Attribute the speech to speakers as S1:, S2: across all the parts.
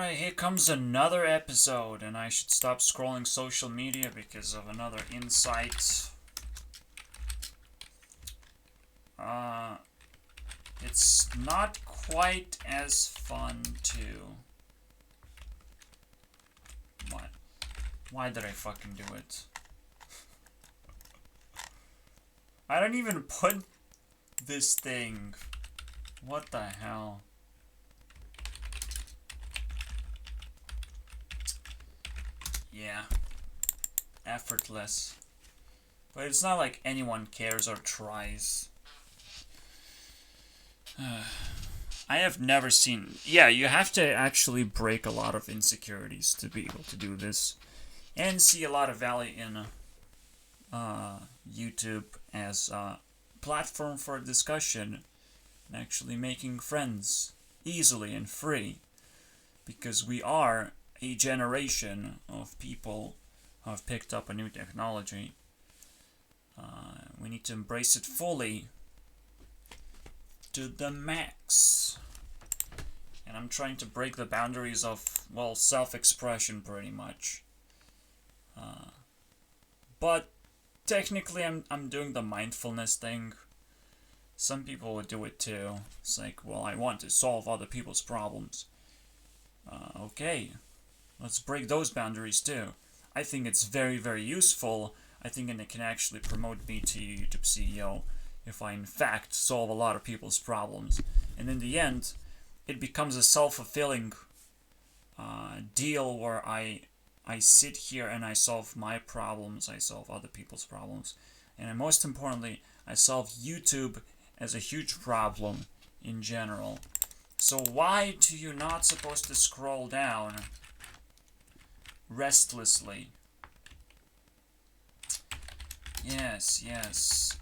S1: Alright, here comes another episode, and I should stop scrolling social media because of another insight. It's not quite as fun to... What? Why did I fucking do it? I don't even put this thing. What the hell? Yeah. Effortless. But it's not like anyone cares or tries. I have never seen... Yeah, you have to actually break a lot of insecurities to be able to do this. And see a lot of value in YouTube as a platform for discussion and actually making friends easily and free. Because we are a generation of people who have picked up a new technology. We need to embrace it fully to the max. And I'm trying to break the boundaries of, well, self-expression pretty much. But technically I'm doing the mindfulness thing. Some people would do it too. It's like, well, I want to solve other people's problems. Okay, let's break those boundaries too. I think it's very, very useful. I think it can actually promote me to YouTube CEO if I in fact solve a lot of people's problems. And in the end, it becomes a self-fulfilling deal where I sit here and I solve my problems, I solve other people's problems. And most importantly, I solve YouTube as a huge problem in general. So why do you not supposed to scroll down restlessly? Yes,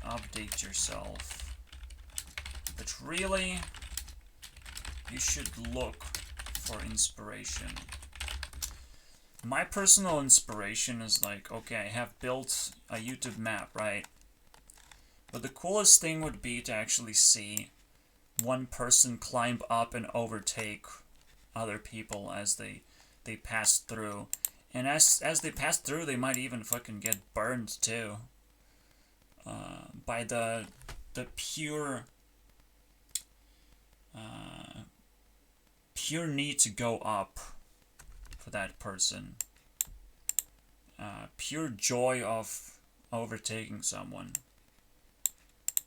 S1: update yourself. But really, you should look for inspiration. My personal inspiration is like, okay, I have built a YouTube map, right? But the coolest thing would be to actually see one person climb up and overtake other people as they pass through. And as they pass through, they might even fucking get burned too. By the pure need to go up for that person. Pure joy of overtaking someone.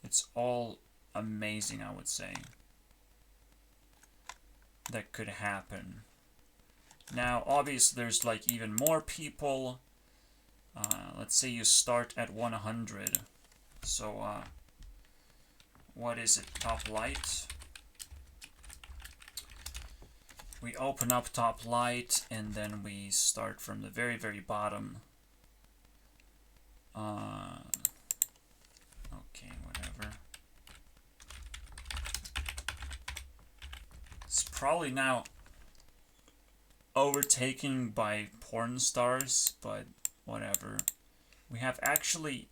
S1: It's all amazing, I would say, that could happen. Now, obviously, there's like even more people. Let's say you start at 100. So, what is it? Top light. We open up top light, and then we start from the very, very bottom. Okay, whatever. It's probably now overtaken by porn stars, but whatever. We have actually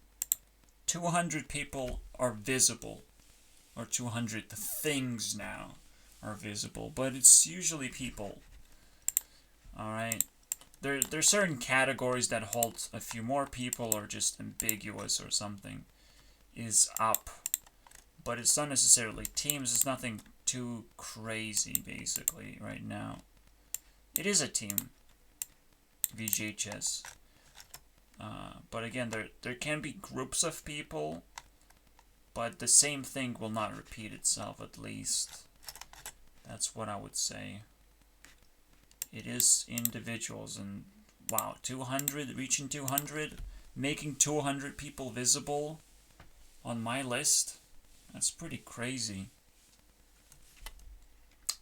S1: 200 people are visible, or 200 things now are visible, but it's usually people. Alright, there's certain categories that hold a few more people or just ambiguous or something is up, but it's not necessarily teams. It's nothing too crazy basically right now. It is a team, VGHS. But again, there can be groups of people, but the same thing will not repeat itself, at least. That's what I would say. It is individuals, and wow, 200, reaching 200, making 200 people visible on my list. That's pretty crazy.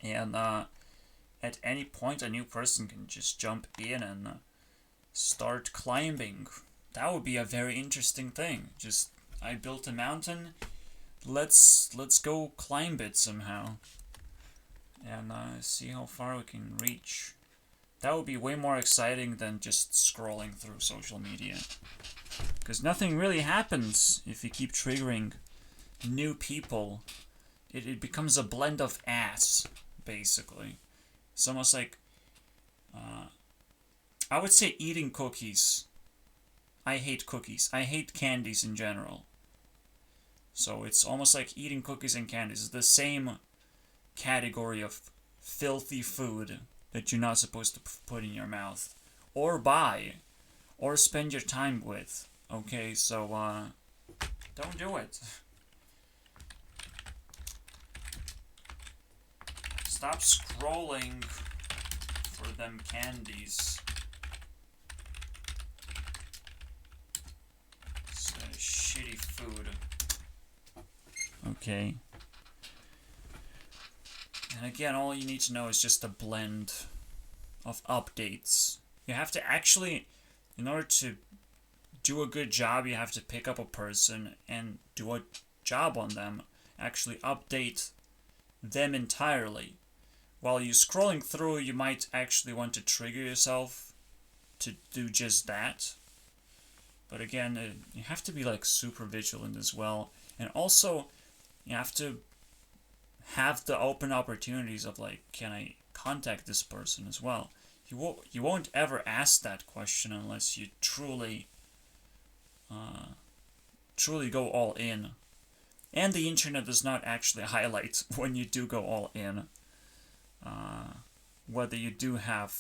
S1: And at any point, a new person can just jump in and start climbing. That would be a very interesting thing. Just, I built a mountain, let's go climb it somehow. And see how far we can reach. That would be way more exciting than just scrolling through social media. Because nothing really happens if you keep triggering new people. It becomes a blend of ass, basically. It's almost like I would say eating cookies. I hate cookies. I hate candies in general. So it's almost like eating cookies and candies. It's the same category of filthy food that you're not supposed to put in your mouth. Or buy. Or spend your time with. Okay, so, don't do it. Stop scrolling for them candies. It's shitty food. Okay. And again, all you need to know is just a blend of updates. You have to actually, in order to do a good job, you have to pick up a person and do a job on them. Actually update them entirely. While you're scrolling through, you might actually want to trigger yourself to do just that. But again, you have to be like super vigilant as well. And also, you have to have the open opportunities of like, can I contact this person as well? You won't ever ask that question unless you truly go all in. And the internet does not actually highlight when you do go all in. Whether you do have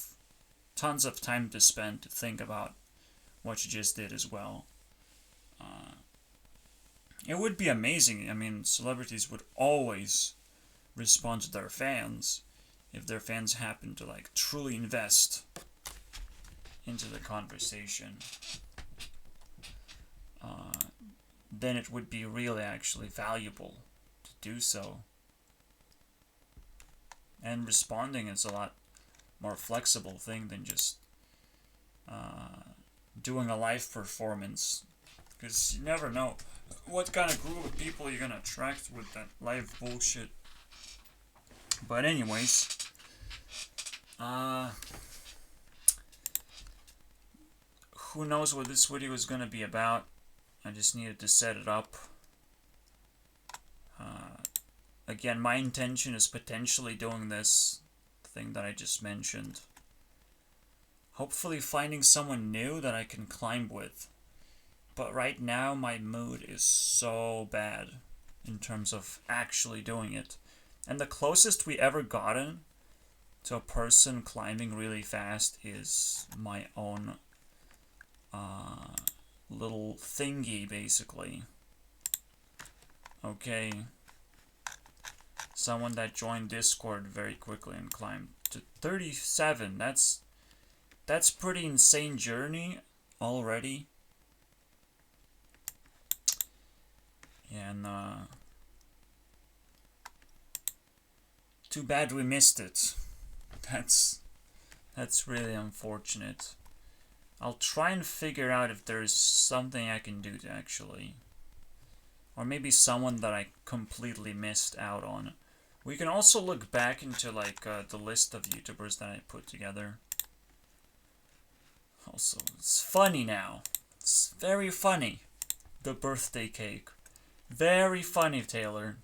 S1: tons of time to spend to think about what you just did as well. It would be amazing. I mean, celebrities would always respond to their fans if their fans happen to like truly invest into the conversation. Then it would be really actually valuable to do so. And responding is a lot more flexible thing than just doing a live performance, because you never know what kind of group of people you're gonna attract with that live bullshit. But anyways, who knows what this video is gonna be about. I just needed to set it up. Again, my intention is potentially doing this thing that I just mentioned. Hopefully finding someone new that I can climb with. But right now, my mood is so bad in terms of actually doing it. And the closest we ever gotten to a person climbing really fast is my own little thingy, basically. Okay. Someone that joined Discord very quickly and climbed to 37. That's pretty insane journey already. And too bad we missed it. That's really unfortunate. I'll try and figure out if there's something I can do to actually, or maybe someone that I completely missed out on. We can also look back into like the list of YouTubers that I put together. Also, it's funny now. It's very funny. The birthday cake. Very funny, Taylor.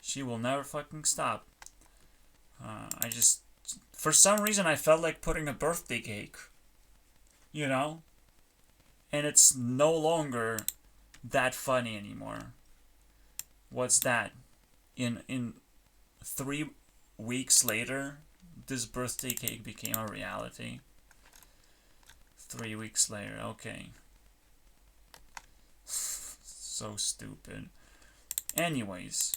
S1: She will never fucking stop. I just, for some reason, I felt like putting a birthday cake. You know? And it's no longer that funny anymore. What's that? In 3 weeks later, this birthday cake became a reality. 3 weeks later, okay. So stupid. Anyways.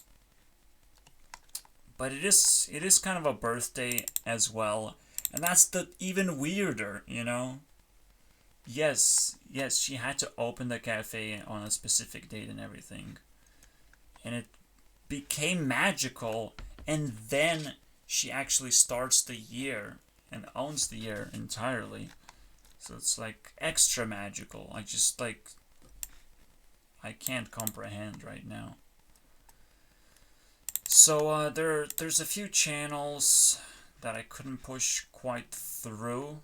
S1: But it is kind of a birthday as well. And that's the even weirder, you know? Yes, she had to open the cafe on a specific date and everything. And it became magical, and then she actually starts the year and owns the year entirely. So it's like extra magical. I can't comprehend right now. So there's a few channels that I couldn't push quite through.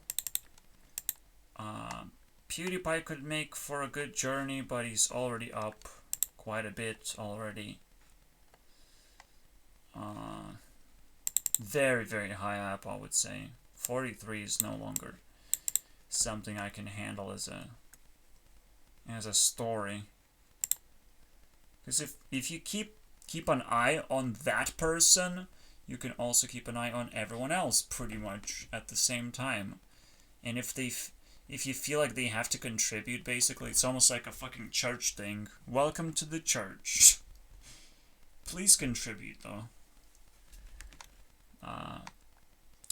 S1: PewDiePie could make for a good journey, but he's already up quite a bit already. Very, very high up, I would say. 43 is no longer something I can handle as a story. Because if you keep an eye on that person, you can also keep an eye on everyone else pretty much at the same time. And if you feel like they have to contribute, basically, it's almost like a fucking church thing. Welcome to the church. Please contribute, though.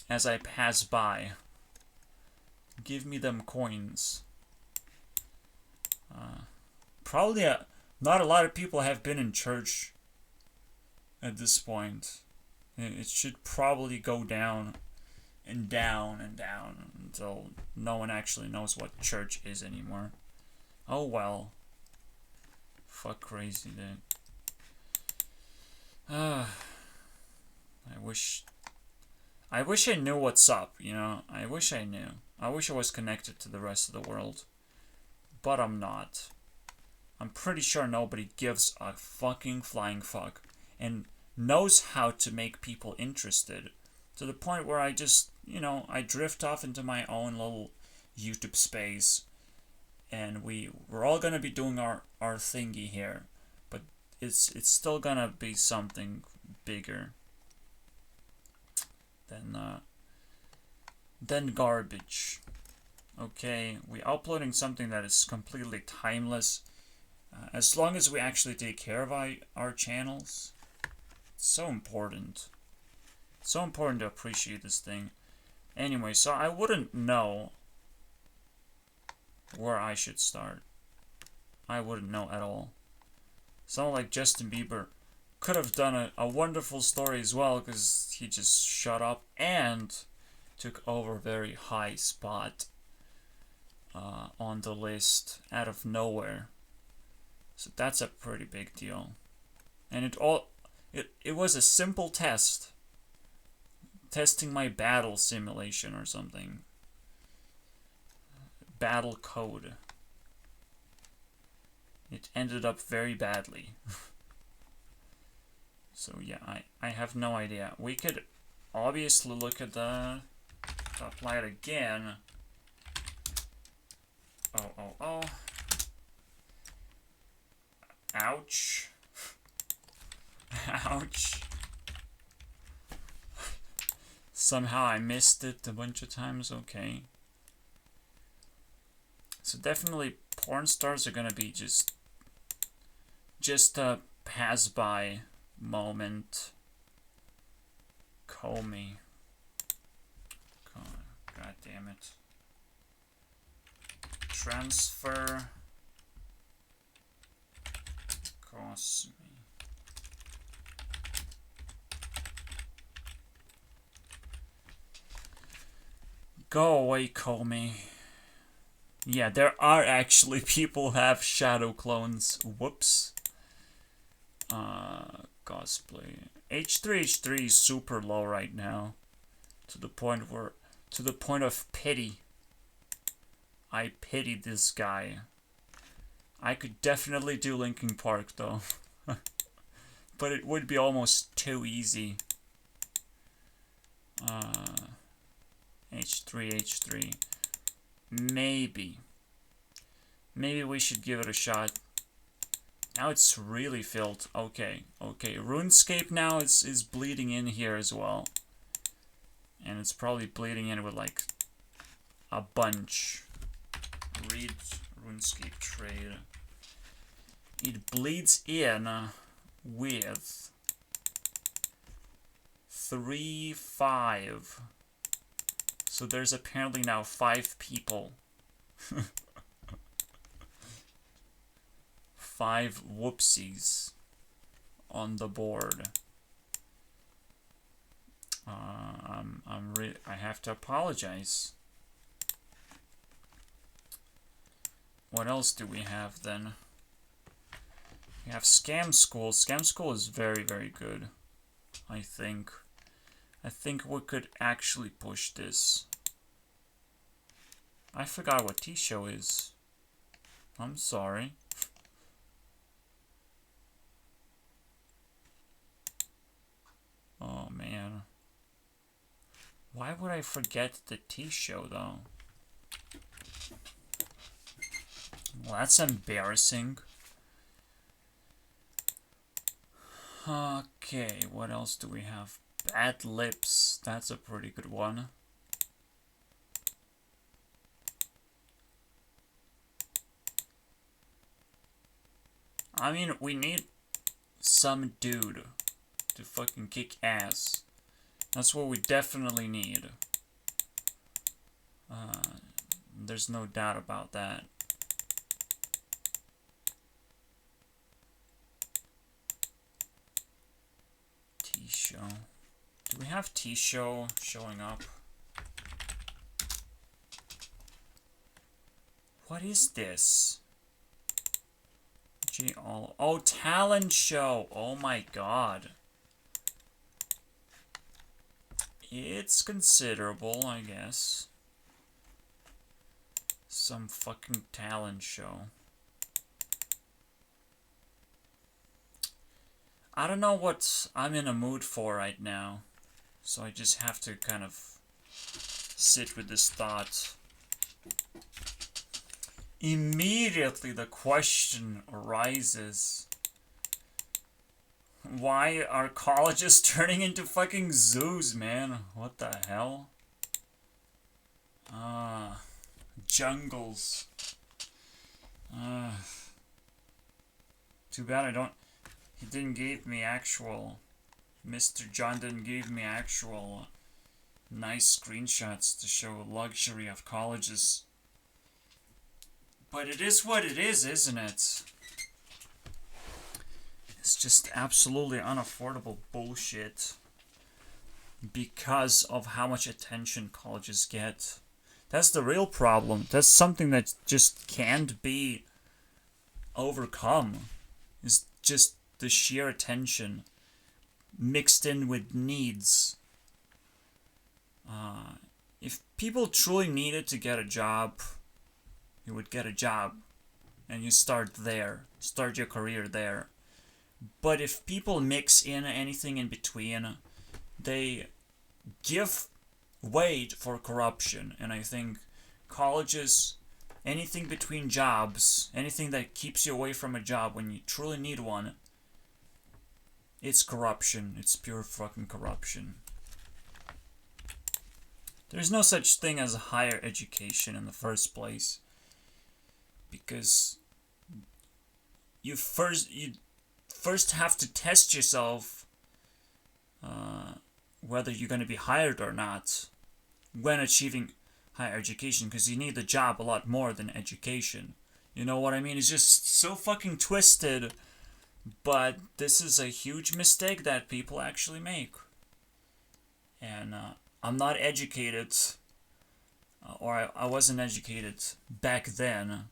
S1: As I pass by, give me them coins. Probably not a lot of people have been in church at this point. It should probably go down and down and down until no one actually knows what church is anymore. Oh well. Fuck crazy, dude. I wish I knew what's up, you know? I wish I knew. I wish I was connected to the rest of the world. But I'm not. I'm pretty sure nobody gives a fucking flying fuck and knows how to make people interested, to the point where I just, you know, I drift off into my own little YouTube space, and we're all gonna be doing our thingy here, but it's still gonna be something bigger than garbage. Okay, we're uploading something that is completely timeless. As long as we actually take care of our channels, it's so important. It's so important to appreciate this thing. Anyway, so I wouldn't know where I should start. I wouldn't know at all. Someone like Justin Bieber could have done a wonderful story as well, because he just shut up and took over a very high spot on the list out of nowhere. So that's a pretty big deal. And it was a simple test. Testing my battle simulation or something. Battle code. It ended up very badly. So yeah, I have no idea. We could obviously look at the top light again. Oh. Ouch. Ouch. Somehow I missed it a bunch of times. Okay. So definitely porn stars are gonna be just a pass-by moment. Comey. God damn it. Transfer. Cost me. Go away, Comey. Yeah, there are actually people who have shadow clones. Whoops. Cosplay. H3 is super low right now. To the point of pity. I pity this guy. I could definitely do Linkin Park though. But it would be almost too easy. H3. Maybe we should give it a shot. Now it's really filled. Okay. RuneScape now is bleeding in here as well. And it's probably bleeding in with like a bunch. Read RuneScape trade. It bleeds in with 3, 5. So there's apparently now 5 people. 5 whoopsies on the board. I have to apologize. What else do we have then? We have Scam School. Scam School is very, very good. I think we could actually push this. I forgot what T-Show is. I'm sorry. Oh man. Why would I forget the T show though? Well, that's embarrassing. Okay, what else do we have? Bad Lips. That's a pretty good one. I mean, we need some dude to fucking kick ass. That's what we definitely need. There's no doubt about that. T-show. Do we have T-show showing up? What is this? Oh, talent show. Oh my god. It's considerable, I guess. Some fucking talent show. I don't know what I'm in a mood for right now. So I just have to kind of sit with this thought. Immediately the question arises. Why are colleges turning into fucking zoos, man? What the hell? Jungles. Too bad I don't... He didn't give me actual... Mr. John didn't give me actual nice screenshots to show luxury of colleges. But it is what it is, isn't it? It's just absolutely unaffordable bullshit. Because of how much attention colleges get. That's the real problem. That's something that just can't be overcome. It's just the sheer attention mixed in with needs. If people truly needed to get a job, you would get a job. And you start there. Start your career there. But if people mix in anything in between, they give way for corruption. And I think colleges, anything between jobs, anything that keeps you away from a job when you truly need one, it's corruption. It's pure fucking corruption. There's no such thing as a higher education in the first place. Because you first have to test yourself whether you're going to be hired or not when achieving higher education, because you need the job a lot more than education. You know what I mean? It's just so fucking twisted, but this is a huge mistake that people actually make. And I'm not educated, or I wasn't educated back then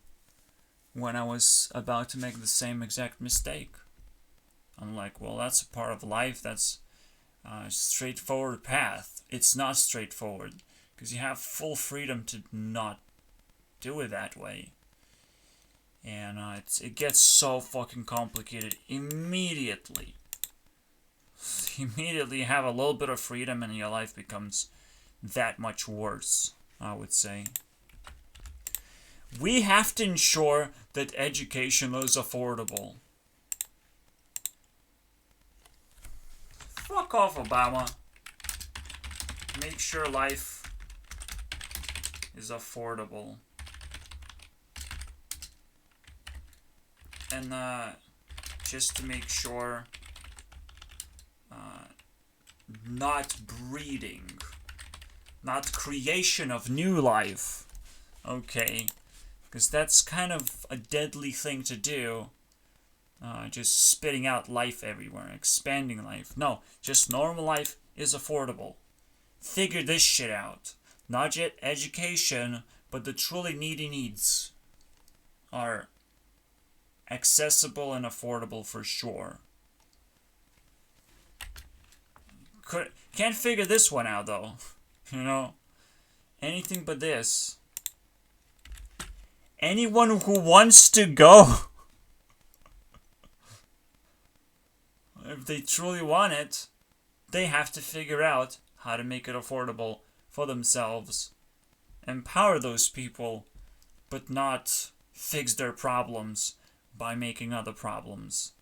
S1: when I was about to make the same exact mistake. I'm like, well, that's a part of life. That's a straightforward path. It's not straightforward because you have full freedom to not do it that way. And it gets so fucking complicated immediately. Immediately you have a little bit of freedom and your life becomes that much worse, I would say. We have to ensure that education is affordable. Fuck off, Obama. Make sure life is affordable. And just to make sure not breeding, not creation of new life. Okay, because that's kind of a deadly thing to do. Just spitting out life everywhere, expanding life. No, just normal life is affordable. Figure this shit out. Not yet education, but the truly needy needs are accessible and affordable for sure. Can't figure this one out though. You know, anything but this. Anyone who wants to go, if they truly want it, they have to figure out how to make it affordable for themselves, empower those people, but not fix their problems by making other problems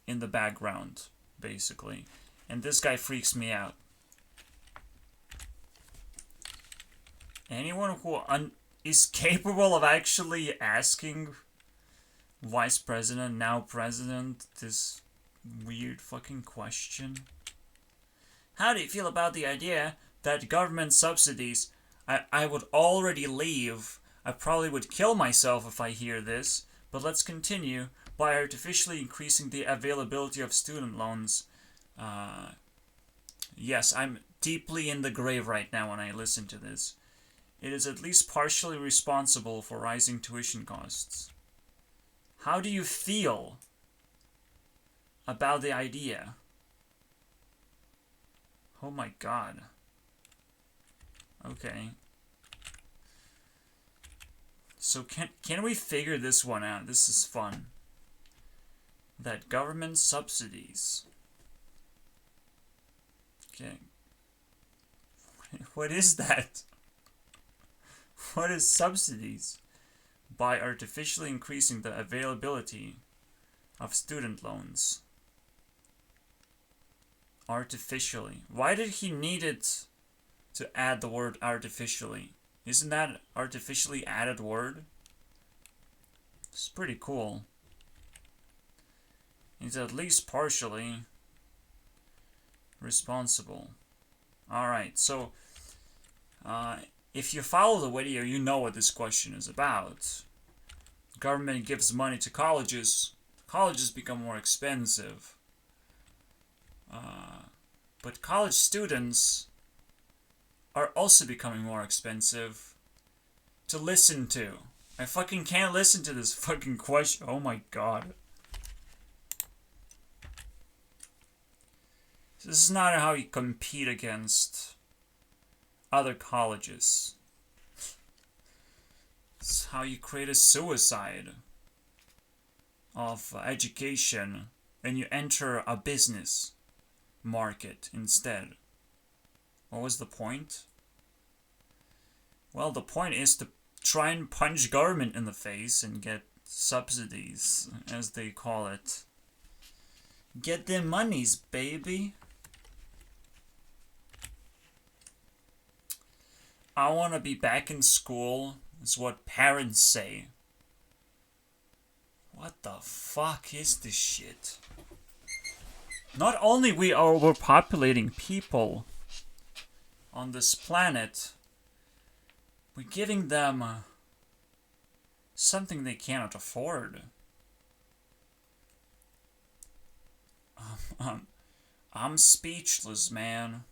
S1: in the background, basically. And this guy freaks me out. Anyone who is capable of actually asking Vice President, now President, this weird fucking question. How do you feel about the idea that government subsidies... I would already leave. I probably would kill myself if I hear this. But let's continue. By artificially increasing the availability of student loans. Yes, I'm deeply in the grave right now when I listen to this. It is at least partially responsible for rising tuition costs. How do you feel about the idea? Oh my god. Okay. So can we figure this one out? This is fun. That government subsidies. Okay. What is that? What is subsidies? By artificially increasing the availability of student loans. Artificially. Why did he need it to add the word artificially? Isn't that an artificially added word? It's pretty cool. It's at least partially responsible. Alright, so if you follow the video, you know what this question is about. Government gives money to colleges. Colleges become more expensive. But college students are also becoming more expensive to listen to. I fucking can't listen to this fucking question. Oh my god. This is not how you compete against other colleges. It's how you create a suicide of education and you enter a business market instead. What was the point? Well, the point is to try and punch government in the face and get subsidies, as they call it. Get them monies, baby. I want to be back in school, is what parents say. What the fuck is this shit? Not only we are overpopulating people on this planet, we're giving them something they cannot afford. I'm speechless, man.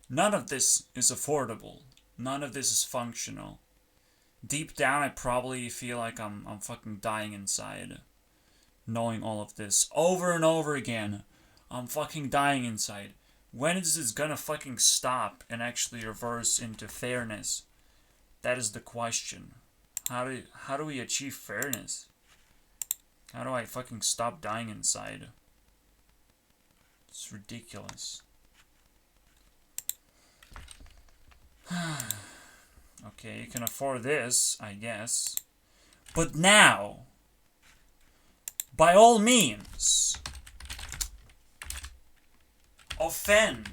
S1: None of this is affordable. None of this is functional. Deep down, I probably feel like I'm fucking dying inside. Knowing all of this over and over again. I'm fucking dying inside. When is this gonna fucking stop and actually reverse into fairness? That is the question. How do we achieve fairness? How do I fucking stop dying inside? It's ridiculous. Okay, you can afford this, I guess. But now, by all means, offend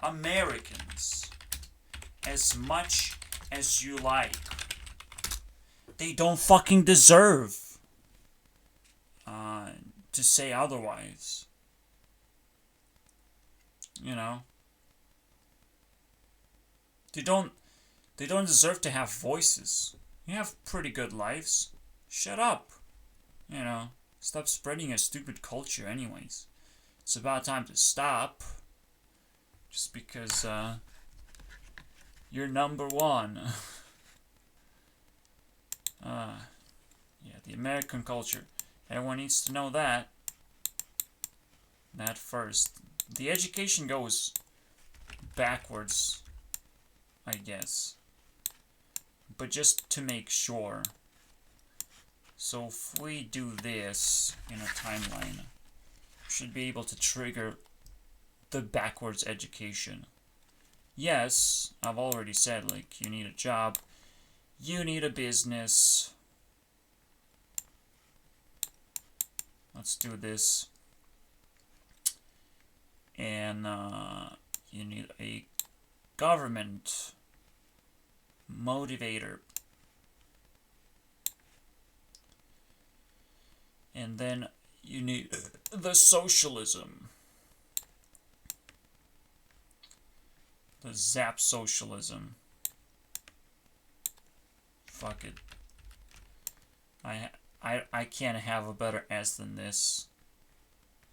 S1: Americans as much as you like. They don't fucking deserve to say otherwise. You know, they don't deserve to have voices. You have pretty good lives. Shut up. You know, stop spreading a stupid culture anyways. It's about time to stop. Just because you're number one. Yeah, the American culture. Everyone needs to know that. That first. The education goes backwards, I guess. But just to make sure. So if we do this in a timeline, should be able to trigger the backwards education. Yes, I've already said, like, you need a job, you need a business. Let's do this. And you need a government motivator. And then you need the socialism. The Zap socialism. Fuck it. I can't have a better S than this.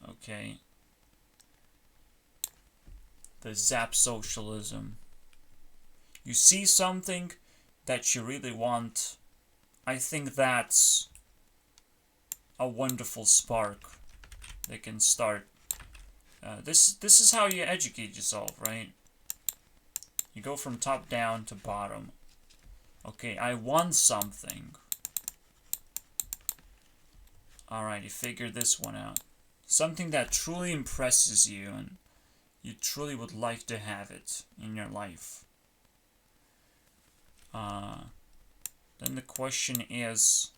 S1: Okay. The Zap socialism. You see something that you really want. I think that's a wonderful spark that can start. This is how you educate yourself, right? You go from top down to bottom. Okay, I want something. Alright, you figured this one out. Something that truly impresses you and you truly would like to have it in your life. Then the question is,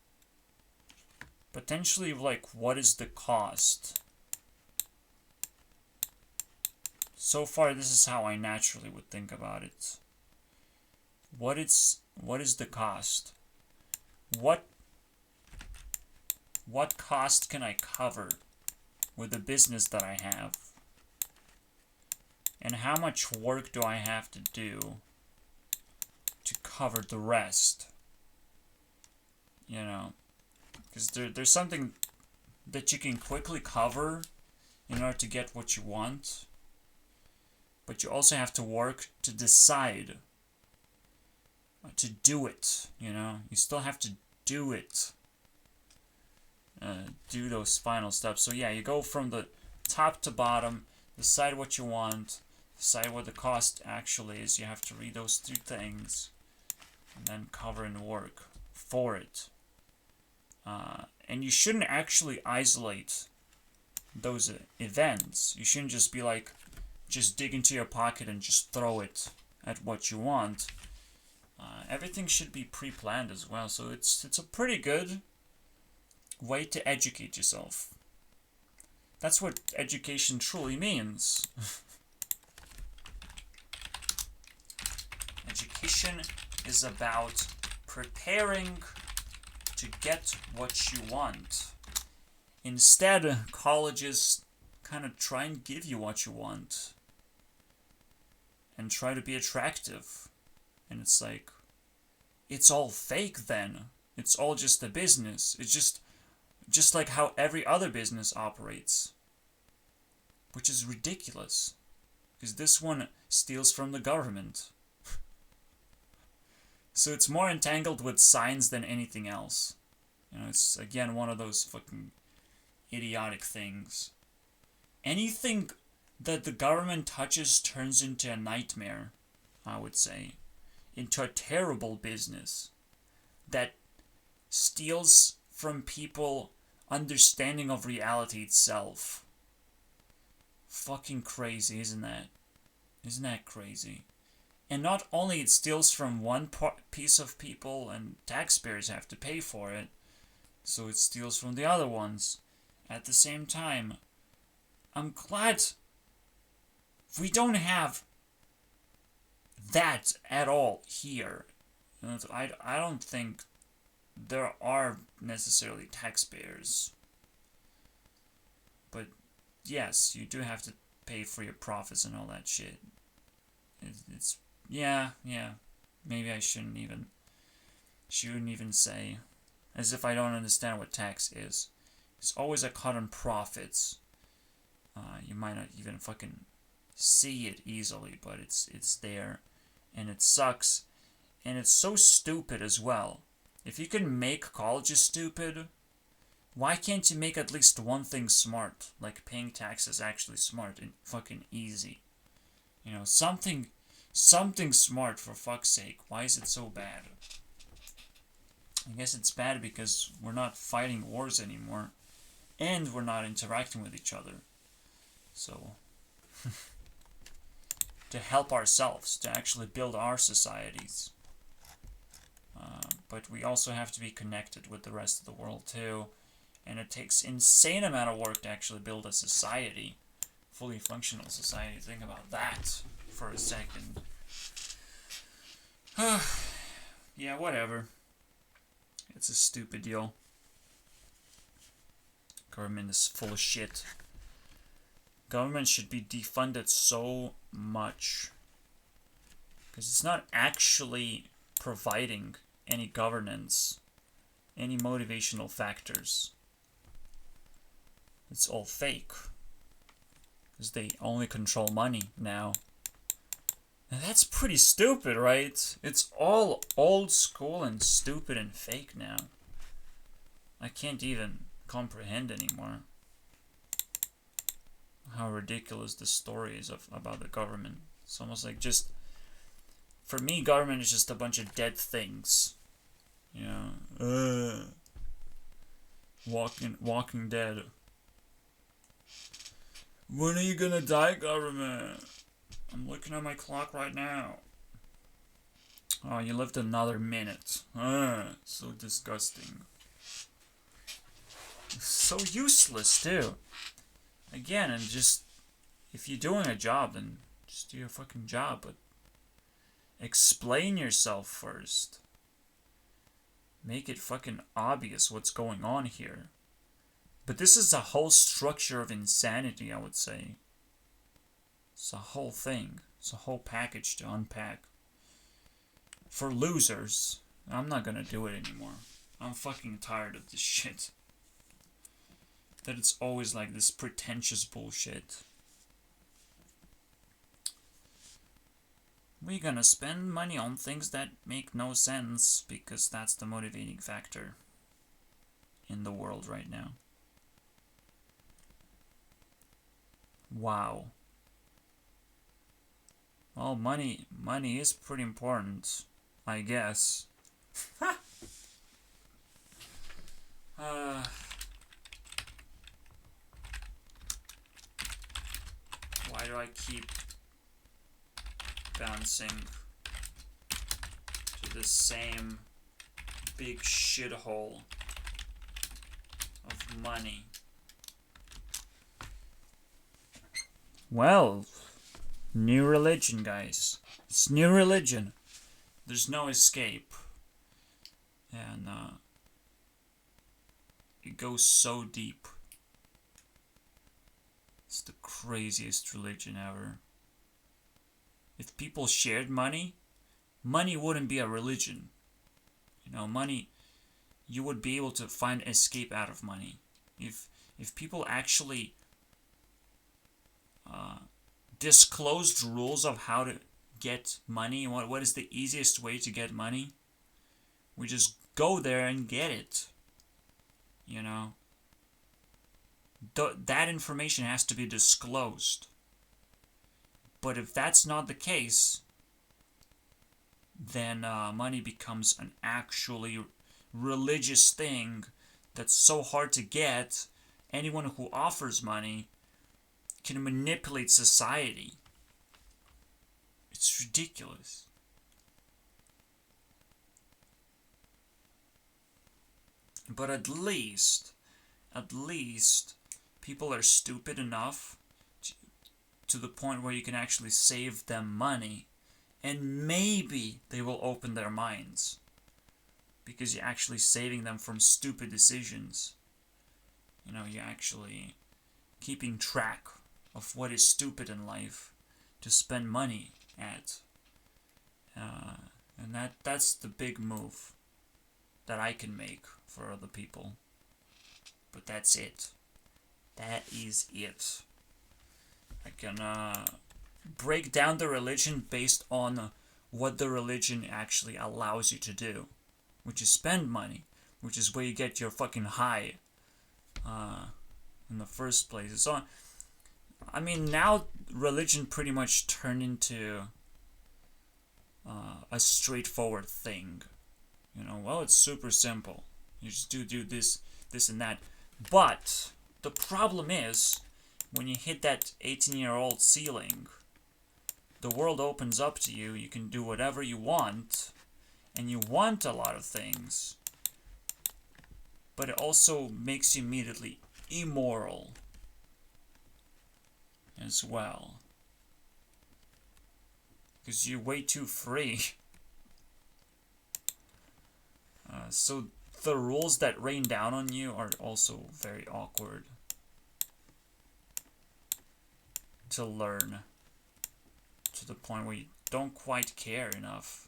S1: potentially, like, what is the cost? So far, this is how I naturally would think about it. What is the cost? What cost can I cover with the business that I have? And how much work do I have to do to cover the rest? You know, because there's something that you can quickly cover in order to get what you want. But you also have to work to decide to do it, you know? You still have to do it. Do those final steps. So yeah, you go from the top to bottom, decide what you want, decide what the cost actually is. You have to read those 3 things, and then cover and work for it. And you shouldn't actually isolate those events. You shouldn't just be like, just dig into your pocket and just throw it at what you want. Everything should be pre-planned as well. So it's a pretty good way to educate yourself. That's what education truly means. Education is about preparing to get what you want. Instead, colleges kind of try and give you what you want and try to be attractive. And it's like, it's all fake then. It's all just a business. It's just like how every other business operates. Which is ridiculous. Because this one steals from the government. So it's more entangled with science than anything else. You know, it's again one of those fucking idiotic things. Anything that the government touches turns into a nightmare, I would say. Into a terrible business that steals from people understanding of reality itself. Fucking crazy, isn't that? Isn't that crazy? And not only it steals from one piece of people and taxpayers have to pay for it, so it steals from the other ones at the same time. I'm glad we don't have that at all here. I don't think there are necessarily taxpayers. But yes, you do have to pay for your profits and all that shit. It's yeah. Maybe I shouldn't even say, as if I don't understand what tax is. It's always a cut on profits. You might not even fucking see it easily, but it's there, and it sucks, and it's so stupid as well. If you can make colleges stupid, why can't you make at least one thing smart, like paying taxes actually smart and fucking easy? You know, something smart, for fuck's sake. Why is it so bad? I guess it's bad because we're not fighting wars anymore, and we're not interacting with each other. So, to help ourselves, to actually build our societies. But we also have to be connected with the rest of the world too. And it takes insane amount of work to actually build a society. Fully functional society. Think about that for a second. Yeah, whatever. It's a stupid deal. Government is full of shit. Government should be defunded so much. Because it's not actually providing any governance, any motivational factors. It's all fake. Because they only control money now. And that's pretty stupid, right? It's all old school and stupid and fake now. I can't even comprehend anymore how ridiculous the story is about the government. It's almost like just, for me, government is just a bunch of dead things. You know, Walking Dead. When are you gonna die, government? I'm looking at my clock right now. Oh, you lived another minute. So disgusting. So useless, too. Again, and just, if you're doing a job, then just do your fucking job, but explain yourself first. Make it fucking obvious what's going on here. But this is a whole structure of insanity, I would say. It's a whole thing. It's a whole package to unpack. For losers. I'm not gonna do it anymore. I'm fucking tired of this shit. That it's always like this pretentious bullshit. We're gonna spend money on things that make no sense because that's the motivating factor in the world right now. Wow. Well, money is pretty important, I guess. Why do I keep bouncing to the same big shithole of money? Well, new religion, guys. It's new religion. There's no escape. And it goes so deep. It's the craziest religion ever. If people shared money, money wouldn't be a religion. You know, money, you would be able to find escape out of money. If people actually disclosed rules of how to get money, what is the easiest way to get money, we just go there and get it. You know? That information has to be disclosed. But if that's not the case, then money becomes an actually religious thing that's so hard to get. Anyone who offers money can manipulate society. It's ridiculous. But at least people are stupid enough to the point where you can actually save them money, and maybe they will open their minds because you're actually saving them from stupid decisions. You know, you're actually keeping track of what is stupid in life to spend money at. And that's the big move that I can make for other people. But that's it. That is it. I can break down the religion based on what the religion actually allows you to do, which is spend money, which is where you get your fucking high in the first place. So, I mean, now religion pretty much turned into a straightforward thing. You know, well, it's super simple. You just do this and that. But the problem is, when you hit that 18-year-old ceiling, the world opens up to you. You can do whatever you want, and you want a lot of things, but it also makes you immediately immoral as well, because you're way too free. So the rules that rain down on you are also very awkward to learn, to the point where you don't quite care enough.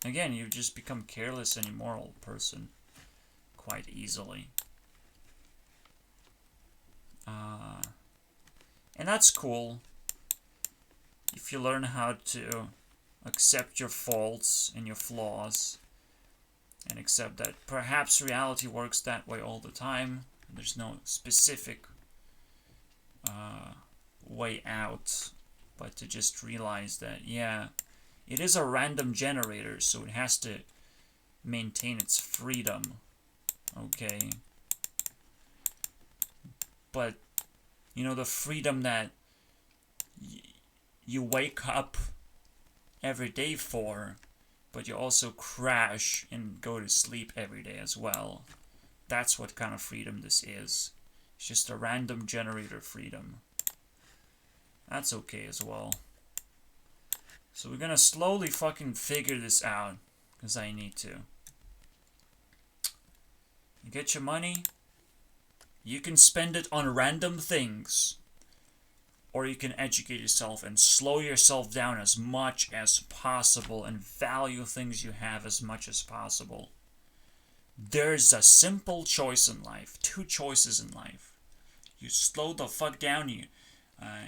S1: Again, you just become careless and immoral person quite easily. And that's cool if you learn how to accept your faults and your flaws, and accept that perhaps reality works that way all the time. There's no specific way out, but to just realize that, yeah, it is a random generator, so it has to maintain its freedom, okay? But, you know, the freedom that you wake up every day for, but you also crash and go to sleep every day as well. That's what kind of freedom this is. It's just a random generator freedom. That's okay as well. So we're gonna slowly fucking figure this out, because I need to. You get your money, you can spend it on random things, or you can educate yourself and slow yourself down as much as possible and value things you have as much as possible. There's a simple choice in life, 2 choices in life. You slow the fuck down, you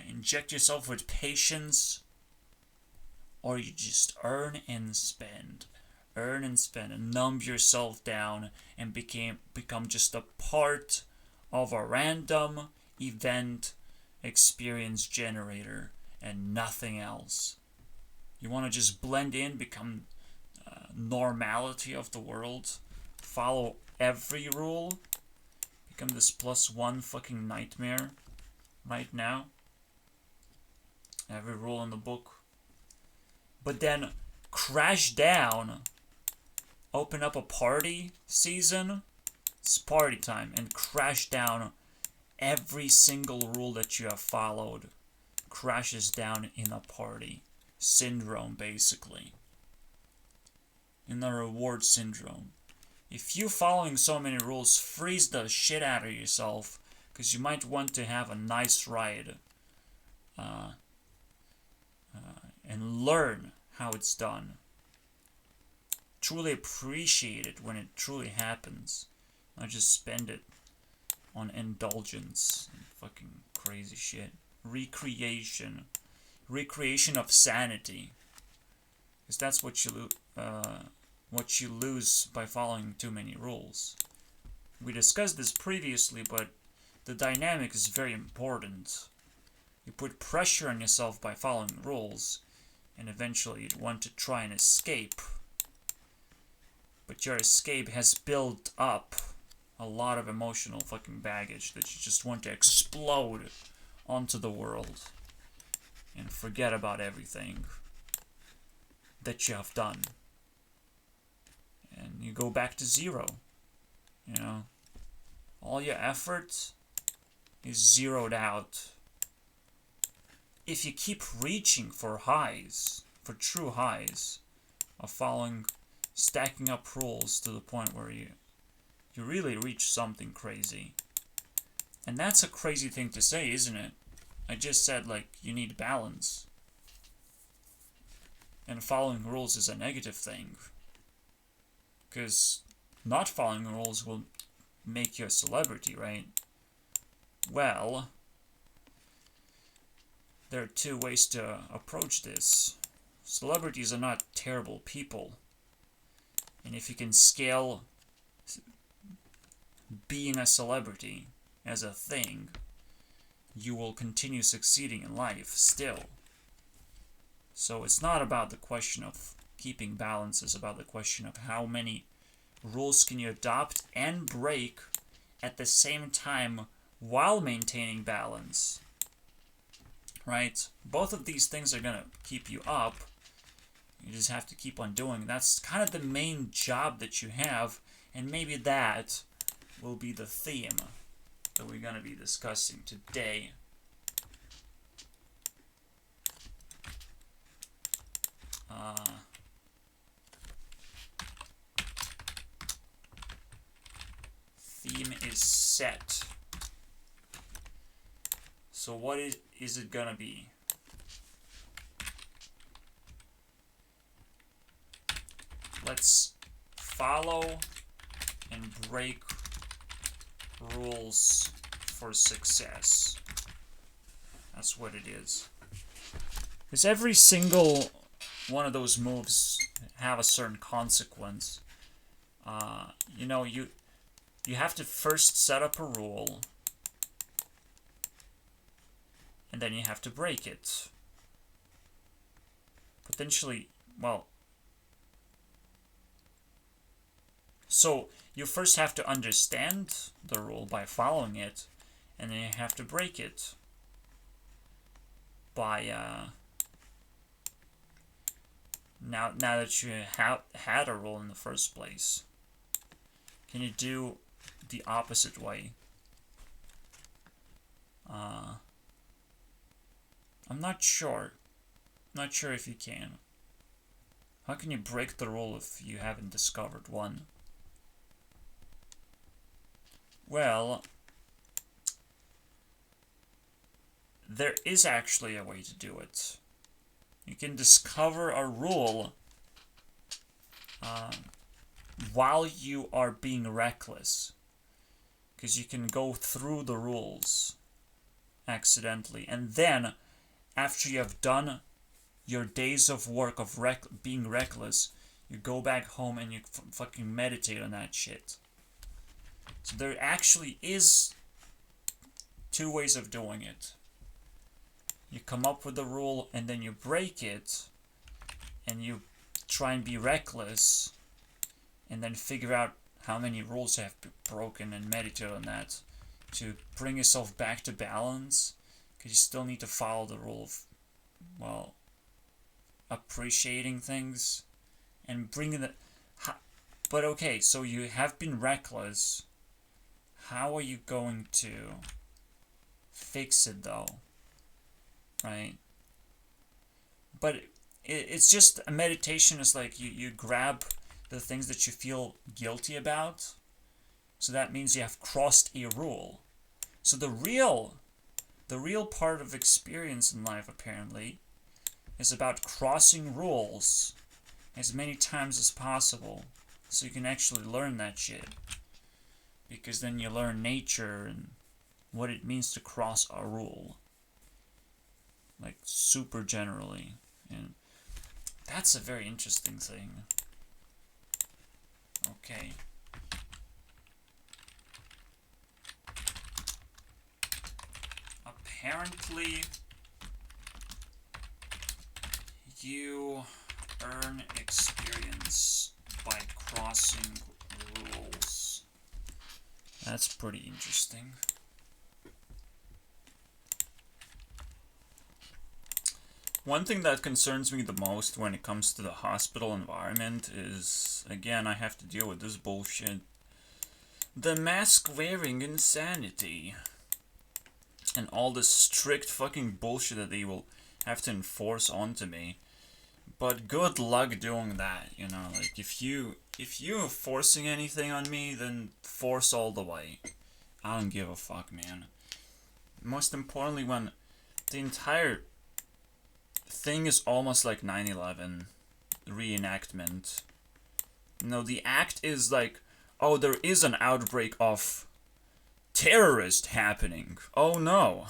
S1: inject yourself with patience, or you just earn and spend. Earn and spend and numb yourself down and become just a part of a random event experience generator and nothing else. You want to just blend in, become normality of the world, follow every rule, become this +1 fucking nightmare right now. Every rule in the book. But then crash down, open up a party season, it's party time, and crash down every single rule that you have followed. Crashes down in a party. Syndrome, basically. In the reward syndrome. If you following so many rules, freeze the shit out of yourself, because you might want to have a nice ride. And learn how it's done. Truly appreciate it when it truly happens. Not just spend it on indulgence and fucking crazy shit. Recreation of sanity, because that's what you lose by following too many rules. We discussed this previously, but the dynamic is very important. You put pressure on yourself by following rules, and eventually you'd want to try and escape, but your escape has built up a lot of emotional fucking baggage that you just want to explode onto the world and forget about everything that you have done. And you go back to zero. You know? All your effort is zeroed out. If you keep reaching for highs, for true highs, of following, stacking up rules to the point where you really reach something crazy. And that's a crazy thing to say, isn't it? I just said, like, you need balance. And following rules is a negative thing. Because not following rules will make you a celebrity, right? Well, there are 2 ways to approach this. Celebrities are not terrible people. And if you can scale being a celebrity as a thing, you will continue succeeding in life still. So it's not about the question of keeping balance, it's about the question of how many rules can you adopt and break at the same time while maintaining balance. right? Both of these things are gonna keep you up. You just have to keep on doing. That's kind of the main job that you have, and maybe that will be the theme that we're gonna be discussing today. Theme is set. So what is it gonna be? Let's follow and break rules for success. That's what it is. Because every single one of those moves have a certain consequence. You know, you have to first set up a rule, and then you have to break it. Potentially, well, so you first have to understand the rule by following it, and then you have to break it by now that you have had a rule in the first place. Can you do the opposite way? I'm not sure. Not sure if you can. How can you break the rule if you haven't discovered one? Well, there is actually a way to do it. You can discover a rule while you are being reckless. Because you can go through the rules accidentally. And then, after you have done your days of work of being reckless, you go back home and you fucking meditate on that shit. So there actually is two ways of doing it. You come up with a rule and then you break it, and you try and be reckless, and then figure out how many rules have been broken and meditate on that to bring yourself back to balance, because you still need to follow the rule of, well, appreciating things and bringing the... But okay, so you have been reckless. How are you going to fix it though? Right? But it's just a meditation is like you grab the things that you feel guilty about. So that means you have crossed a rule. So the real part of experience in life, apparently, is about crossing rules as many times as possible. So you can actually learn that shit. Because then you learn nature and what it means to cross a rule. Like, super generally. And that's a very interesting thing. Okay. Apparently, you earn experience by crossing rules. That's pretty interesting. One thing that concerns me the most when it comes to the hospital environment is, again, I have to deal with this bullshit. The mask-wearing insanity. And all this strict fucking bullshit that they will have to enforce onto me. But good luck doing that, you know? Like, if you're forcing anything on me, then force all the way. I don't give a fuck, man. Most importantly, when the entire thing is almost like 9/11 reenactment. No, the act is like, oh, there is an outbreak of terrorist happening. Oh no.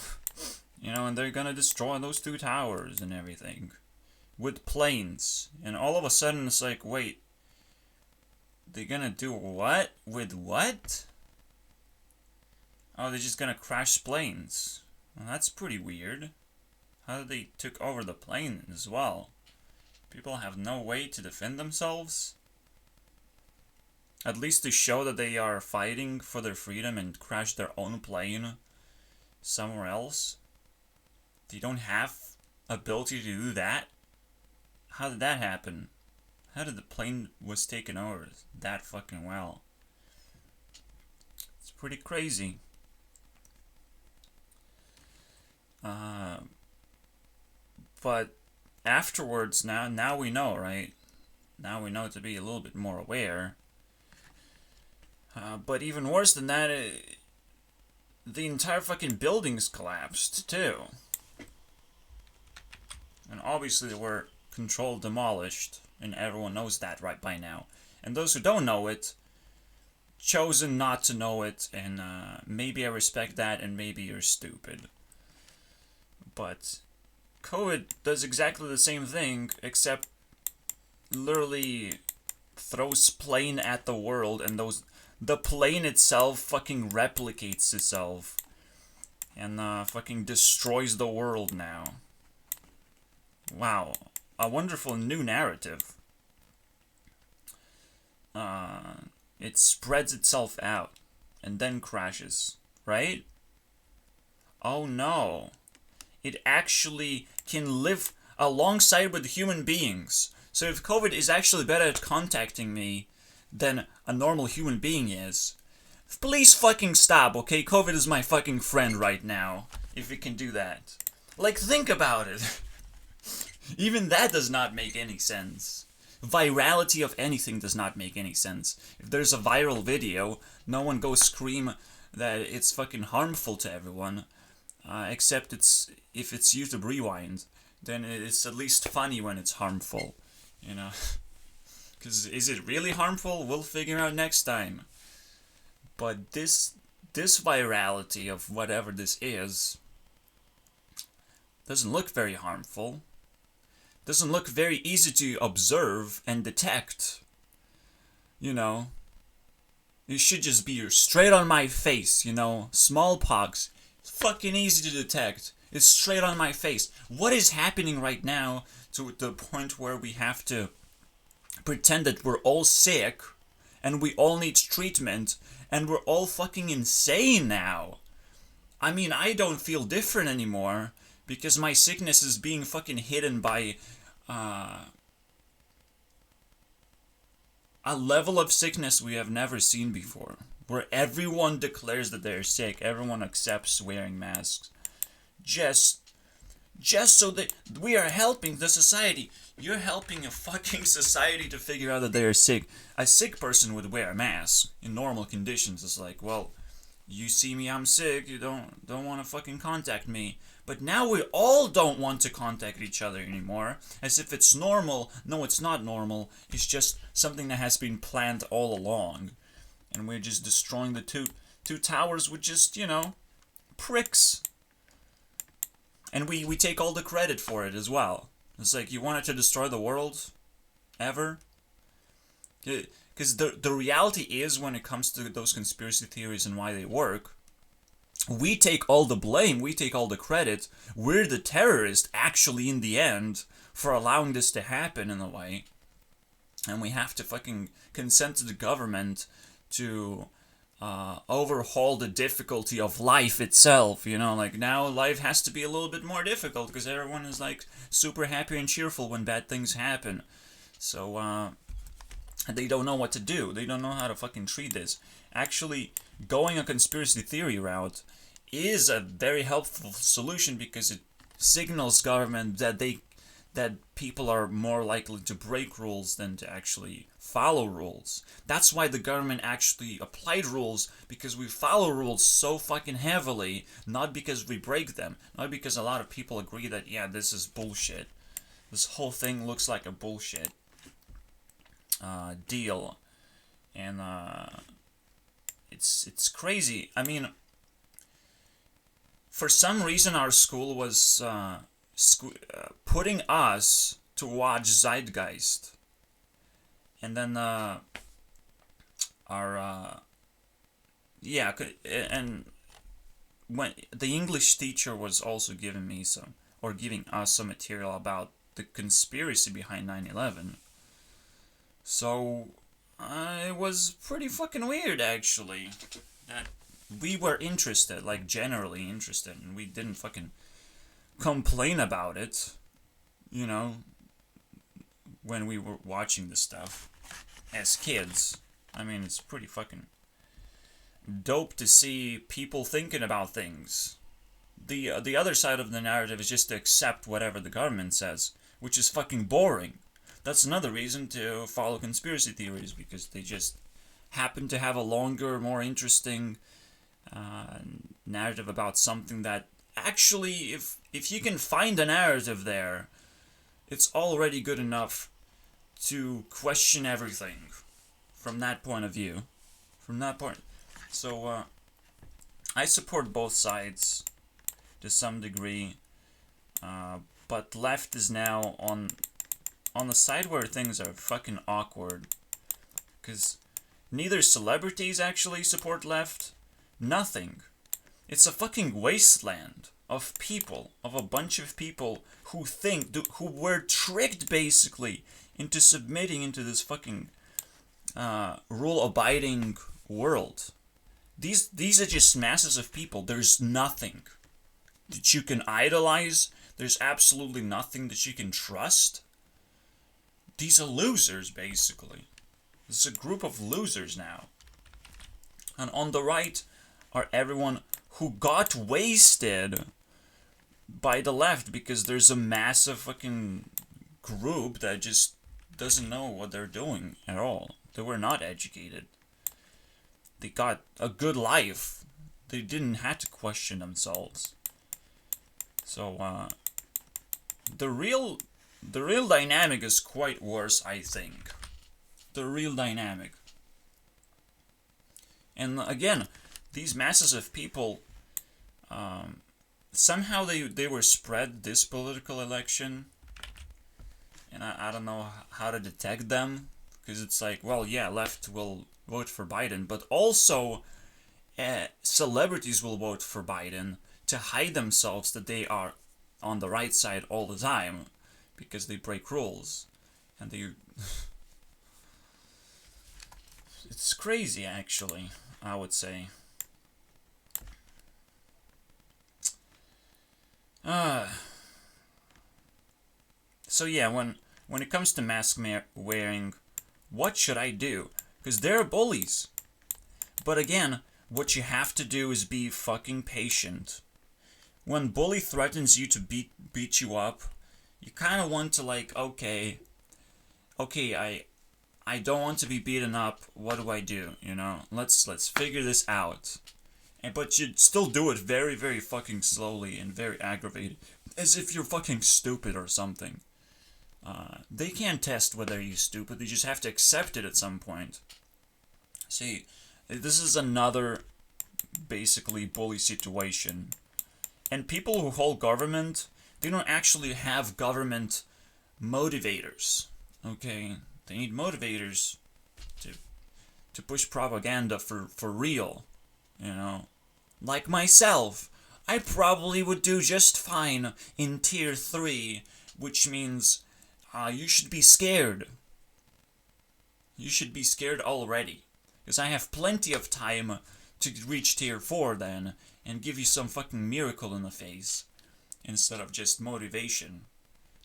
S1: You know, and they're gonna destroy those two towers and everything. With planes. And all of a sudden it's like, wait. They're gonna do what? With what? Oh, they're just gonna crash planes. Well, that's pretty weird. How they took over the plane as well. People have no way to defend themselves. At least to show that they are fighting for their freedom and crash their own plane somewhere else. They don't have ability to do that? How did that happen? How did the plane was taken over that fucking well? It's pretty crazy. But afterwards, now we know, right? Now we know to be a little bit more aware. But even worse than that, the entire fucking buildings collapsed too. And obviously they were controlled demolished, and everyone knows that right by now. And those who don't know it, chosen not to know it, and maybe I respect that, and maybe you're stupid. But COVID does exactly the same thing, except literally throws plane at the world, and the plane itself fucking replicates itself, and fucking destroys the world now. Wow, a wonderful new narrative. It spreads itself out, and then crashes, right? Oh no. It actually can live alongside with human beings. So if COVID is actually better at contacting me than a normal human being is, please fucking stop, okay? COVID is my fucking friend right now, if it can do that. Like, think about it. Even that does not make any sense. Virality of anything does not make any sense. If there's a viral video, no one goes scream that it's fucking harmful to everyone. Except if it's YouTube Rewind, then it's at least funny when it's harmful, you know. Because is it really harmful? We'll figure out next time. But this virality of whatever this is doesn't look very harmful. Doesn't look very easy to observe and detect. You know. It should just be straight on my face, you know. Smallpox. Fucking easy to detect. It's straight on my face. What is happening right now to the point where we have to pretend that we're all sick and we all need treatment and we're all fucking insane now? I mean, I don't feel different anymore because my sickness is being fucking hidden by a level of sickness we have never seen before. Where everyone declares that they're sick, everyone accepts wearing masks, just so that we are helping the society. You're helping a fucking society to figure out that they are sick. A sick person would wear a mask in normal conditions. It's like, well, you see me, I'm sick. You don't want to fucking contact me. But now we all don't want to contact each other anymore, as if it's normal. No, it's not normal. It's just something that has been planned all along. And we're just destroying the two towers with just, you know, pricks. And we take all the credit for it as well. It's like, you wanted to destroy the world? Ever? Because the reality is, when it comes to those conspiracy theories and why they work, we take all the blame, we take all the credit. We're the terrorist, actually, in the end, for allowing this to happen in a way. And we have to fucking consent to the government to overhaul the difficulty of life itself, you know, like now life has to be a little bit more difficult because everyone is like super happy and cheerful when bad things happen. So they don't know what to do. They don't know how to fucking treat this. Actually, going a conspiracy theory route is a very helpful solution because it signals government that people are more likely to break rules than to actually follow rules. That's why the government actually applied rules, because we follow rules so fucking heavily, not because we break them, not because a lot of people agree that, yeah, this is bullshit. This whole thing looks like a bullshit deal. And it's crazy. I mean, for some reason our school was putting us to watch Zeitgeist. And then and when the English teacher was also giving us some material about the conspiracy behind 9/11. So it was pretty fucking weird, actually, that we were interested, like generally interested, and we didn't fucking complain about it, you know, when we were watching this stuff as kids. I mean, it's pretty fucking dope to see people thinking about things. The other side of the narrative is just to accept whatever the government says, which is fucking boring. That's another reason to follow conspiracy theories, because they just happen to have a longer, more interesting narrative about something that actually, if you can find a narrative there, it's already good enough to question everything from that point of view. From that point. So, I support both sides to some degree, but left is now on the side where things are fucking awkward, because neither celebrities actually support left, nothing. It's a fucking wasteland of people, of a bunch of people who who were tricked basically into submitting into this fucking rule-abiding world. These are just masses of people. There's nothing that you can idolize. There's absolutely nothing that you can trust. These are losers, basically. This is a group of losers now. And on the right are everyone who got wasted by the left, because there's a massive fucking group that just doesn't know what they're doing at all. They were not educated. They got a good life. They didn't have to question themselves. So, the real dynamic is quite worse, I think. The real dynamic. And again, these masses of people, somehow they were spread this political election. And I don't know how to detect them. Because it's like, well, yeah, left will vote for Biden, but also celebrities will vote for Biden to hide themselves that they are on the right side all the time, because they break rules. And they... It's crazy, actually, I would say. So yeah, when it comes to mask wearing, what should I do? Because there are bullies. But again, what you have to do is be fucking patient. When bully threatens you to beat you up, you kind of want to like, okay, I don't want to be beaten up. What do I do? You know, let's figure this out. But you still do it very, very fucking slowly and very aggravated, as if you're fucking stupid or something. They can't test whether you're stupid. They just have to accept it at some point. See, this is another basically bully situation. And people who hold government, they don't actually have government motivators. Okay? They need motivators to push propaganda for real. You know? Like myself. I probably would do just fine in Tier 3, which means you should be scared. You should be scared already. Because I have plenty of time to reach Tier 4 then, and give you some fucking miracle in the face, instead of just motivation.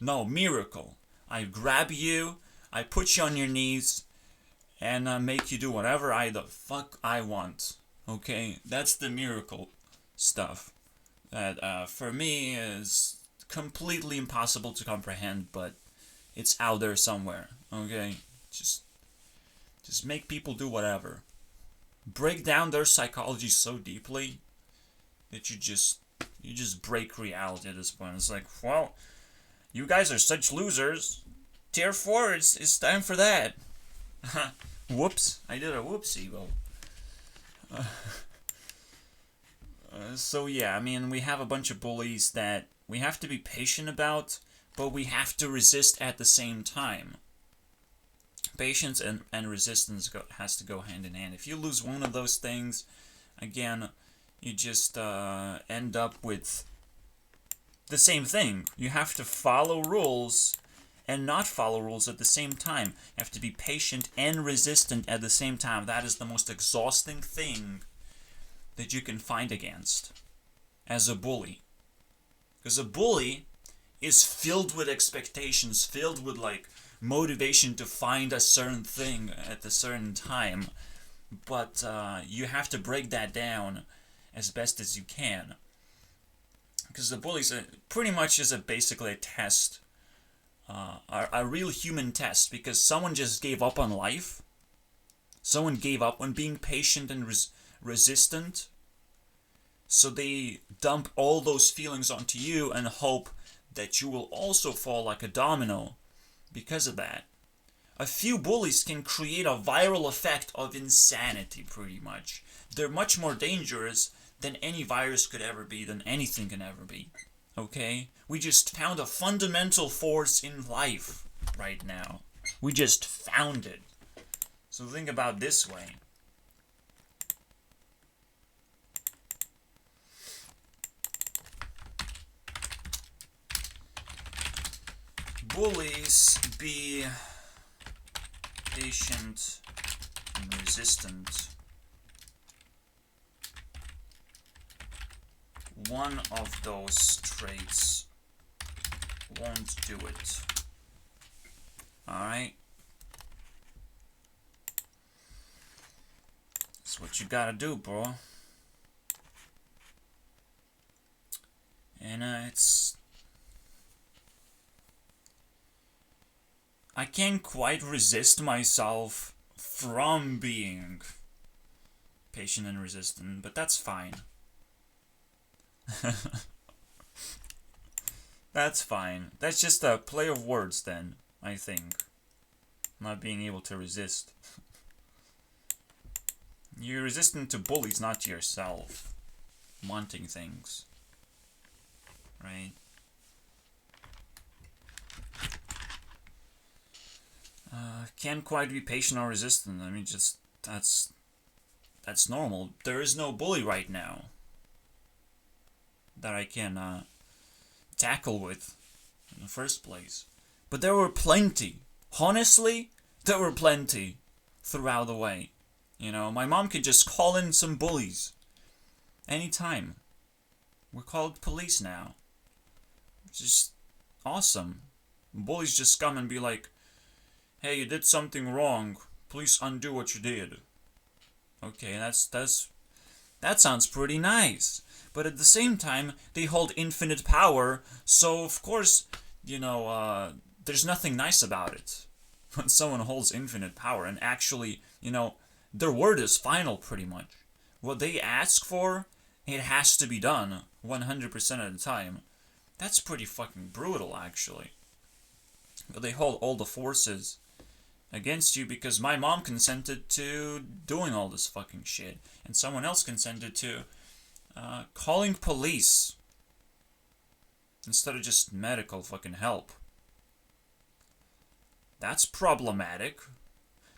S1: No, miracle. I grab you, I put you on your knees, and make you do whatever the fuck I want. Okay? That's the miracle stuff. That, for me, is completely impossible to comprehend, but it's out there somewhere. Okay? Just make people do whatever. Break down their psychology so deeply that you just break reality at this point. It's like, well, you guys are such losers. Tier 4, it's time for that. Whoops. I did a whoopsie, though. So yeah, I mean, we have a bunch of bullies that we have to be patient about, but we have to resist at the same time. Patience and resistance has to go hand in hand. If you lose one of those things, again, you just end up with the same thing. You have to follow rules and not follow rules at the same time. You have to be patient and resistant at the same time. That is the most exhausting thing that you can fight against as a bully. Because a bully is filled with expectations, filled with like motivation to find a certain thing at a certain time. But you have to break that down as best as you can. Because the bullies pretty much is basically a test, a real human test. Because someone just gave up on life. Someone gave up on being patient and resistant. So they dump all those feelings onto you and hope that you will also fall like a domino because of that. A few bullies can create a viral effect of insanity, pretty much. They're much more dangerous than any virus could ever be, than anything can ever be. Okay? We just found a fundamental force in life right now. We just found it. So think about it this way. Bullies be patient and resistant. One of those traits won't do it. Alright? That's what you gotta do, bro. And I can't quite resist myself from being patient and resistant, but that's fine. That's fine. That's just a play of words then, I think. Not being able to resist. You're resistant to bullies, not to yourself. Wanting things. Right? Can't quite be patient or resistant. I mean, just, that's normal. There is no bully right now that I can tackle with in the first place. But there were plenty. Honestly, there were plenty throughout the way. You know, my mom could just call in some bullies anytime. We're called police now. It's just awesome. Bullies just come and be like, hey, you did something wrong. Please undo what you did. Okay, that sounds pretty nice. But at the same time, they hold infinite power, so of course, you know, there's nothing nice about it. When someone holds infinite power and actually, you know, their word is final pretty much. What they ask for, it has to be done 100% of the time. That's pretty fucking brutal, actually. But they hold all the forces against you because my mom consented to doing all this fucking shit. And someone else consented to calling police instead of just medical fucking help. That's problematic.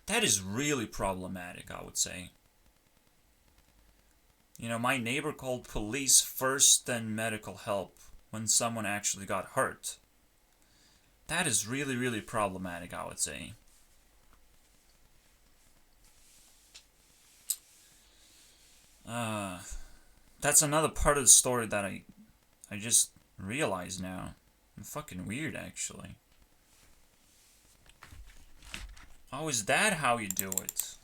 S1: That is really problematic, I would say. You know, my neighbor called police first, then medical help when someone actually got hurt. That is really, really problematic, I would say. That's another part of the story that I just realized now. Fucking weird, actually. Oh, is that how you do it?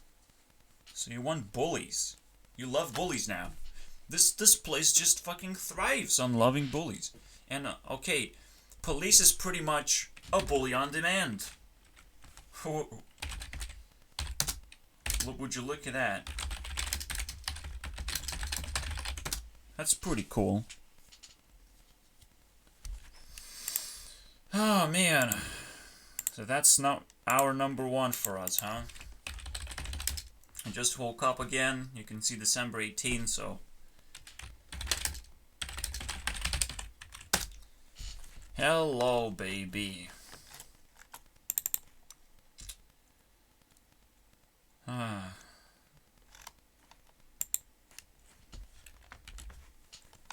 S1: So you want bullies. You love bullies now. This place just fucking thrives on loving bullies. And, okay, police is pretty much a bully on demand. Would you look at that? That's pretty cool. Oh, man. So that's not our number one for us, huh? I just woke up again. You can see December 18th, so... Hello, baby.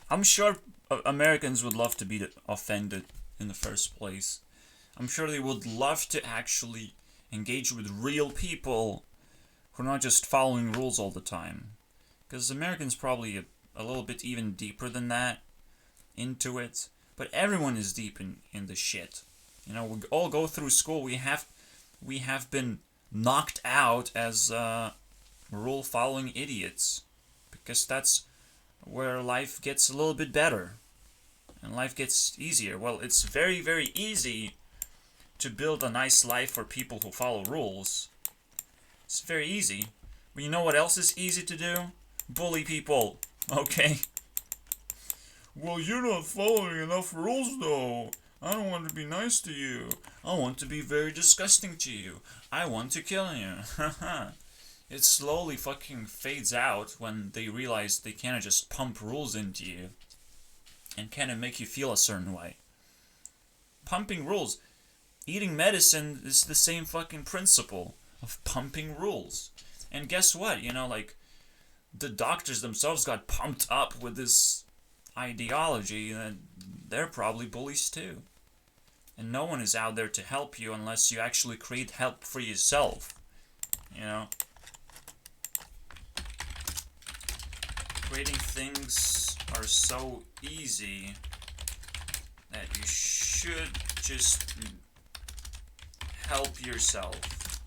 S1: I'm sure Americans would love to be offended in the first place. I'm sure they would love to actually engage with real people who are not just following rules all the time. Because Americans probably a little bit even deeper than that into it. But everyone is deep in the shit. You know, we all go through school. We have been knocked out as rule-following idiots, because that's where life gets a little bit better and life gets easier. Well, it's very, very easy to build a nice life for people who follow rules. It's very easy. But you know what else is easy to do? Bully people. Okay? Well, you're not following enough rules, though. I don't want to be nice to you. I want to be very disgusting to you. I want to kill you. Haha. It slowly fucking fades out when they realize they can't just pump rules into you and kind of make you feel a certain way. Pumping rules. Eating medicine is the same fucking principle of pumping rules. And guess what? You know, like, the doctors themselves got pumped up with this ideology, and they're probably bullies too. And no one is out there to help you unless you actually create help for yourself. You know? Creating things are so easy that you should just help yourself.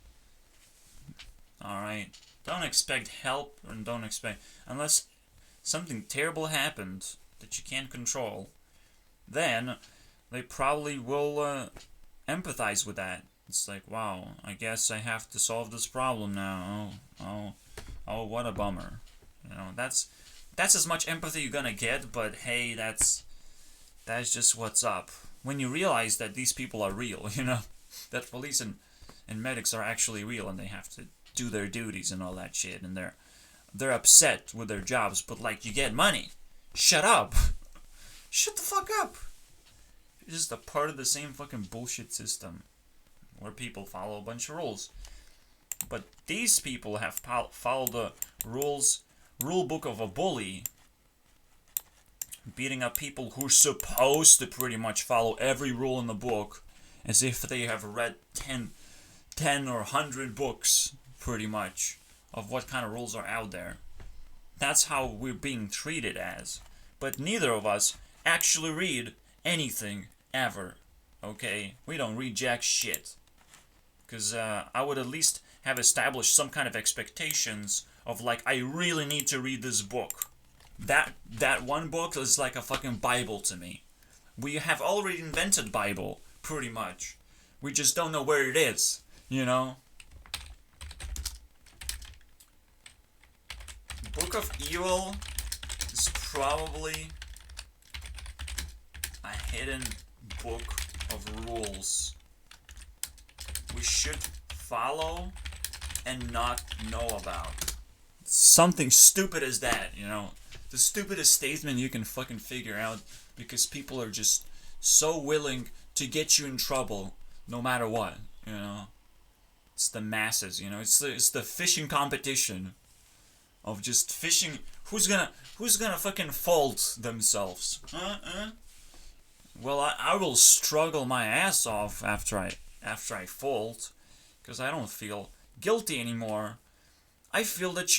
S1: Alright? Don't expect help, and don't expect... Unless something terrible happened that you can't control, then they probably will empathize with that. It's like, wow, I guess I have to solve this problem now. Oh, what a bummer. You know, that's as much empathy you're gonna get, but hey, that's just what's up. When you realize that these people are real, you know, that police and medics are actually real and they have to do their duties and all that shit, and they're upset with their jobs, but like, you get money. Shut up. Shut the fuck up. It's just a part of the same fucking bullshit system where people follow a bunch of rules. But these people have followed the rule book of a bully, beating up people who are supposed to pretty much follow every rule in the book, as if they have read 10 or 100 books, pretty much, of what kind of rules are out there. That's how we're being treated as. But neither of us actually read anything ever, okay? We don't read jack shit. Because I would at least have established some kind of expectations of, like, I really need to read this book. That one book is like a fucking Bible to me. We have already invented Bible, pretty much. We just don't know where it is, you know? Book of Evil is probably a hidden book of rules we should follow and not know about. Something stupid as that, you know? The stupidest statement you can fucking figure out, because people are just so willing to get you in trouble no matter what, you know? It's the masses, you know? It's the fishing competition of just fishing. Who's gonna fucking fault themselves? Well, I will struggle my ass off after I fault, because I don't feel guilty anymore. I feel that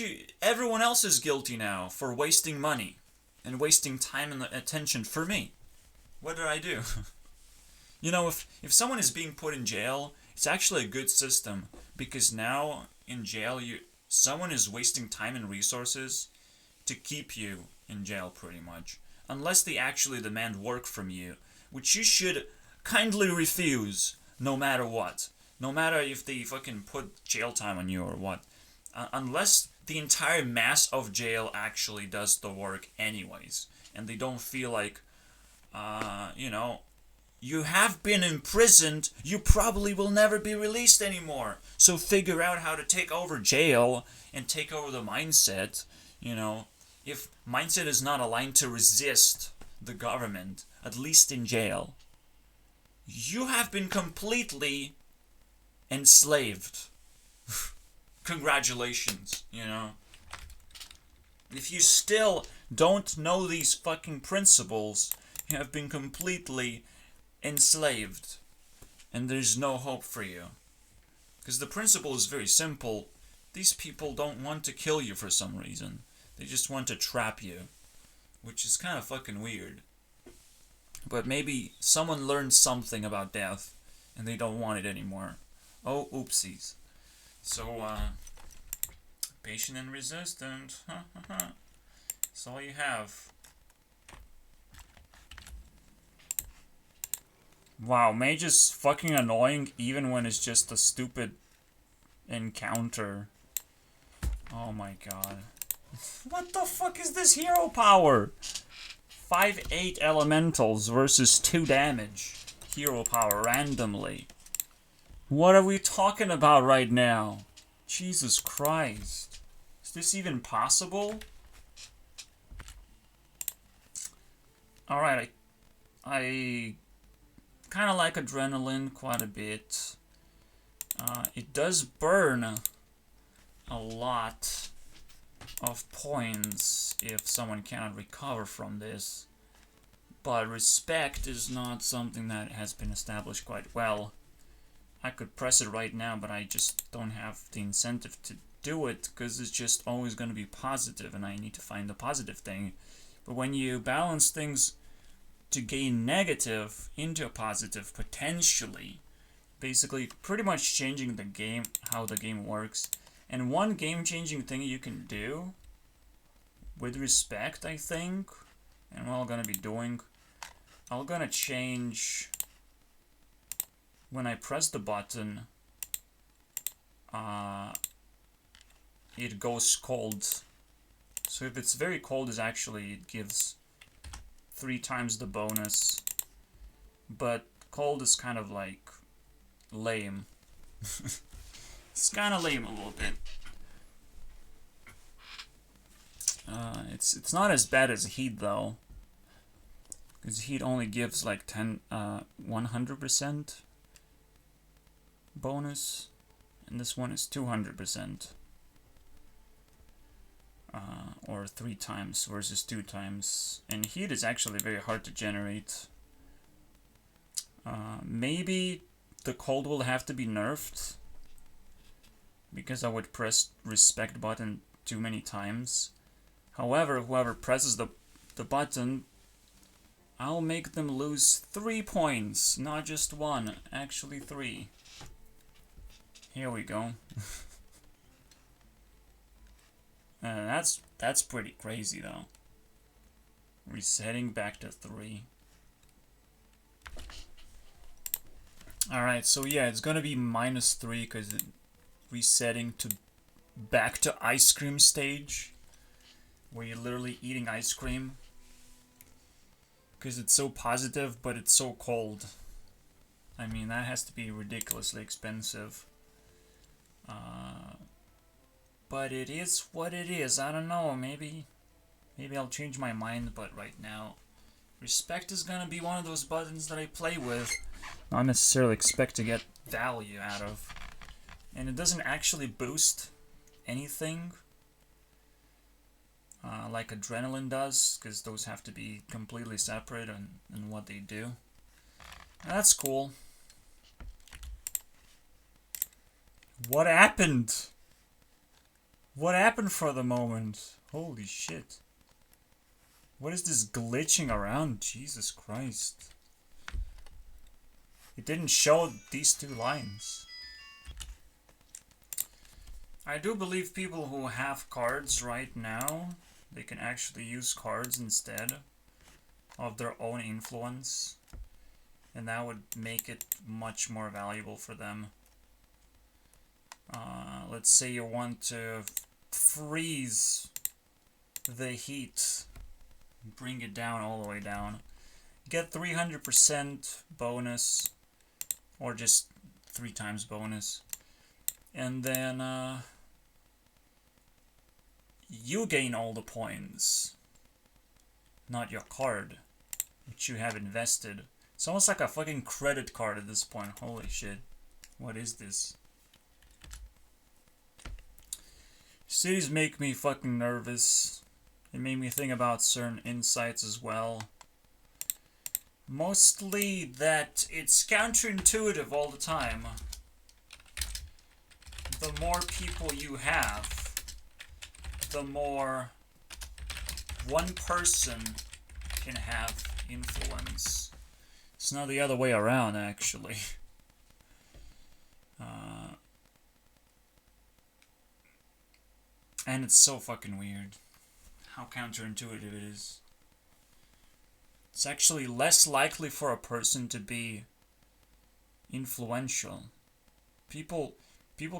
S1: everyone else is guilty now for wasting money and wasting time and attention for me. What did I do? You know, if someone is being put in jail, it's actually a good system, because now in jail someone is wasting time and resources to keep you in jail, pretty much, unless they actually demand work from you, which you should kindly refuse, no matter what. No matter if they fucking put jail time on you or what. Unless the entire mass of jail actually does the work anyways, and they don't feel like, you know, you have been imprisoned, you probably will never be released anymore. So figure out how to take over jail and take over the mindset, you know. If mindset is not aligned to resist the government, at least in jail, you have been completely enslaved. Congratulations, you know. If you still don't know these fucking principles, you have been completely enslaved, and there's no hope for you. Because the principle is very simple. These people don't want to kill you for some reason. They just want to trap you, which is kind of fucking weird. But maybe someone learned something about death and they don't want it anymore. Oh, oopsies. So, patient and resistant. That's all you have. Wow, mage is fucking annoying even when it's just a stupid encounter. Oh my god. What the fuck is this hero power? 5/8 elementals versus 2 damage. Hero power randomly. What are we talking about right now? Jesus Christ. Is this even possible? Alright, I kind of like adrenaline quite a bit. It does burn a lot of points if someone cannot recover from this. But respect is not something that has been established quite well. I could press it right now, but I just don't have the incentive to do it because it's just always going to be positive and I need to find the positive thing. But when you balance things to gain negative into a positive, potentially, basically pretty much changing the game, how the game works. And one game-changing thing you can do with respect, I think, and what I'm gonna be doing, I'm gonna change when I press the button, it goes cold. So if it's very cold, it gives 3 times the bonus. But cold is kind of like lame. It's kind of lame a little bit. It's not as bad as heat though, because heat only gives like 100% bonus, and this one is 200%, or 3 times versus 2 times. And heat is actually very hard to generate. Maybe the cold will have to be nerfed, because I would press respect button too many times. However, whoever presses the button, I'll make them lose 3 points, not just 1, actually 3. Here we go. That's pretty crazy though. Resetting back to 3. Alright, so yeah, it's gonna be -3 because resetting to back to ice cream stage, where you're literally eating ice cream because it's so positive but it's so cold. I mean, that has to be ridiculously expensive. But it is what it is. I don't know, maybe I'll change my mind, but right now respect is gonna be one of those buttons that I play with, not necessarily expect to get value out of. And it doesn't actually boost anything like adrenaline does, because those have to be completely separate in what they do. And that's cool. What happened? What happened for the moment? Holy shit. What is this glitching around? Jesus Christ. It didn't show these 2 lines. I do believe people who have cards right now, they can actually use cards instead of their own influence. And that would make it much more valuable for them. Let's say you want to freeze the heat, bring it down all the way down, get 300% bonus, or just 3 times bonus, and then you gain all the points, not your card, which you have invested. It's almost like a fucking credit card at this point. Holy shit. What is this? Cities make me fucking nervous. It made me think about certain insights as well. Mostly that it's counterintuitive all the time. The more people you have, the more one person can have influence. It's not the other way around, actually. And it's so fucking weird how counterintuitive it is. It's actually less likely for a person to be influential. People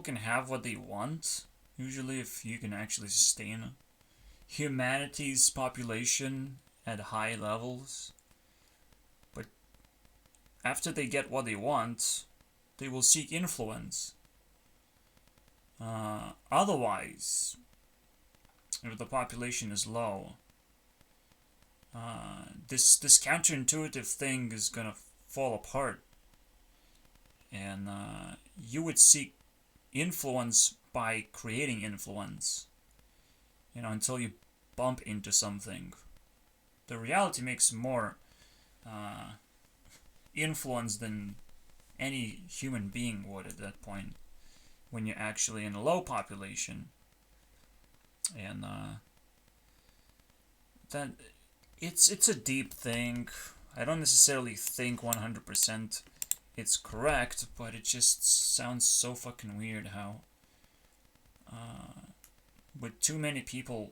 S1: can have what they want, usually, if you can actually sustain humanity's population at high levels. But after they get what they want, they will seek influence. Otherwise, if the population is low, this counterintuitive thing is gonna fall apart, and you would seek influence by creating influence, until you bump into something. The reality makes more influence than any human being would at that point, when you're actually in a low population. And that it's a deep thing. I don't necessarily think 100% it's correct, but it just sounds so fucking weird how with too many people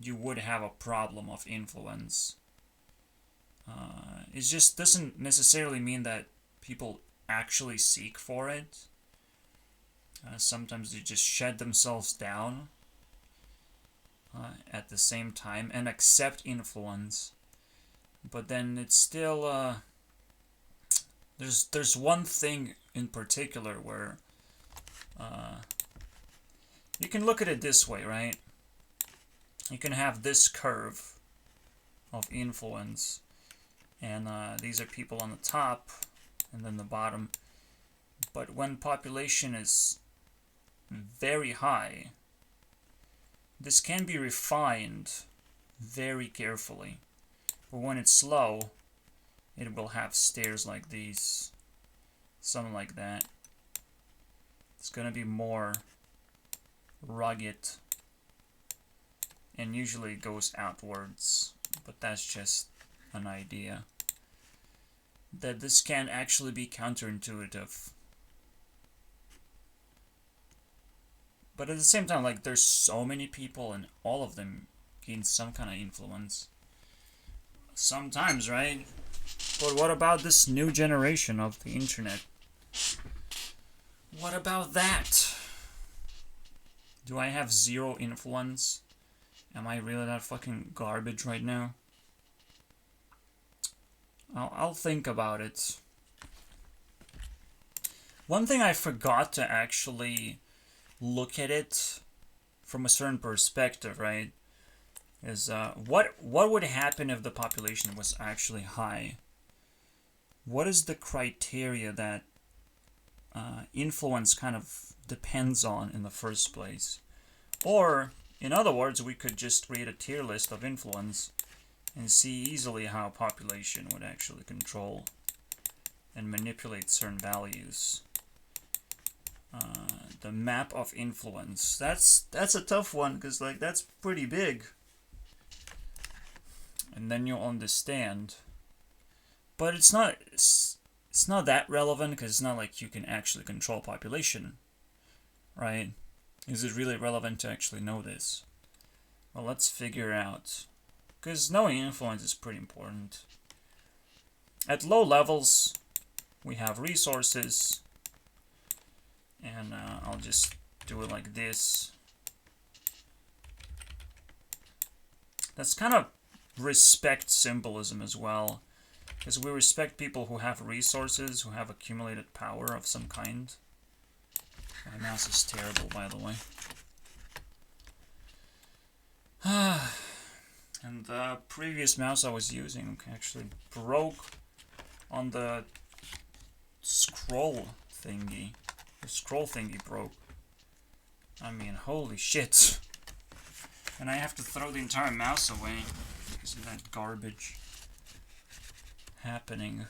S1: you would have a problem of influence. It just doesn't necessarily mean that people actually seek for it. Sometimes they just shut themselves down at the same time and accept influence. But then it's still there's one thing in particular where you can look at it this way, right? You can have this curve of influence, and these are people on the top and then the bottom. But when population is very high, this can be refined very carefully. But when it's low, it will have stairs like these, something like that. It's gonna be more rugged, and usually it goes outwards, but that's just an idea. That this can actually be counterintuitive. But at the same time, like, there's so many people and all of them gain some kind of influence. Sometimes, right? But what about this new generation of the internet? What about that? Do I have zero influence? Am I really that fucking garbage right now? I'll think about it. One thing I forgot to actually look at it from a certain perspective, right, is what would happen if the population was actually high? What is the criteria that influence kind of depends on in the first place? Or, in other words, we could just create a tier list of influence and see easily how population would actually control and manipulate certain values. The map of influence. That's a tough one, because like that's pretty big. And then you'll understand. But it's not that relevant, because it's not like you can actually control population, right? Is it really relevant to actually know this? Well, let's figure out. Because knowing influence is pretty important. At low levels, we have resources. And I'll just do it like this. That's kind of respect symbolism as well. Because we respect people who have resources, who have accumulated power of some kind. My mouse is terrible, by the way. And the previous mouse I was using actually broke on the scroll thingy. The scroll thingy broke. I mean, holy shit. And I have to throw the entire mouse away because of that garbage happening.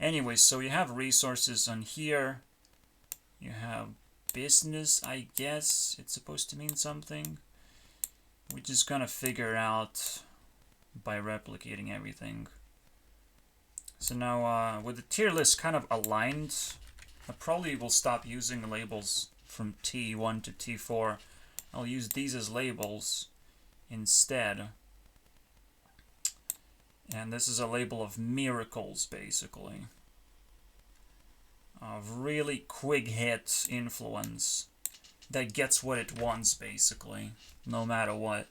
S1: Anyway, so you have resources on here. You have business, I guess. It's supposed to mean something. We're just gonna figure out by replicating everything. So now, with the tier list kind of aligned, I probably will stop using labels from T1 to T4. I'll use these as labels instead. And this is a label of miracles, basically. Of really quick hit influence that gets what it wants, basically, no matter what.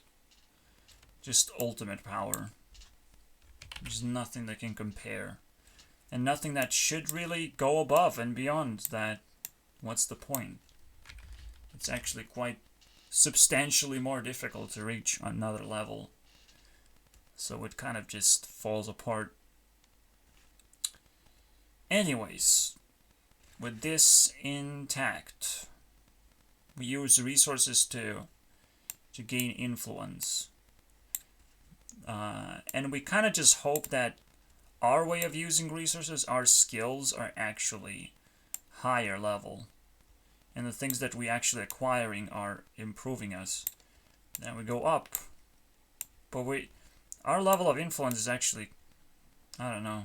S1: Just ultimate power. There's nothing that can compare. And nothing that should really go above and beyond that. What's the point? It's actually quite substantially more difficult to reach another level. So it kind of just falls apart. Anyways, with this intact, we use resources to gain influence. And we kind of just hope that our way of using resources, our skills, are actually higher level. And the things that we actually acquiring are improving us. Then we go up. But our level of influence is actually, I don't know.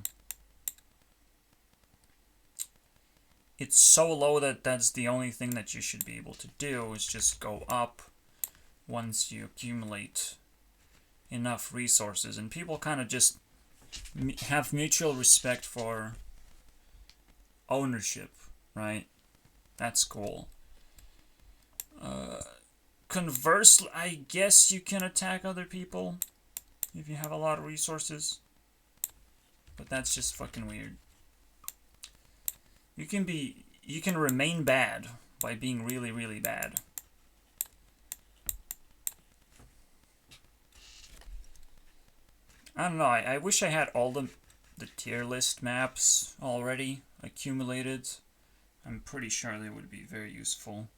S1: It's so low that that's the only thing that you should be able to do, is just go up once you accumulate enough resources. And people kind of just have mutual respect for ownership, right? That's cool. Conversely, I guess you can attack other people if you have a lot of resources. But that's just fucking weird. You can remain bad by being really, really bad. I don't know, I wish I had all the tier list maps already accumulated. I'm pretty sure they would be very useful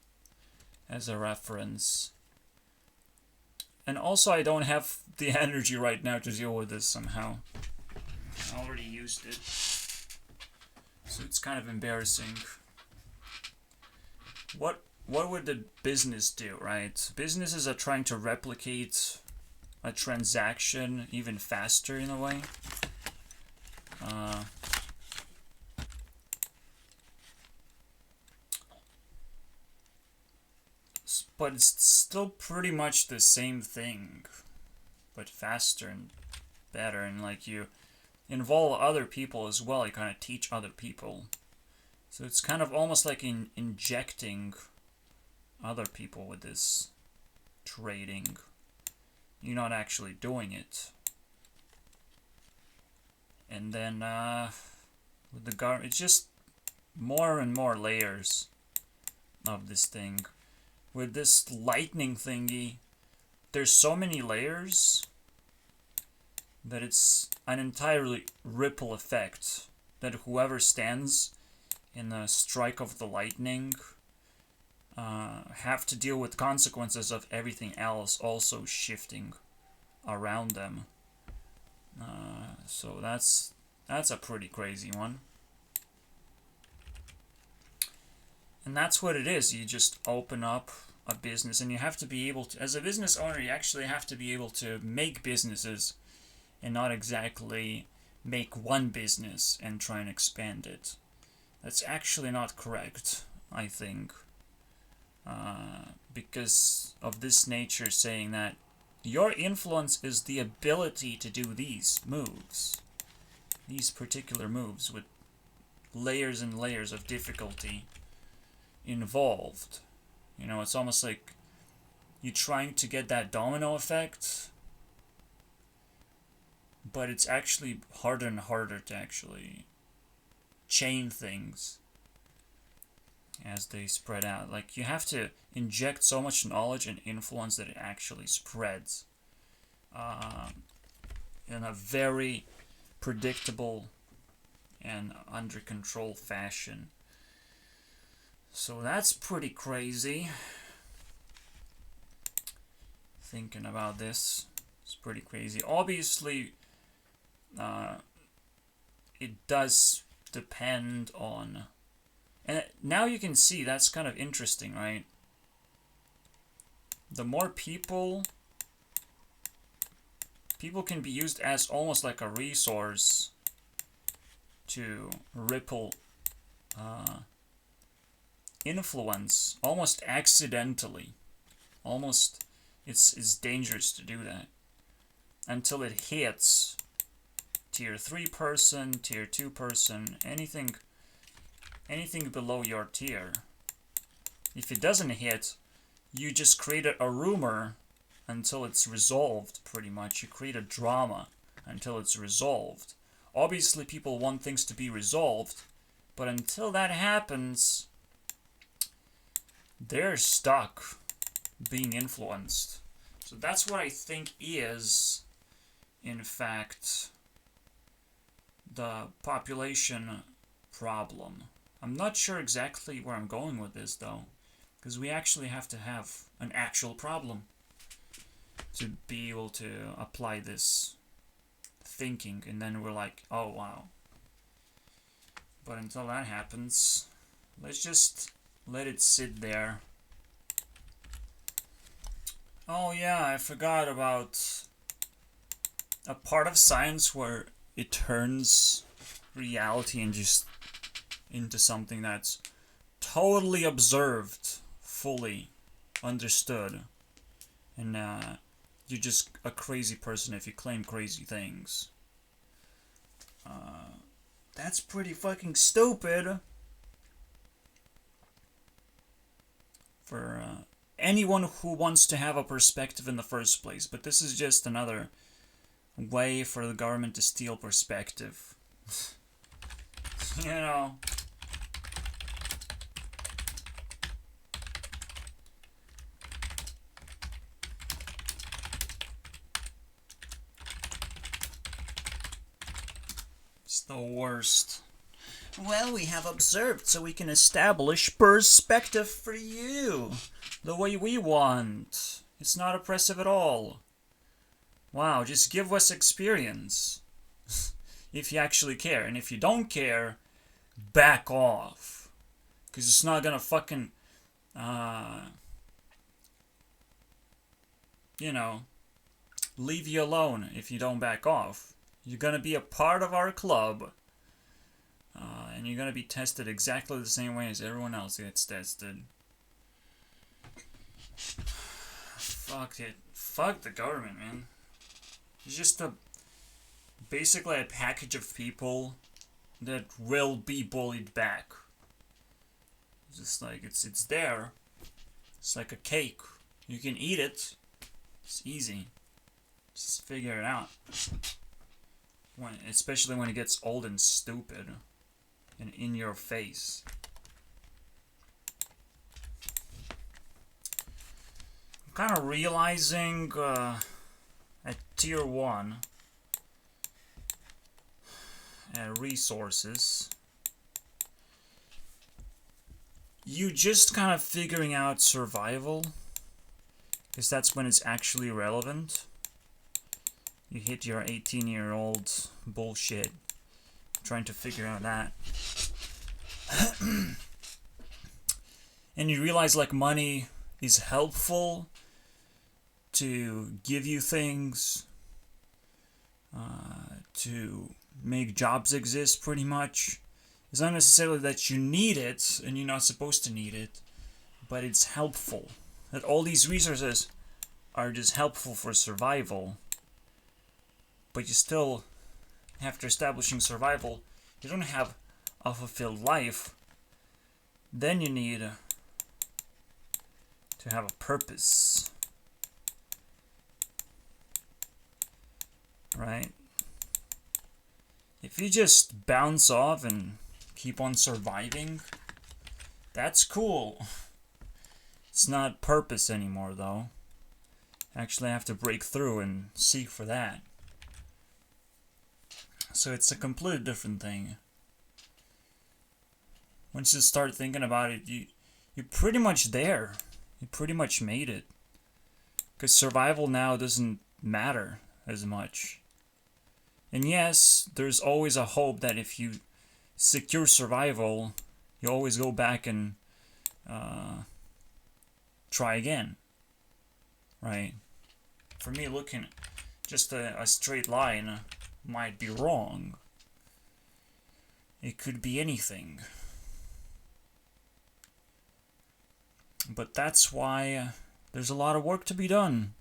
S1: as a reference. And also, I don't have the energy right now to deal with this somehow. I already used it. So it's kind of embarrassing. What would the business do, right? Businesses are trying to replicate a transaction even faster in a way. But it's still pretty much the same thing, but faster and better. And like, you involve other people as well. You kind of teach other people. So it's kind of almost like injecting other people with this trading. You're not actually doing it. And then with the garment, it's just more and more layers of this thing. With this lightning thingy, there's so many layers that it's an entirely ripple effect. That whoever stands in the strike of the lightning have to deal with consequences of everything else also shifting around them. So that's a pretty crazy one. And that's what it is. You just open up a business, and you have to be able to, as a business owner, you actually have to be able to make businesses and not exactly make one business and try and expand it. That's actually not correct, I think. Because of this nature saying that your influence is the ability to do these moves. These particular moves with layers and layers of difficulty involved. You know, it's almost like you're trying to get that domino effect, but it's actually harder and harder to actually chain things as they spread out. Like, you have to inject so much knowledge and influence that it actually spreads in a very predictable and under control fashion. So that's pretty crazy. Thinking about this, it's pretty crazy. Obviously, it does depend on... And now you can see that's kind of interesting, right? The more people can be used as almost like a resource to ripple influence almost accidentally. Almost, it's dangerous to do that until it hits tier 3 person, tier 2 person, anything below your tier. If it doesn't hit, you just create a rumor until it's resolved, pretty much. You create a drama until it's resolved. Obviously, people want things to be resolved, but until that happens, they're stuck being influenced. So that's what I think is, in fact, the population problem. I'm not sure exactly where I'm going with this, though, because we actually have to have an actual problem to be able to apply this thinking, and then we're like, oh wow. But until that happens, let's just let it sit there. Oh yeah, I forgot about a part of science where it turns reality and just into something that's totally observed, fully understood, and you're just a crazy person if you claim crazy things. That's pretty fucking stupid for anyone who wants to have a perspective in the first place, but this is just another way for the government to steal perspective. You know. It's the worst. Well, we have observed, so we can establish perspective for you the way we want. It's not oppressive at all. Wow, just give us experience. If you actually care. And if you don't care, back off. Because it's not gonna fucking, you know, leave you alone if you don't back off. You're gonna be a part of our club. And you're gonna be tested exactly the same way as everyone else gets tested. Fuck it. Fuck the government, man. It's just basically a package of people that will be bullied back. Just like it's there. It's like a cake. You can eat it. It's easy. Just figure it out. Especially when it gets old and stupid and in your face. I'm kind of realizing at tier 1 resources, you just kind of figuring out survival, because that's when it's actually relevant. You hit your 18-year-old bullshit trying to figure out that. And you realize like money is helpful to give you things, to make jobs exist pretty much. It's not necessarily that you need it and you're not supposed to need it, but it's helpful. That all these resources are just helpful for survival. But you still, after establishing survival, you don't have a fulfilled life. Then you need to have a purpose. Right? If you just bounce off and keep on surviving, that's cool. It's not purpose anymore, though. Actually, I have to break through and seek for that. So it's a completely different thing. Once you start thinking about it, you're pretty much there. You pretty much made it. Because survival now doesn't matter as much. And yes, there's always a hope that if you secure survival, you always go back and try again. Right? For me, looking just a straight line might be wrong. It could be anything. But that's why there's a lot of work to be done.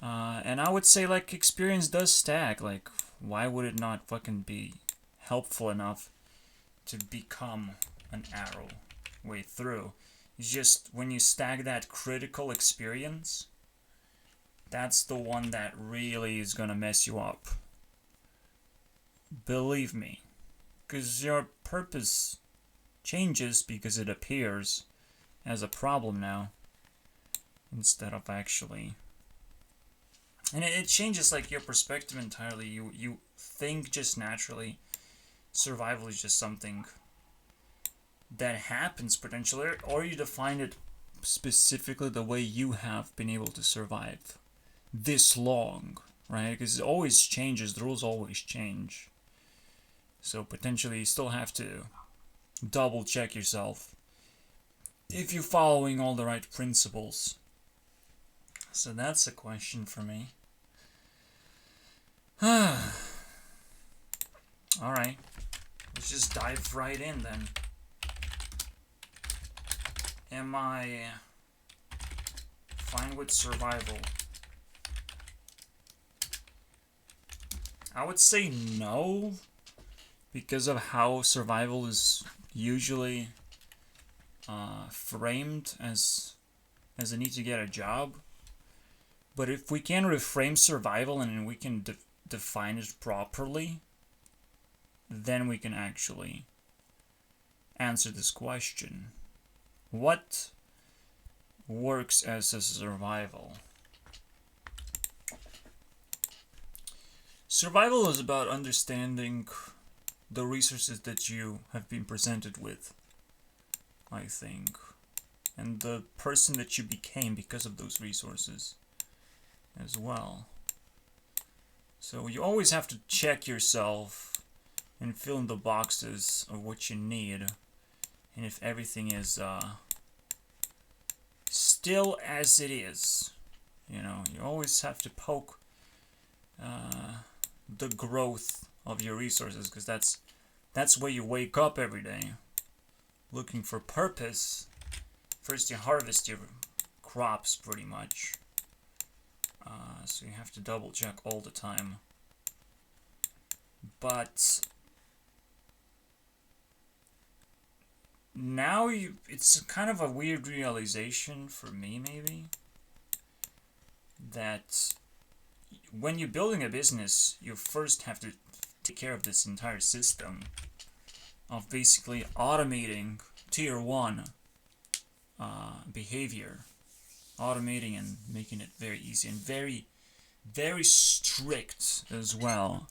S1: And I would say, like, experience does stack. Like, why would it not fucking be helpful enough to become an arrow way through? It's just when you stack that critical experience, that's the one that really is gonna mess you up. Believe me. Because your purpose changes because it appears as a problem now, instead of actually... And it changes, like, your perspective entirely. You think just naturally survival is just something that happens potentially, or you define it specifically the way you have been able to survive this long, right? Because it always changes, the rules always change. So potentially you still have to double check yourself if you're following all the right principles. So that's a question for me. Alright, let's just dive right in then. Am I fine with survival? I would say no, because of how survival is usually framed as a need to get a job. But if we can reframe survival and we can define it properly, then we can actually answer this question. What works as a survival? Survival is about understanding the resources that you have been presented with, I think, and the person that you became because of those resources as well. So you always have to check yourself and fill in the boxes of what you need, and if everything is still as it is, you know, you always have to poke the growth of your resources, because that's where you wake up every day looking for purpose. First you harvest your crops pretty much, so you have to double check all the time. But now it's kind of a weird realization for me, maybe, that when you're building a business, you first have to take care of this entire system of basically automating tier 1 behavior, automating and making it very easy and very, very strict as well.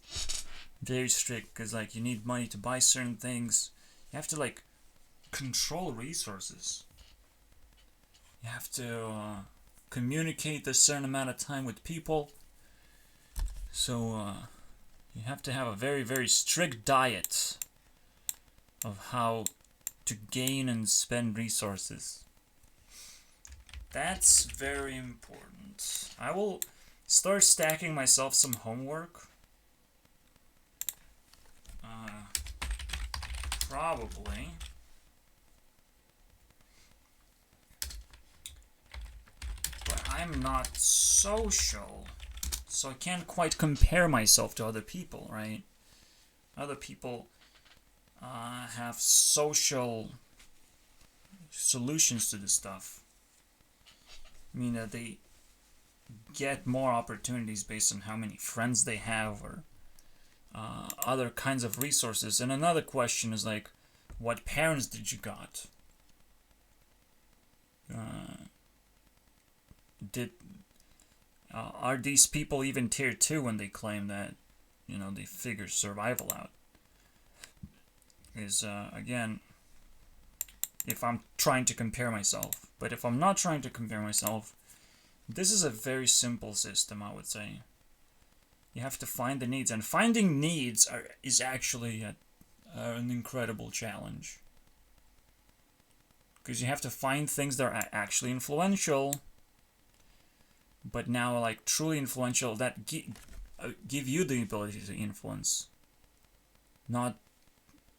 S1: Very strict, because, like, you need money to buy certain things. You have to, like, control resources. You have to communicate a certain amount of time with people. So you have to have a very, very strict diet of how to gain and spend resources. That's very important. I will start stacking myself some homework. Probably. But I'm not social, so I can't quite compare myself to other people, right? Other people have social solutions to this stuff. I mean, they get more opportunities based on how many friends they have, or other kinds of resources. And another question is, like, what parents did you got? Are these people even tier 2 when they claim that, you know, they figure survival out? Is again, if I'm trying to compare myself. But if I'm not trying to compare myself, this is a very simple system, I would say. You have to find the needs, and finding needs is actually an incredible challenge. Because you have to find things that are actually influential, but now, like, truly influential, that give you the ability to influence. Not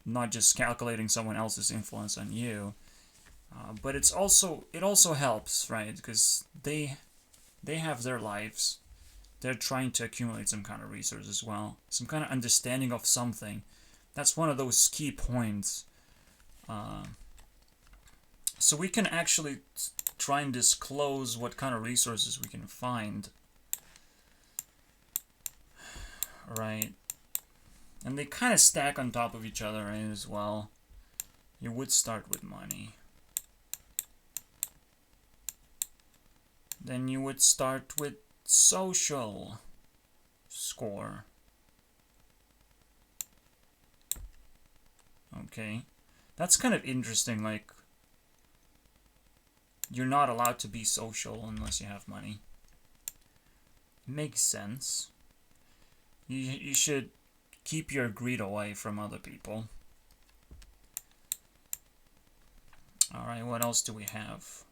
S1: not just calculating someone else's influence on you. But it also helps, right? Because they have their lives. They're trying to accumulate some kind of resource as well, some kind of understanding of something. That's one of those key points. So we can actually try and disclose what kind of resources we can find, right? And they kind of stack on top of each other, right, as well. You would start with money. Then you would start with social score. Okay. That's kind of interesting, like, you're not allowed to be social unless you have money. Makes sense. You should keep your greed away from other people. Alright, what else do we have?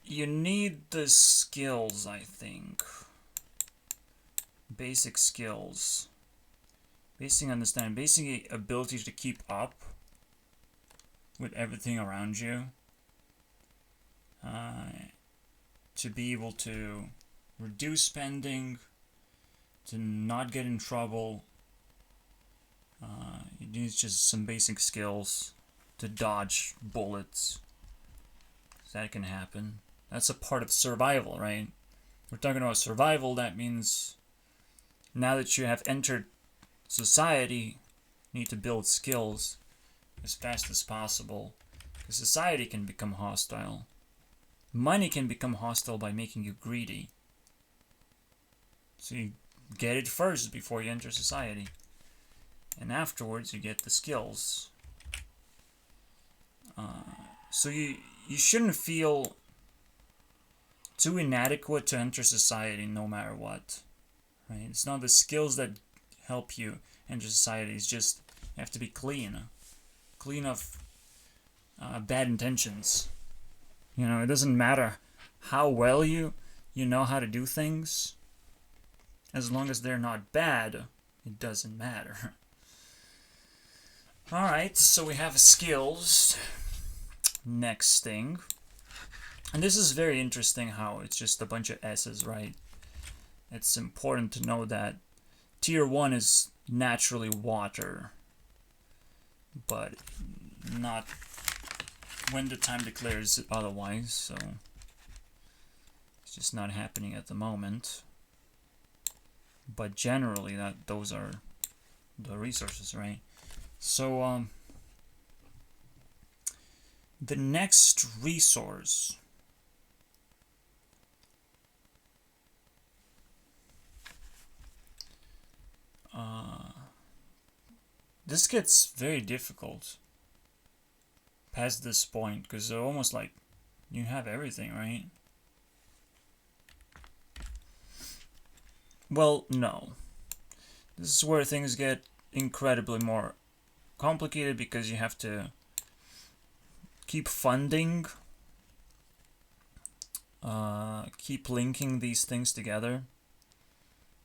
S1: You need the skills, I think. Basic skills. Basic understanding. Basic ability to keep up with everything around you. To be able to reduce spending. To not get in trouble. You need just some basic skills to dodge bullets. That can happen. That's a part of survival, right? We're talking about survival. That means now that you have entered society, you need to build skills as fast as possible. Because society can become hostile. Money can become hostile by making you greedy. So you get it first before you enter society. And afterwards you get the skills. So you shouldn't feel too inadequate to enter society no matter what. Right? It's not the skills that help you enter society. It's just you have to be clean. Clean of bad intentions. You know, it doesn't matter how well you know how to do things. As long as they're not bad, it doesn't matter. Alright, so we have skills. Next thing. And this is very interesting how it's just a bunch of S's, right? It's important to know that tier 1 is naturally water. But not when the time declares otherwise, so it's just not happening at the moment. But generally those are the resources, right? So the next resource this gets very difficult past this point, because they're almost like you have everything, right? Well, no. This is where things get incredibly more complicated, because you have to keep funding, keep linking these things together,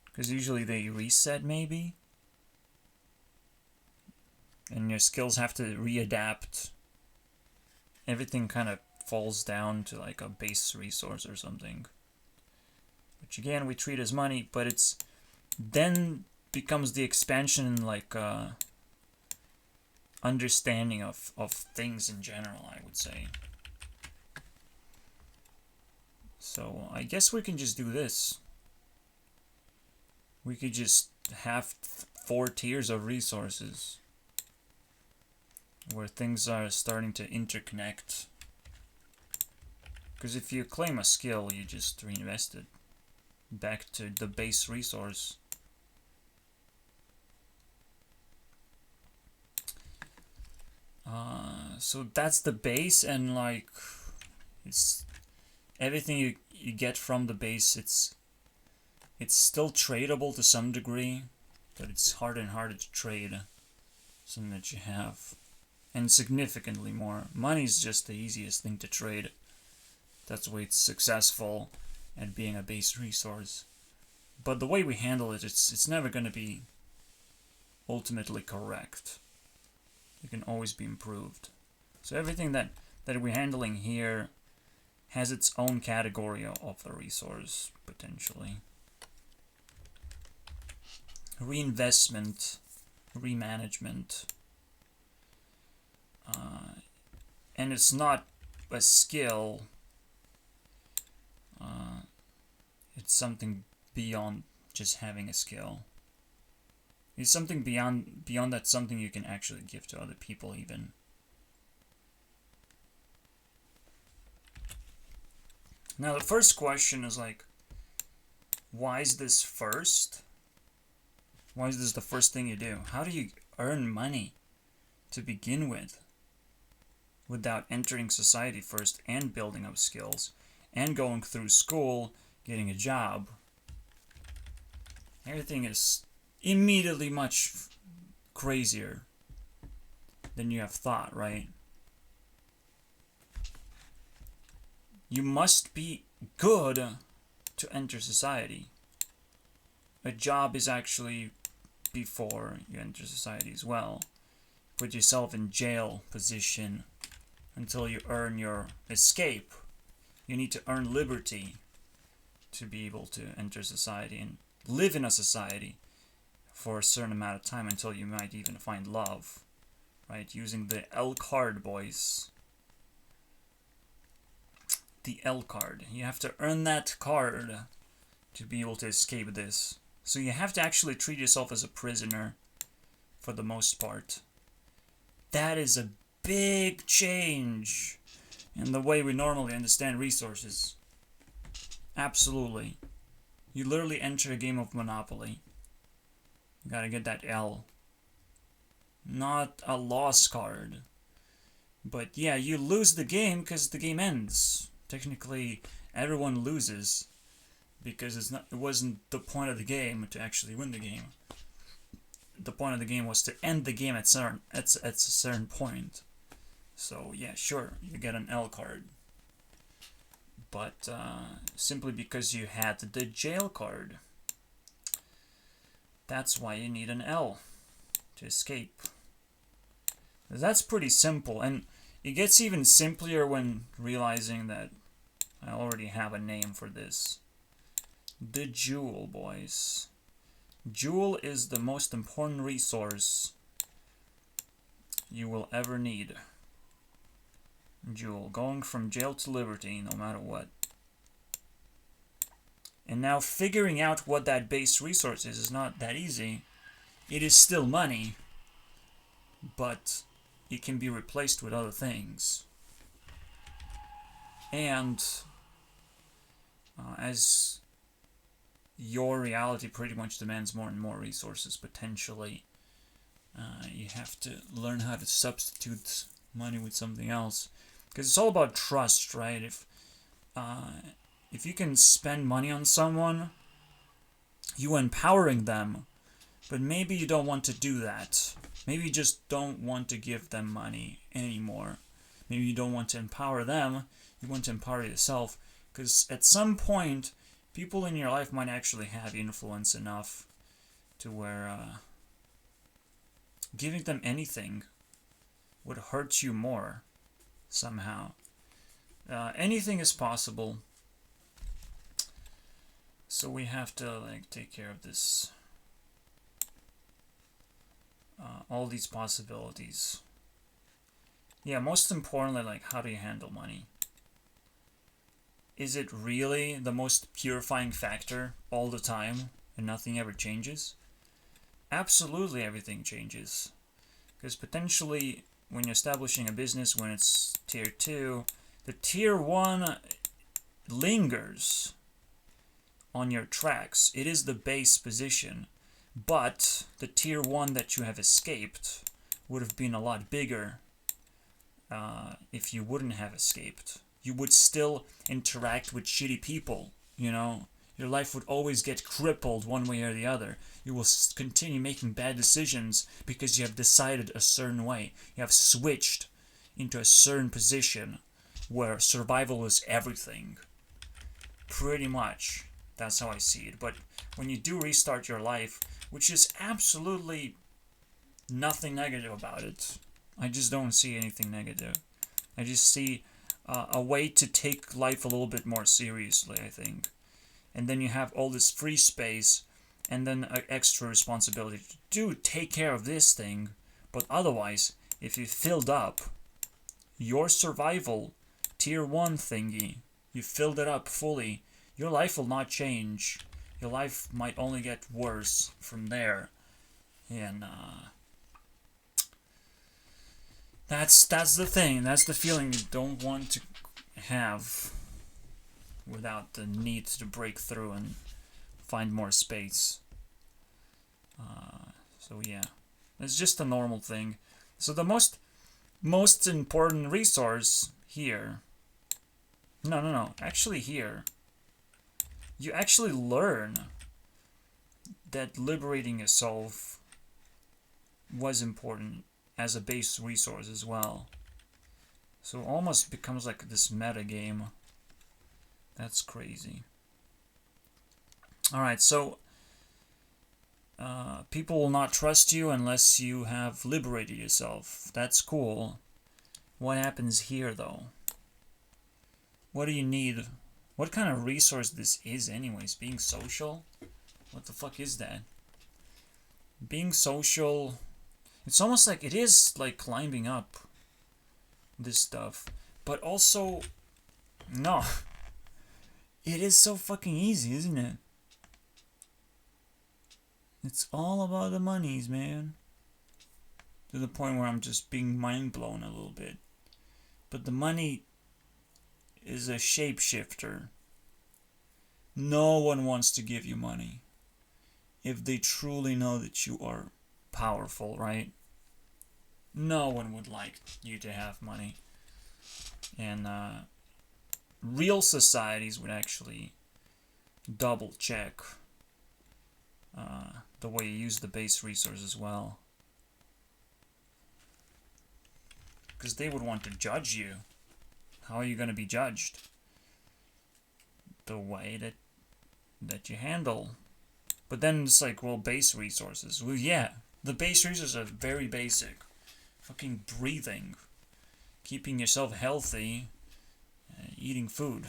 S1: because usually they reset maybe, and your skills have to readapt. Everything kind of falls down to like a base resource or something, which again we treat as money, but it's then becomes the expansion in like understanding of things in general, I would say. So I guess we can just do this. We could just have 4 tiers of resources where things are starting to interconnect. Because if you claim a skill, you just reinvest it back to the base resource. So that's the base, and like it's everything you get from the base. It's still tradable to some degree, but it's harder and harder to trade something that you have, and significantly more. Money is just the easiest thing to trade. That's why it's successful. at being a base resource. But the way we handle it, it's never going to be ultimately correct. It can always be improved. So everything that we're handling here has its own category of the resource, potentially. Reinvestment, remanagement. And it's not a skill. It's something beyond just having a skill. It's something beyond that, something you can actually give to other people even. Now the first question is like, why is this first? Why is this the first thing you do? How do you earn money to begin with without entering society first and building up skills and going through school, getting a job? Everything is immediately much crazier than you have thought, right? You must be good to enter society. A job is actually before you enter society as well. Put yourself in jail position until you earn your escape. You need to earn liberty to be able to enter society and live in a society for a certain amount of time until you might even find love, right? Using the L card, boys. The L card. You have to earn that card to be able to escape this. So you have to actually treat yourself as a prisoner for the most part. That is a big change in the way we normally understand resources. Absolutely. You literally enter a game of Monopoly. You gotta get that L. Not a loss card. But yeah, you lose the game because the game ends. Technically, everyone loses because it wasn't the point of the game to actually win the game. The point of the game was to end the game at a certain point. So yeah, sure, you get an L card. But simply because you had the jail card. That's why you need an L to escape. That's pretty simple, and it gets even simpler when realizing that I already have a name for this. The Jewel, boys. Jewel is the most important resource you will ever need. Jewel, going from jail to liberty, no matter what. And now figuring out what that base resource is not that easy. It is still money, but it can be replaced with other things. And as your reality pretty much demands more and more resources, potentially, you have to learn how to substitute money with something else. Because it's all about trust, right? If you can spend money on someone, you empowering them, but maybe you don't want to do that. Maybe you just don't want to give them money anymore. Maybe you don't want to empower them, you want to empower yourself. Because at some point, people in your life might actually have influence enough to where giving them anything would hurt you more somehow. Anything is possible. So we have to take care of this. All these possibilities. Yeah, most importantly, how do you handle money? Is it really the most purifying factor all the time and nothing ever changes? Absolutely everything changes. Because potentially when you're establishing a business, when it's tier 2, the tier 1 lingers on your tracks. It is the base position. But the tier 1 that you have escaped would have been a lot bigger if you wouldn't have escaped. You would still interact with shitty people, you know? Your life would always get crippled one way or the other. You will continue making bad decisions because you have decided a certain way. You have switched into a certain position where survival is everything. Pretty much. That's how I see it. But when you do restart your life, which is absolutely nothing negative about it, I just don't see anything negative. I just see a way to take life a little bit more seriously, I think. And then you have all this free space and then extra responsibility to take care of this thing. But otherwise, if you filled up your survival tier 1 thingy, you filled it up fully, your life will not change. Your life might only get worse from there. And that's the thing. That's the feeling you don't want to have without the need to break through and find more space. So yeah, it's just a normal thing. So the most important resource here. No. Actually here. You actually learn that liberating yourself was important as a base resource as well. So it almost becomes like this meta game. That's crazy. Alright, so people will not trust you unless you have liberated yourself. That's cool. What happens here though? What do you need? What kind of resource this is anyways? Being social? What the fuck is that? Being social... It's almost like it is like climbing up this stuff. But also... No. It is so fucking easy, isn't it? It's all about the monies, man. To the point where I'm just being mind blown a little bit. But the money is a shapeshifter. No one wants to give you money if they truly know that you are powerful, right? No one would like you to have money. And real societies would actually double check the way you use the base resource as well. Because they would want to judge you. How are you going to be judged? The way that you handle. But then it's like, well, base resources. Well, yeah, the base resources are very basic. Fucking breathing. Keeping yourself healthy. Eating food.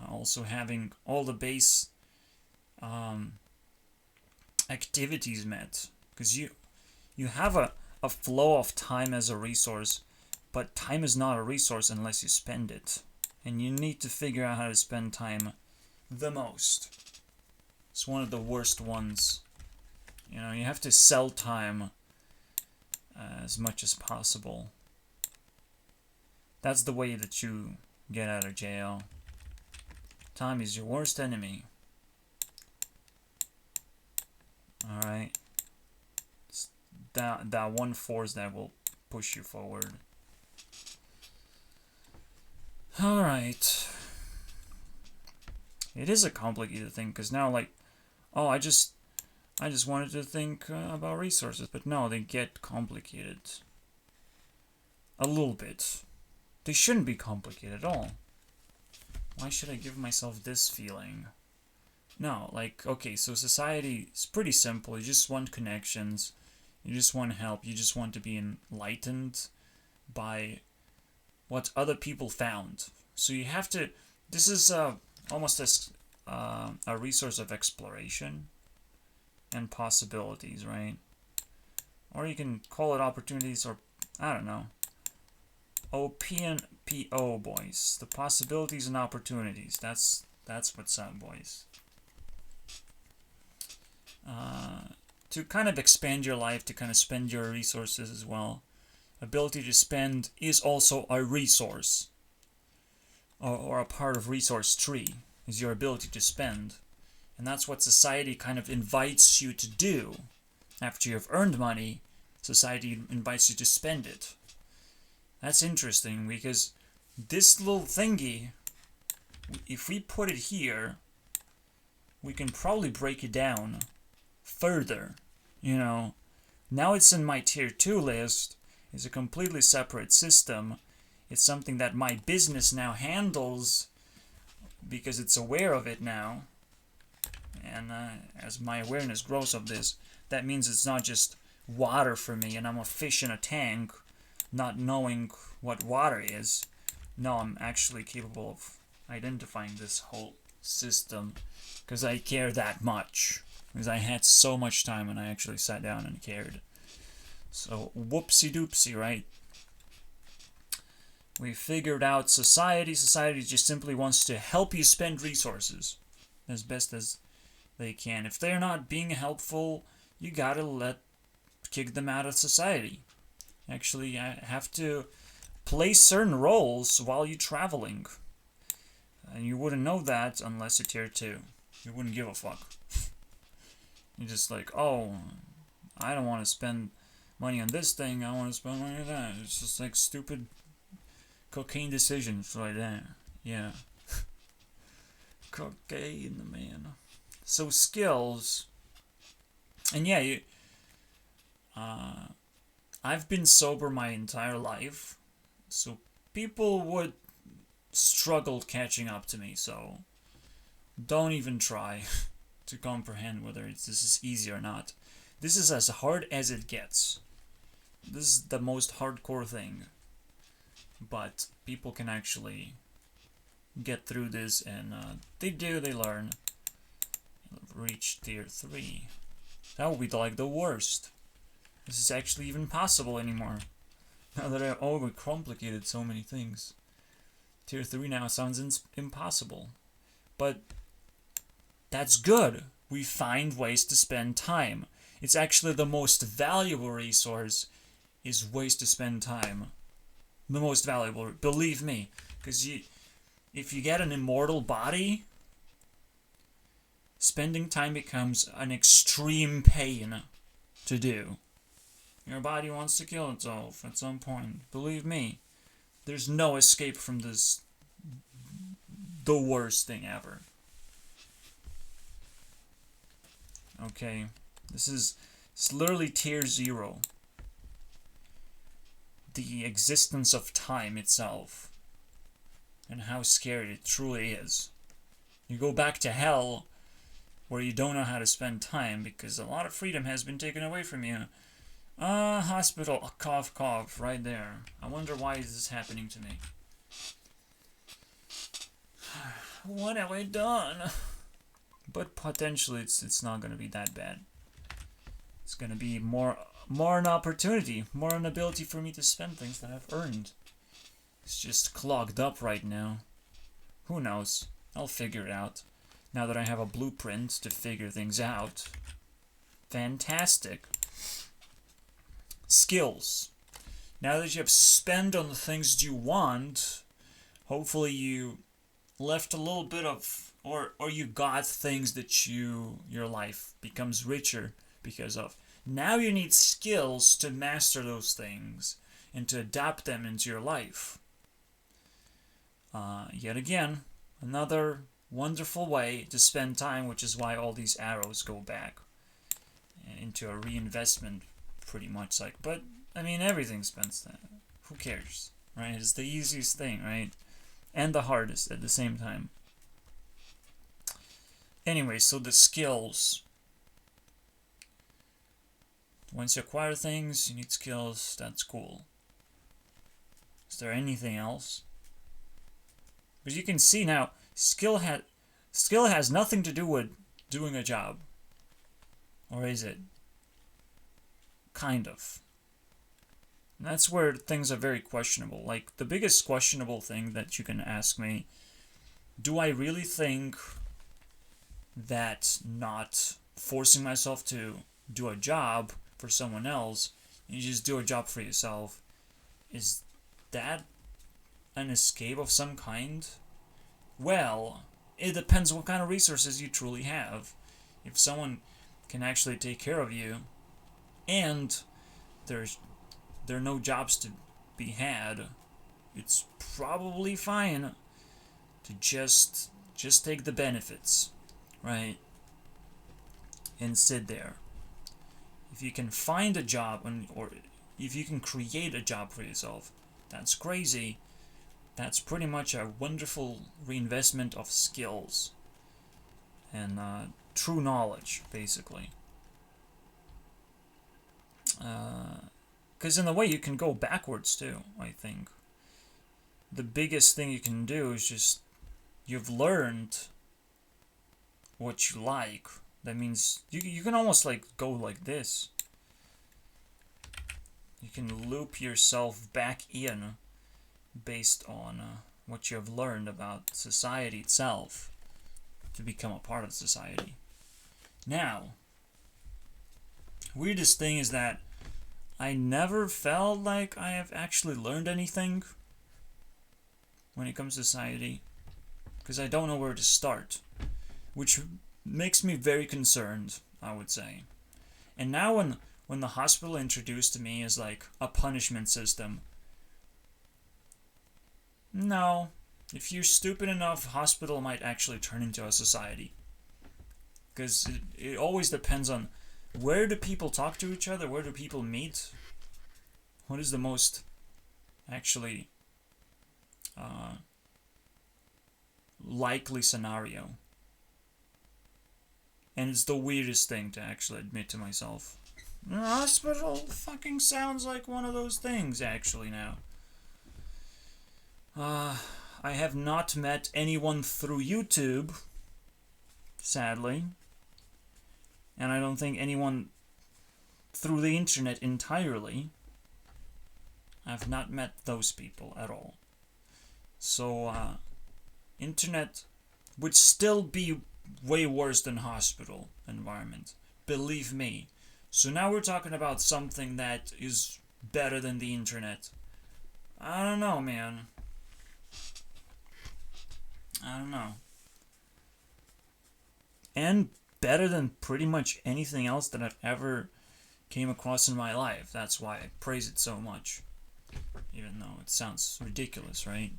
S1: Also having all the base activities met. Because you have a flow of time as a resource. But time is not a resource unless you spend it. And you need to figure out how to spend time the most. It's one of the worst ones. You know, you have to sell time as much as possible. That's the way that you get out of jail. Time is your worst enemy. Alright. It's that one force that will push you forward. Alright. It is a complicated thing, because now, like, oh, I just wanted to think about resources, but no, they get complicated. A little bit. They shouldn't be complicated at all. Why should I give myself this feeling? No, like, okay, so society is pretty simple. You just want connections. You just want help. You just want to be enlightened by what other people found. So you have to... This is almost as a resource of exploration and possibilities, right? Or you can call it opportunities, or I don't know. OPNPO, boys. The possibilities and opportunities. That's what's up, boys. To kind of expand your life, to kind of spend your resources as well. Ability to spend is also a resource. Or a part of resource tree. Is your ability to spend. And that's what society kind of invites you to do. After you've earned money, society invites you to spend it. That's interesting, because this little thingy, if we put it here, we can probably break it down further. You know, now it's in my tier 2 list. It's a completely separate system. It's something that my business now handles. because it's aware of it now. And as my awareness grows of this, that means it's not just water for me and I'm a fish in a tank not knowing what water is. No, I'm actually capable of identifying this whole system because I care that much. Because I had so much time and I actually sat down and cared. So, whoopsie doopsie, right? We figured out society. Society just simply wants to help you spend resources as best as they can. If they're not being helpful, you gotta kick them out of society. Actually, I have to play certain roles while you're traveling. And you wouldn't know that unless you're tier 2. You wouldn't give a fuck. You're just like, oh, I don't want to spend money on this thing, I want to spend money on that. It's just like stupid cocaine decisions right there. Yeah. Cocaine, man. So skills. And yeah, I've been sober my entire life. So people would struggle catching up to me, so don't even try to comprehend whether this is easy or not. This is as hard as it gets. This is the most hardcore thing. But people can actually get through this, and they learn. Reach tier 3. That would be like the worst. This is actually even possible anymore. Now that I've overcomplicated so many things. Tier 3 now sounds impossible. But that's good. We find ways to spend time. It's actually the most valuable resource is ways to spend time. The most valuable, believe me. Because if you get an immortal body, spending time becomes an extreme pain to do. Your body wants to kill itself at some point. Believe me, there's no escape from this. The worst thing ever. Okay, it's literally tier 0. The existence of time itself. And how scary it truly is. You go back to hell where you don't know how to spend time because a lot of freedom has been taken away from you. Hospital, cough, cough, right there. I wonder why is this happening to me. What have I done? But potentially it's not going to be that bad. It's going to be more an opportunity, more an ability for me to spend things that I've earned. It's just clogged up right now. Who knows? I'll figure it out. Now that I have a blueprint to figure things out. Fantastic. Skills. Now that you have spent on the things you want, hopefully you left a little bit of, or you got things that your life becomes richer because of. Now you need skills to master those things and to adapt them into your life. Yet again, another wonderful way to spend time, which is why all these arrows go back into a reinvestment, pretty much like. But I mean, everything spends that. Who cares, right? It's the easiest thing, right? And the hardest at the same time. Anyway, so the skills. Once you acquire things, you need skills. That's cool. Is there anything else? Because you can see now, skill has nothing to do with doing a job. Or is it? Kind of. And that's where things are very questionable. Like, the biggest questionable thing that you can ask me, do I really think that not forcing myself to do a job for someone else, you just do a job for yourself, is that an escape of some kind? Well, it depends what kind of resources you truly have. If someone can actually take care of you, and there are no jobs to be had, it's probably fine to just take the benefits, right? And sit there. If you can find a job, or if you can create a job for yourself, that's crazy. that's pretty much a wonderful reinvestment of skills and true knowledge, basically. Because in a way you can go backwards too, I think. The biggest thing you can do is just, you've learned what you like. That means you can almost like go like this. You can loop yourself back in based on what you have learned about society itself to become a part of society. Now, weirdest thing is that I never felt like I have actually learned anything when it comes to society, because I don't know where to start, which makes me very concerned, I would say. And now when the hospital introduced to me as like a punishment system, no, if you're stupid enough, hospital might actually turn into a society. Because it always depends on, where do people talk to each other? Where do people meet? What is the most actually likely scenario? And it's the weirdest thing to actually admit to myself. The hospital fucking sounds like one of those things, actually, now. I have not met anyone through YouTube, sadly. And I don't think anyone through the internet entirely. I've not met those people at all. So, internet would still be way worse than hospital environment. Believe me. So now we're talking about something that is better than the internet. I don't know, man. I don't know. And better than pretty much anything else that I've ever came across in my life. That's why I praise it so much. Even though it sounds ridiculous, right?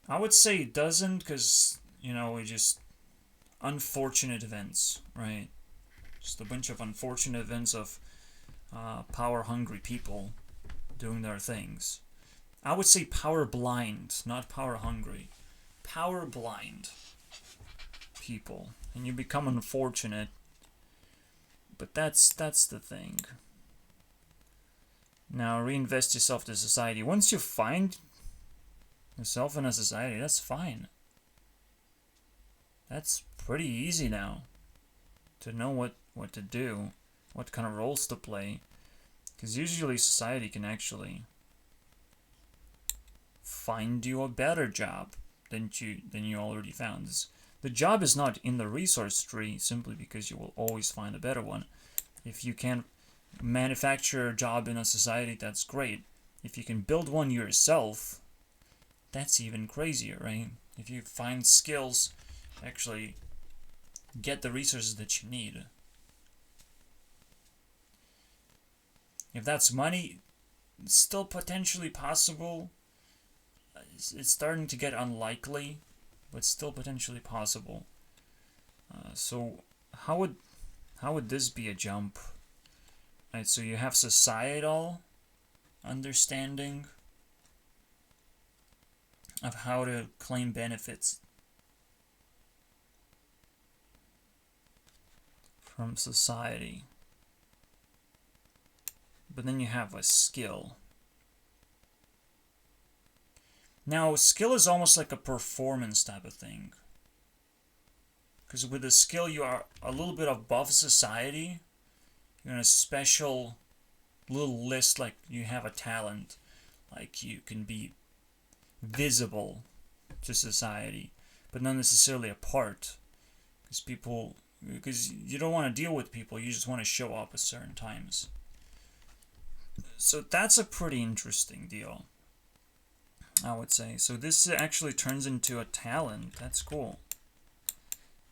S1: I would say it doesn't, because, you know, we just unfortunate events, right? Just a bunch of unfortunate events of power-hungry people doing their things. I would say power-blind, not power-hungry. Power-blind people. And you become unfortunate. But that's the thing. Now, reinvest yourself to society. Once you find yourself in a society, that's fine. That's pretty easy now to know what to do, what kind of roles to play. Because usually society can actually find you a better job than you already found. The job is not in the resource tree simply because you will always find a better one. If you can manufacture a job in a society, that's great. If you can build one yourself, that's even crazier, right? If you find skills, actually get the resources that you need. If that's money, it's still potentially possible. It's starting to get unlikely, but still potentially possible. So how would this be a jump? Right, so you have societal understanding of how to claim benefits from society. But then you have a skill. Now, skill is almost like a performance type of thing. Because with a skill, you are a little bit above society. You're in a special little list, like you have a talent. Like you can be visible to society, but not necessarily a part. Because you don't want to deal with people, you just want to show up at certain times. So that's a pretty interesting deal, I would say. So this actually turns into a talent. That's cool.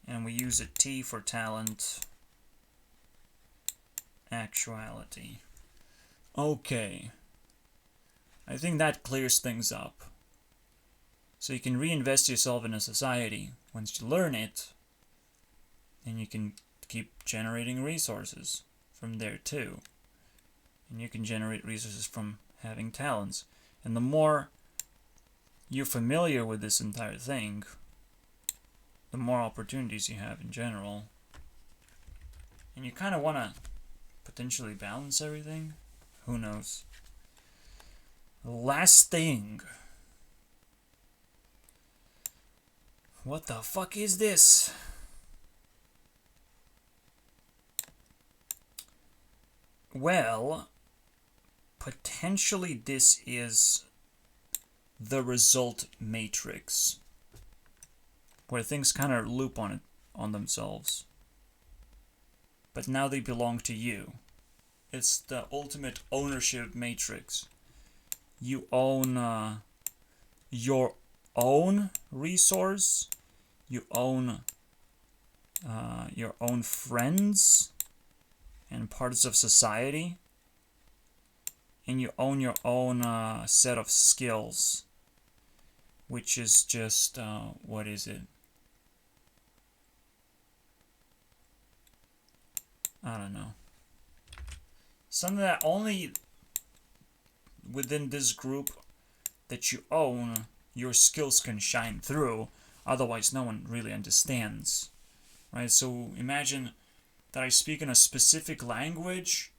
S1: And we use a T for talent. Actuality. Okay. I think that clears things up. So you can reinvest yourself in a society. Once you learn it, and you can keep generating resources from there too. And you can generate resources from having talents. And the more you're familiar with this entire thing, the more opportunities you have in general. And you kind of want to potentially balance everything. Who knows? Last thing. What the fuck is this? Well, potentially this is the result matrix, where things kind of loop on themselves. But now they belong to you. It's the ultimate ownership matrix. You own your own resource. You own your own friends and parts of society. And you own your own set of skills. Which is just, what is it? I don't know. Something that only within this group that you own, your skills can shine through. Otherwise, no one really understands. Right? So imagine that I speak in a specific language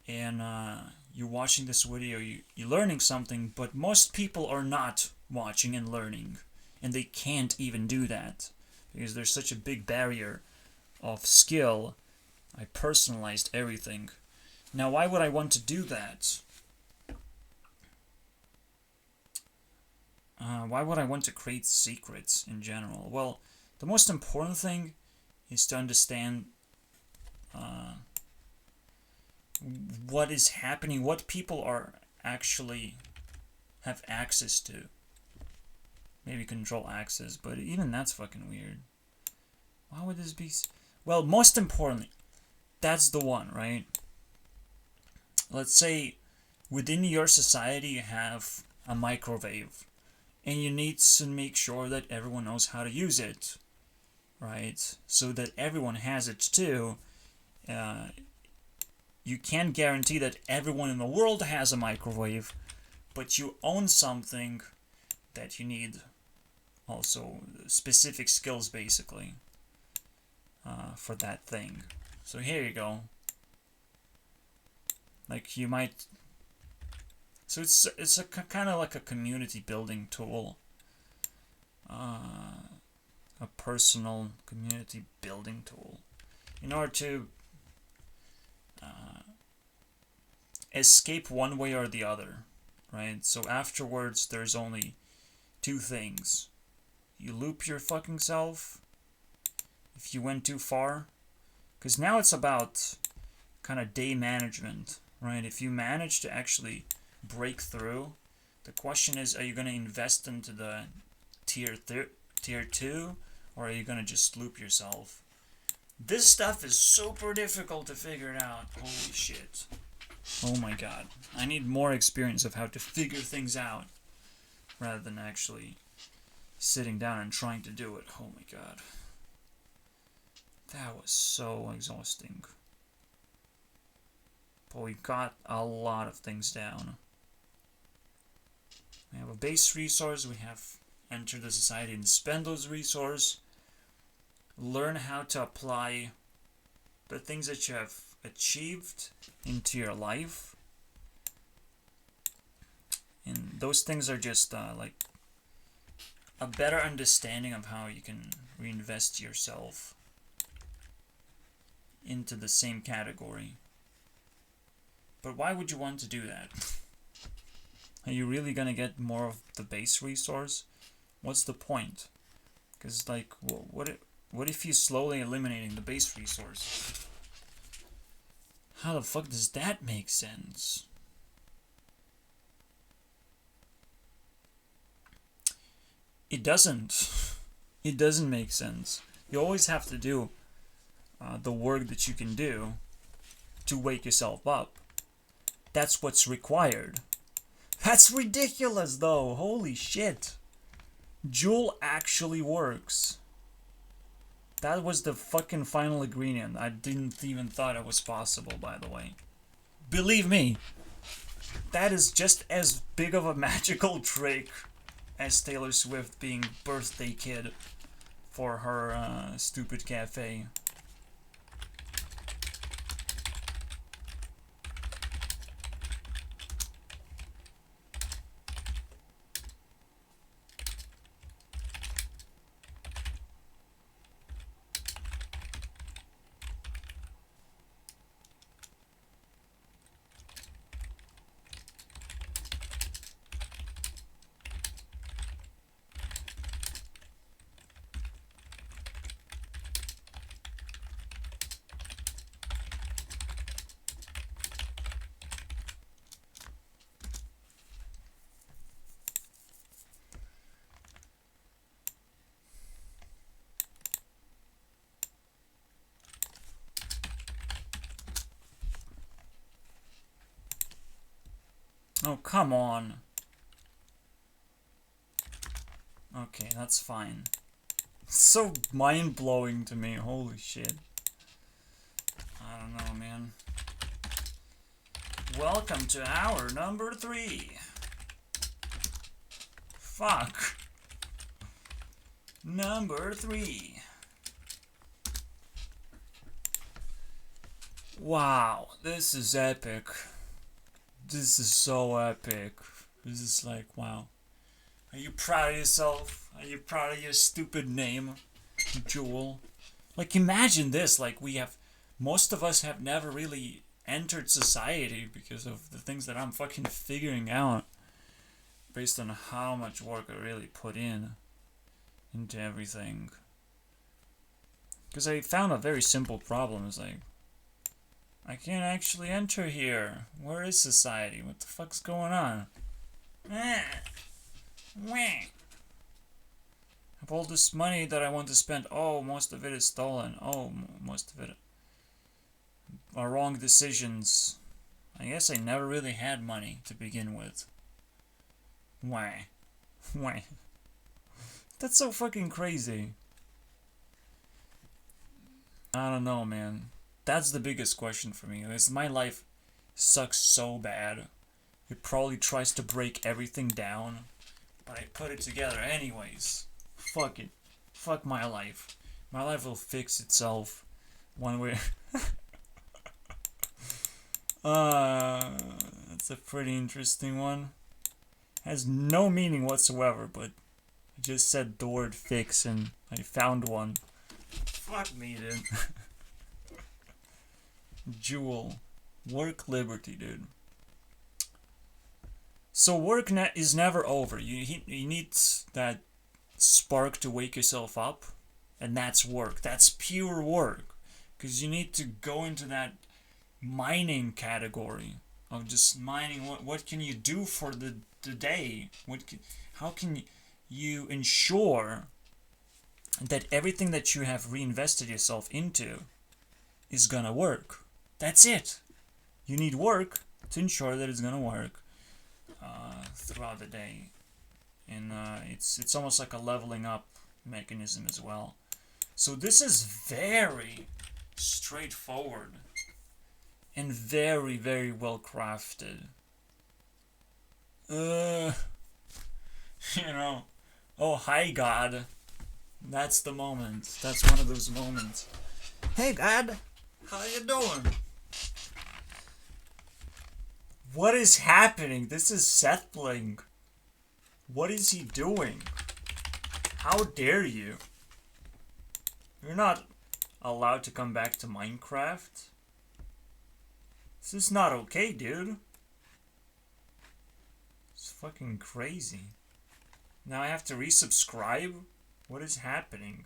S1: and you're watching this video, you're learning something, but most people are not watching and learning. And they can't even do that because there's such a big barrier of skill. I personalized everything. Now, why would I want to do that? Why would I want to create secrets in general? Well, the most important thing is to understand what is happening, what people are actually have access to. Maybe control access, but even that's fucking weird. Why would this be? Well, most importantly, that's the one, right? Let's say within your society you have a microwave and you need to make sure that everyone knows how to use it, right? So that everyone has it too. You can't guarantee that everyone in the world has a microwave, but you own something that you need also specific skills basically for that thing. So here you go. Like you might. So it's a kind of like a community building tool. A personal community building tool. In order to escape one way or the other, right? So afterwards, there's only two things. You loop your fucking self if you went too far. Because now it's about kind of day management, right? If you manage to actually break through, the question is, are you going to invest into the tier 2, or are you going to just loop yourself? This stuff is super difficult to figure it out. Holy shit. Oh my god. I need more experience of how to figure things out rather than actually sitting down and trying to do it. Oh my god. That was so exhausting. But we got a lot of things down. We have a base resource. We have enter the society and spend those resources. Learn how to apply the things that you have achieved into your life. And those things are just like a better understanding of how you can reinvest yourself into the same category. But why would you want to do that? Are you really gonna get more of the base resource? What's the point? Because like, what if you slowly eliminating the base resource? How the fuck does that make sense? It doesn't. It doesn't make sense. You always have to do the work that you can do to wake yourself up. That's what's required. That's ridiculous though. Holy shit. Joule actually works. That was the fucking final ingredient. I didn't even thought it was possible, by the way. Believe me, that is just as big of a magical trick as Taylor Swift being birthday kid for her stupid cafe. Oh, come on. Okay, that's fine. It's so mind-blowing to me, holy shit. I don't know, man. Welcome to hour number 3. Fuck. Number 3. Wow, this is epic. This is so epic. This is like, wow. Are you proud of yourself? Are you proud of your stupid name, Jewel? Like, imagine this. Like, most of us have never really entered society because of the things that I'm fucking figuring out based on how much work I really put into everything. Because I found a very simple problem. It's like, I can't actually enter here. Where is society? What the fuck's going on? I have all this money that I want to spend. Oh, most of it is stolen. Oh, most of it are wrong decisions. I guess I never really had money to begin with. Why? That's so fucking crazy. I don't know, man. That's the biggest question for me. Is my life sucks so bad. It probably tries to break everything down, but I put it together anyways. Fuck it. Fuck my life. My life will fix itself one way. That's a pretty interesting one. Has no meaning whatsoever, but I just said the word fix and I found one. Fuck me, dude. Jewel. Work liberty, dude. So work is never over. You need that spark to wake yourself up, and that's work. That's pure work. Because you need to go into that mining category of just mining. What can you do for the day? How can you ensure that everything that you have reinvested yourself into is gonna work? That's it. You need work to ensure that it's gonna work throughout the day, and it's almost like a leveling up mechanism as well. So this is very straightforward and very, very well crafted. You know, oh hi God, that's the moment. That's one of those moments. Hey God, how you doing? What is happening? This is settling. What is he doing? How dare you? You're not allowed to come back to Minecraft. This is not okay, dude. It's fucking crazy. Now I have to resubscribe? What is happening?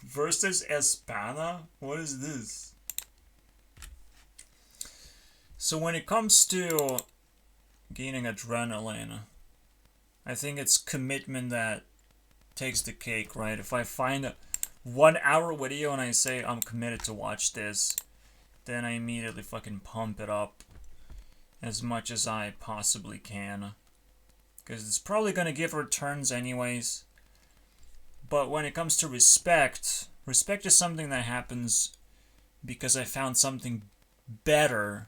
S1: Versus Espana? What is this? So when it comes to gaining adrenaline, I think it's commitment that takes the cake, right? If I find a 1 hour video and I say I'm committed to watch this, then I immediately fucking pump it up as much as I possibly can. Because it's probably going to give returns anyways. But when it comes to respect is something that happens because I found something better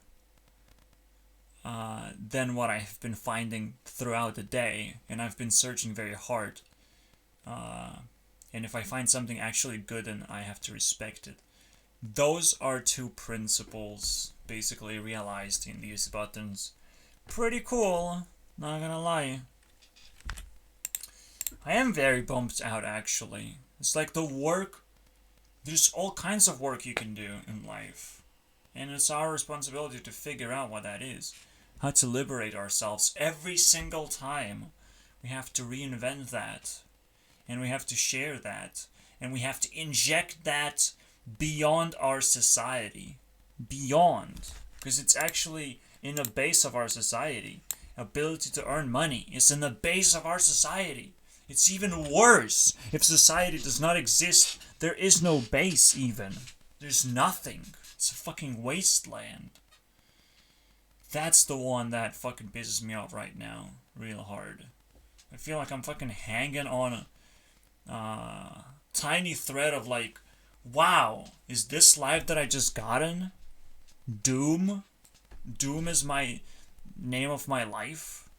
S1: than what I've been finding throughout the day, and I've been searching very hard. And if I find something actually good, then I have to respect it. Those are two principles basically realized in these buttons. Pretty cool, not gonna lie. I am very bummed out, actually. It's like the work, there's all kinds of work you can do in life. And it's our responsibility to figure out what that is. How to liberate ourselves every single time. We have to reinvent that. And we have to share that. And we have to inject that beyond our society. Beyond. Because it's actually in the base of our society. Ability to earn money is in the base of our society. It's even worse. If society does not exist, there is no base even. There's nothing. It's a fucking wasteland. That's the one that fucking pisses me off right now. Real hard. I feel like I'm fucking hanging on a tiny thread of like, wow, is this life that I just gotten? Doom? Doom is my name of my life?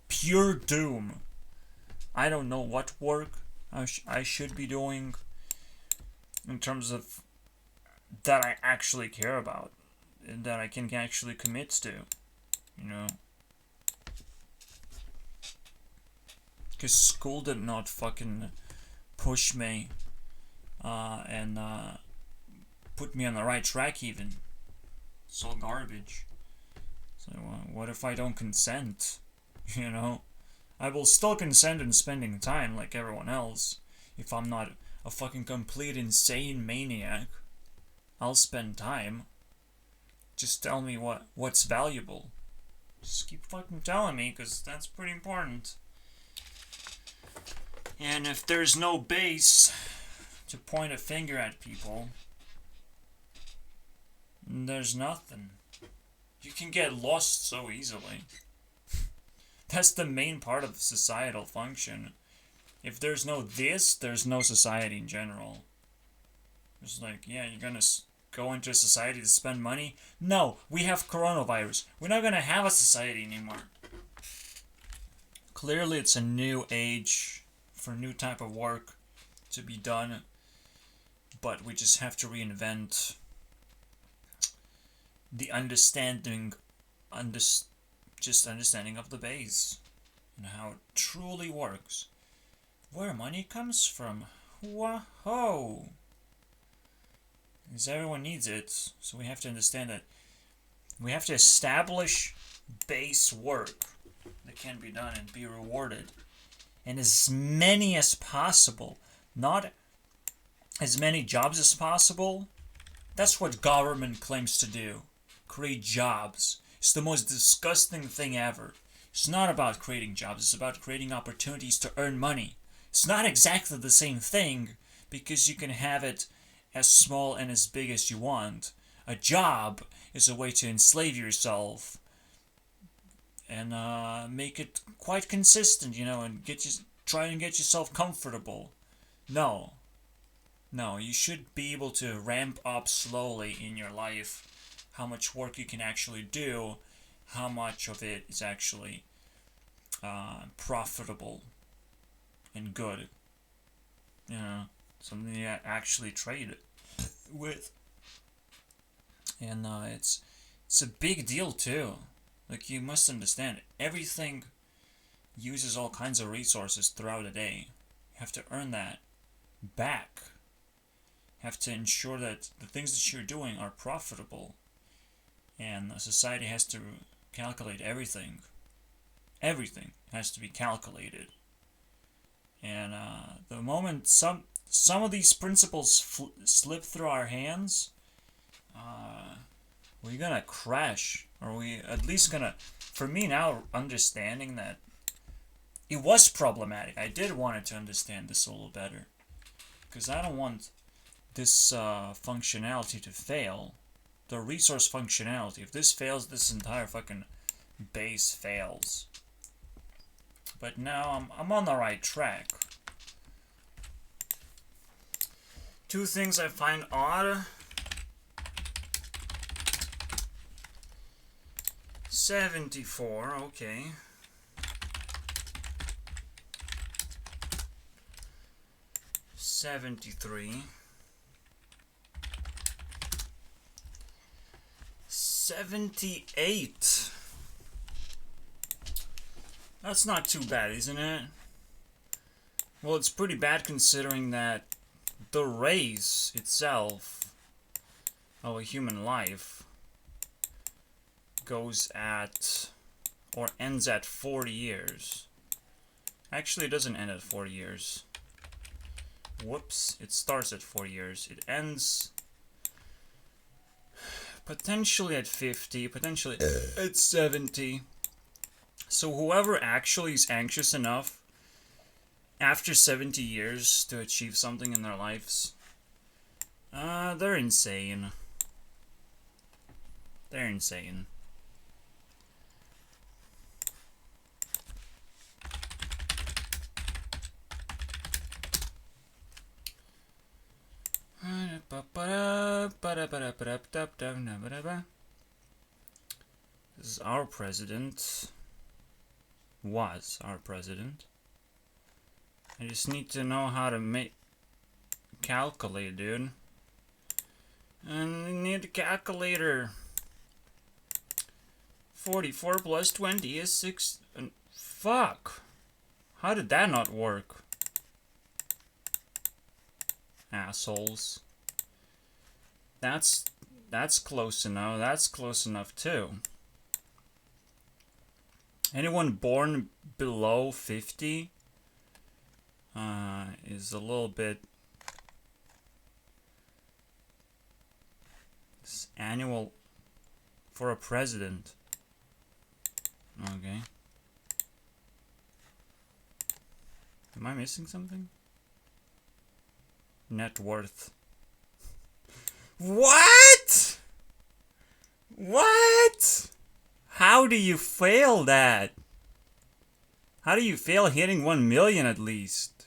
S1: Pure doom. I don't know what work I should be doing in terms of that I actually care about and that I can actually commit to, you know. Because school did not fucking push me and put me on the right track even. It's all garbage. So what if I don't consent, you know? I will still consent in spending time like everyone else. If I'm not a fucking complete insane maniac, I'll spend time. Just tell me what's valuable. Just keep fucking telling me, because that's pretty important. And if there's no base to point a finger at people, there's nothing. You can get lost so easily. That's the main part of societal function. If there's no this, there's no society in general. It's like, yeah, you're gonna go into a society to spend money? No, we have coronavirus. We're not gonna have a society anymore. Clearly it's a new age for new type of work to be done. But we just have to reinvent the understanding of the base and how it truly works. Where money comes from. Whoa! Because everyone needs it, so we have to understand that we have to establish base work that can be done and be rewarded. And as many as possible, not as many jobs as possible. That's what government claims to do. Create jobs. It's the most disgusting thing ever. It's not about creating jobs, it's about creating opportunities to earn money. It's not exactly the same thing, because you can have it as small and as big as you want. A job is a way to enslave yourself and make it quite consistent, you know, and try and get yourself comfortable. No, you should be able to ramp up slowly in your life how much work you can actually do, how much of it is actually profitable and good. You know, something you actually trade with. And it's a big deal too. Like, you must understand, everything uses all kinds of resources throughout the day. You have to earn that back. You have to ensure that the things that you're doing are profitable. And society has to calculate everything. Everything has to be calculated. And the moment some of these principles slip through our hands, we're gonna crash. Or we at least gonna, for me now, understanding that it was problematic. I did want to understand this a little better. Because I don't want this functionality to fail. The resource functionality. If this fails, this entire fucking base fails. But now I'm on the right track. Two things I find odd. 74, okay. $73. 78. That's not too bad, isn't it? Well, it's pretty bad considering that the race itself of a human life goes at, or ends at 40 years. Actually, it doesn't end at 40 years. Whoops, it starts at 40 years. It ends potentially at 50, potentially at 70. So whoever actually is anxious enough after 70 years to achieve something in their lives, they're insane. They're insane. This is our president. Was our president. I just need to know how to make calculate, dude. And I need a calculator. 44 plus 20 is 6. Fuck. How did that not work? Assholes. That's close enough. That's close enough too. Anyone born below 50 is a little bit. It's annual for a president. Okay. Am I missing something? Net worth. What? What? How do you fail that? How do you fail hitting 1 million at least?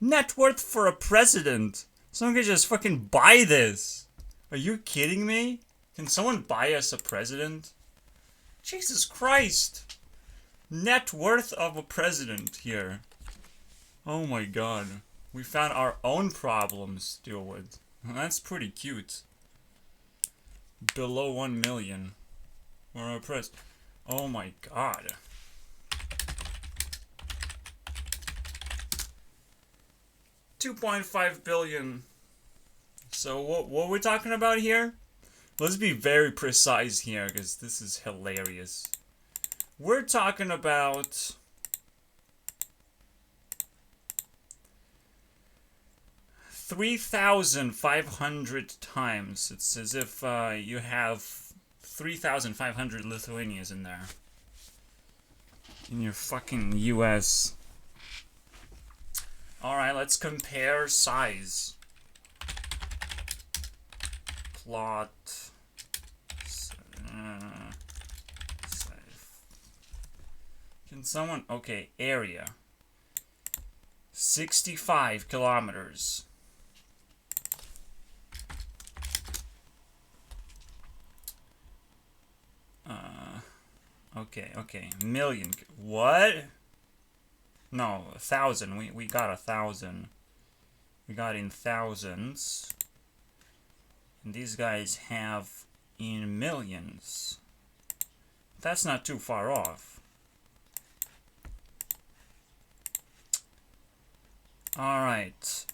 S1: Net worth for a president. Someone could just fucking buy this. Are you kidding me? Can someone buy us a president? Jesus Christ. Net worth of a president here. Oh my god. We found our own problems to deal with. That's pretty cute. Below 1 million. Or a press. Oh my god. $2.5 billion. So what are we talking about here? Let's be very precise here, because this is hilarious. We're talking about 3,500 times. It's as if you have 3,500 Lithuanians in there. In your fucking US. Alright, let's compare size. Plot. Can someone... Okay, area. 65 kilometers. Okay. Million. What? No, 1,000. We got 1,000. We got in thousands. And these guys have in millions. That's not too far off. Alright.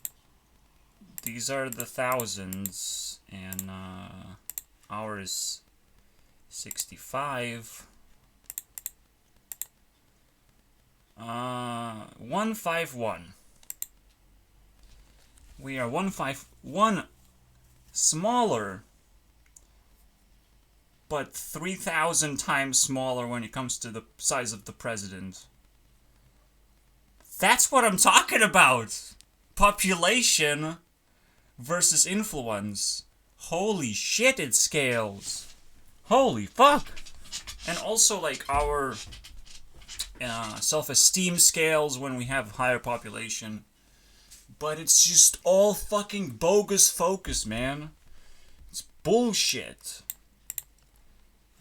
S1: These are the thousands. And ours 65. 151. We are 151 smaller, but 3,000 times smaller when it comes to the size of the president. That's what I'm talking about! Population versus influence. Holy shit, it scales. Holy fuck! And also, like, our self-esteem scales when we have higher population. But it's just all fucking bogus focus, man. It's bullshit.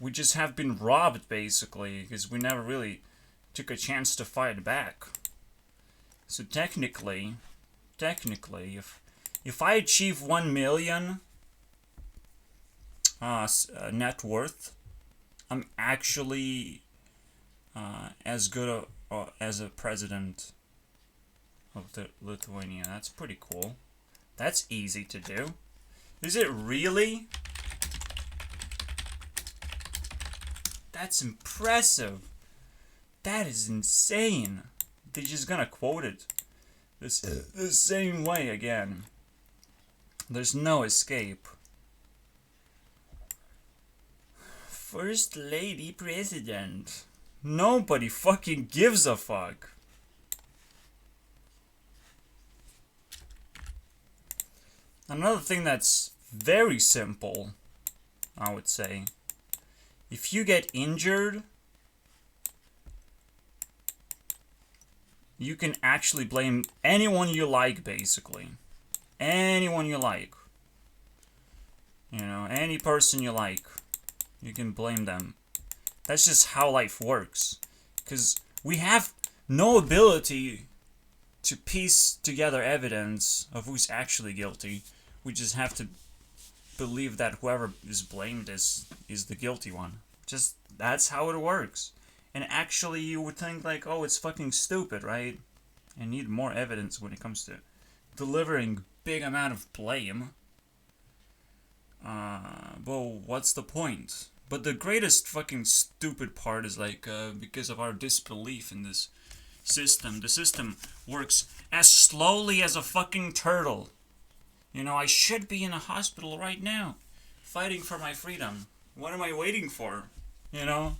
S1: we just have been robbed, basically, because we never really took a chance to fight back. So technically, if I achieve 1 million net worth, I'm actually as good as a president of Lithuania. That's pretty cool. That's easy to do. Is it really? That's impressive. That is insane. They're just gonna quote it the same way again. There's no escape. First Lady President. Nobody fucking gives a fuck. Another thing that's very simple, I would say. If you get injured, you can actually blame anyone you like, basically. Anyone you like. You know, any person you like. You can blame them. That's just how life works. Because we have no ability to piece together evidence of who's actually guilty. We just have to believe that whoever is blamed is the guilty one. Just, that's how it works. And actually you would think like, oh, it's fucking stupid, right? I need more evidence when it comes to delivering big amount of blame. Well, what's the point? But the greatest fucking stupid part is like, because of our disbelief in this system, the system works as slowly as a fucking turtle. You know, I should be in a hospital right now, fighting for my freedom. What am I waiting for? You know?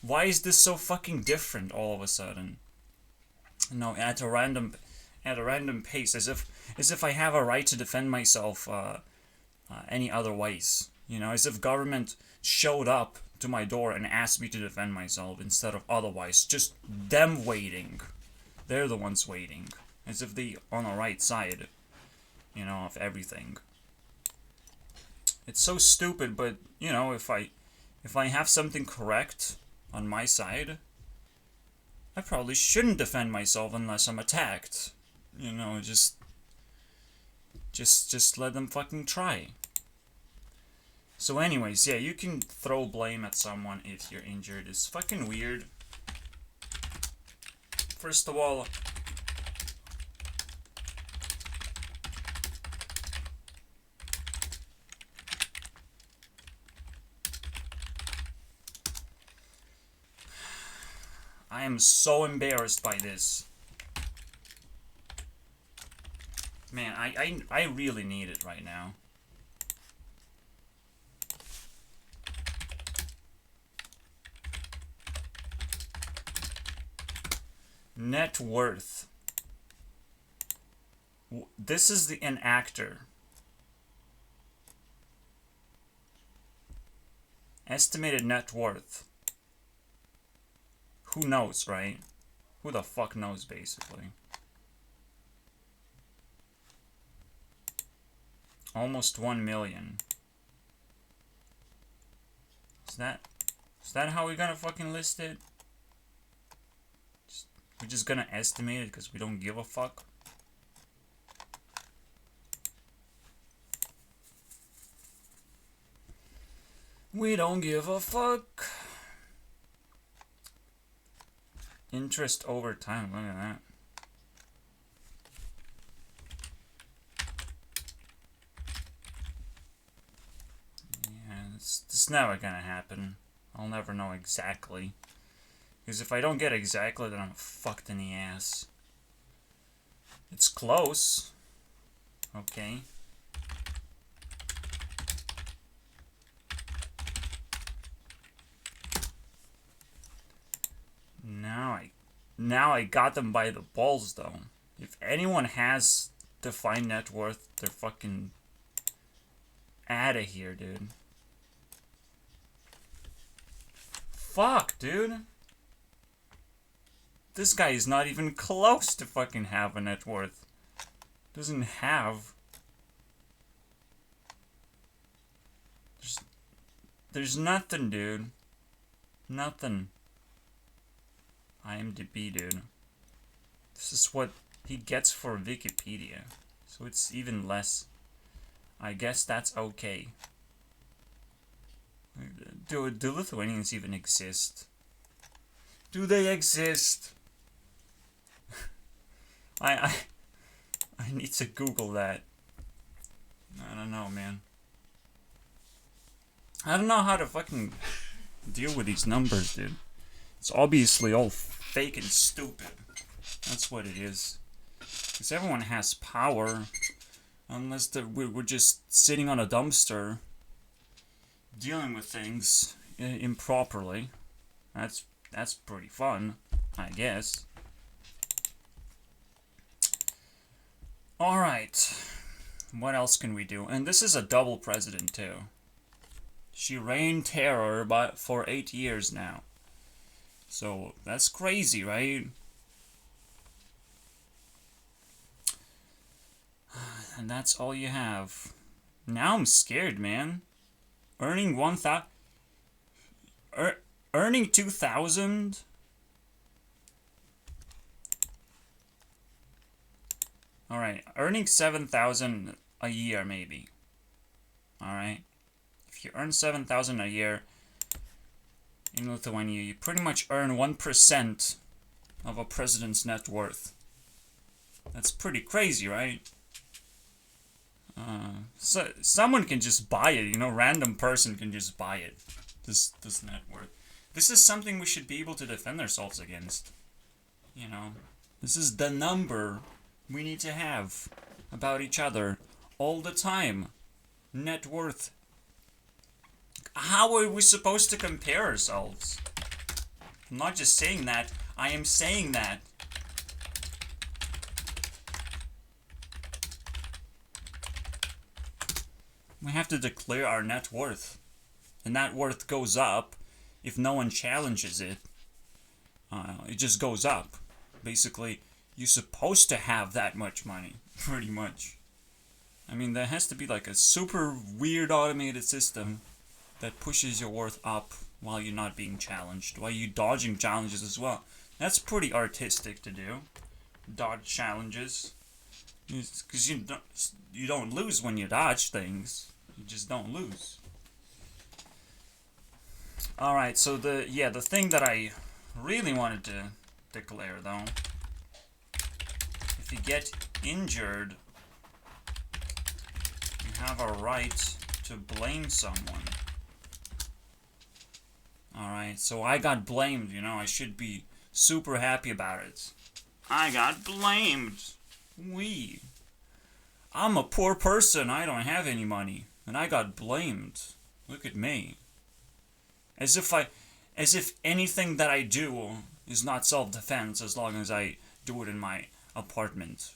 S1: Why is this so fucking different all of a sudden? No, at a random pace, as if I have a right to defend myself any other ways. You know, as if government showed up to my door and asked me to defend myself instead of otherwise. Just them waiting. They're the ones waiting. As if they on the right side, you know, of everything. It's so stupid, but, you know, if I have something correct on my side, I probably shouldn't defend myself unless I'm attacked. You know, just let them fucking try. So anyways, yeah, you can throw blame at someone if you're injured. It's fucking weird. First of all, I am so embarrassed by this. Man, I really need it right now. Net worth. This is an actor. Estimated net worth. Who knows, right? Who the fuck knows, basically? Almost 1 million. Is that how we're gonna fucking list it? We're just gonna estimate it because we don't give a fuck. We don't give a fuck. Interest over time, look at that. Yeah, it's never gonna happen. I'll never know exactly. Because if I don't get exactly, then I'm fucked in the ass. It's close. Okay. Now I got them by the balls, though. If anyone has defined net worth, they're fucking outta here, dude. Fuck, dude. This guy is not even close to fucking have a net worth. Doesn't have. There's nothing, dude. Nothing. IMDb, dude. This is what he gets for Wikipedia. So it's even less. I guess that's okay. Do Lithuanians even exist? Do they exist? I need to Google that. I don't know, man. I don't know how to fucking deal with these numbers, dude. It's obviously all fake and stupid. That's what it is. Because everyone has power. Unless we're just sitting on a dumpster dealing with things improperly. That's pretty fun, I guess. Alright. What else can we do? And this is a double president, too. She reigned terror for 8 years now. So, that's crazy, right? And that's all you have. Now I'm scared, man. Earning 1,000... Earning 2,000... Alright, earning 7,000 a year, maybe. Alright. If you earn 7,000 a year in Lithuania, you pretty much earn 1% of a president's net worth. That's pretty crazy, right? So someone can just buy it, you know, random person can just buy it. This net worth. This is something we should be able to defend ourselves against. You know, this is the number we need to have about each other all the time. Net worth. How are we supposed to compare ourselves? I'm not just saying that, I am saying that. We have to declare our net worth. And that worth goes up if no one challenges it. It just goes up. Basically, you're supposed to have that much money, pretty much. I mean, there has to be like a super weird automated system that pushes your worth up while you're not being challenged, while you're dodging challenges as well. That's pretty artistic to do. Dodge challenges. Because you don't lose when you dodge things. You just don't lose. Alright, so the thing that I really wanted to declare, though, if you get injured, you have a right to blame someone. Alright, so I got blamed, you know, I should be super happy about it. I got blamed. I'm a poor person, I don't have any money, and I got blamed. Look at me. As if anything that I do is not self-defense as long as I do it in my apartment.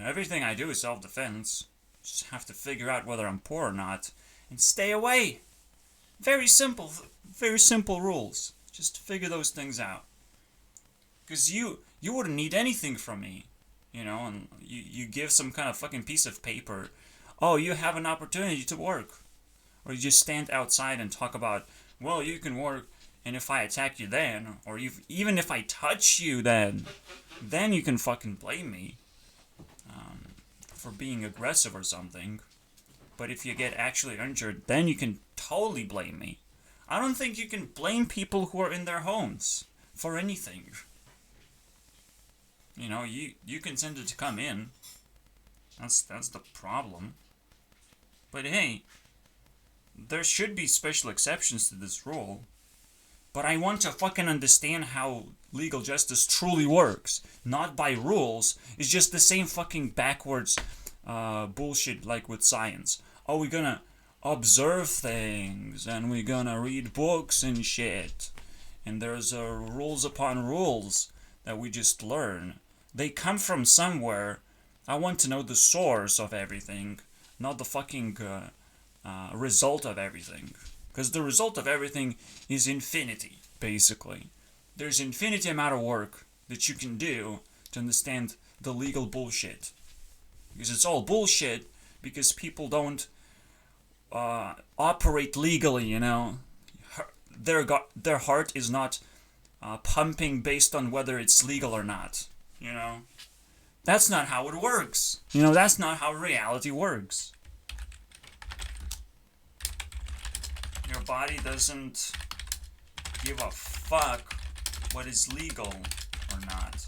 S1: Everything I do is self-defense. Just have to figure out whether I'm poor or not, and stay away. Very simple rules. Just figure those things out. Because you wouldn't need anything from me, you know, and you give some kind of fucking piece of paper. Oh, you have an opportunity to work. Or you just stand outside and talk about, well, you can work, and if I attack you then, or even if I touch you then you can fucking blame me for being aggressive or something. But if you get actually injured, then you can totally blame me. I don't think you can blame people who are in their homes for anything. You know, you consented to come in. That's the problem. But hey, there should be special exceptions to this rule. But I want to fucking understand how legal justice truly works. Not by rules. It's just the same fucking backwards bullshit like with science. Oh, we're gonna observe things, and we're gonna read books and shit. And there's rules upon rules that we just learn. They come from somewhere. I want to know the source of everything, not the fucking result of everything. Because the result of everything is infinity, basically. There's infinity amount of work that you can do to understand the legal bullshit. Because it's all bullshit because people don't operate legally, you know. their heart is not pumping based on whether it's legal or not. You know, that's not how it works. You know, that's not how reality works. Your body doesn't give a fuck what is legal or not,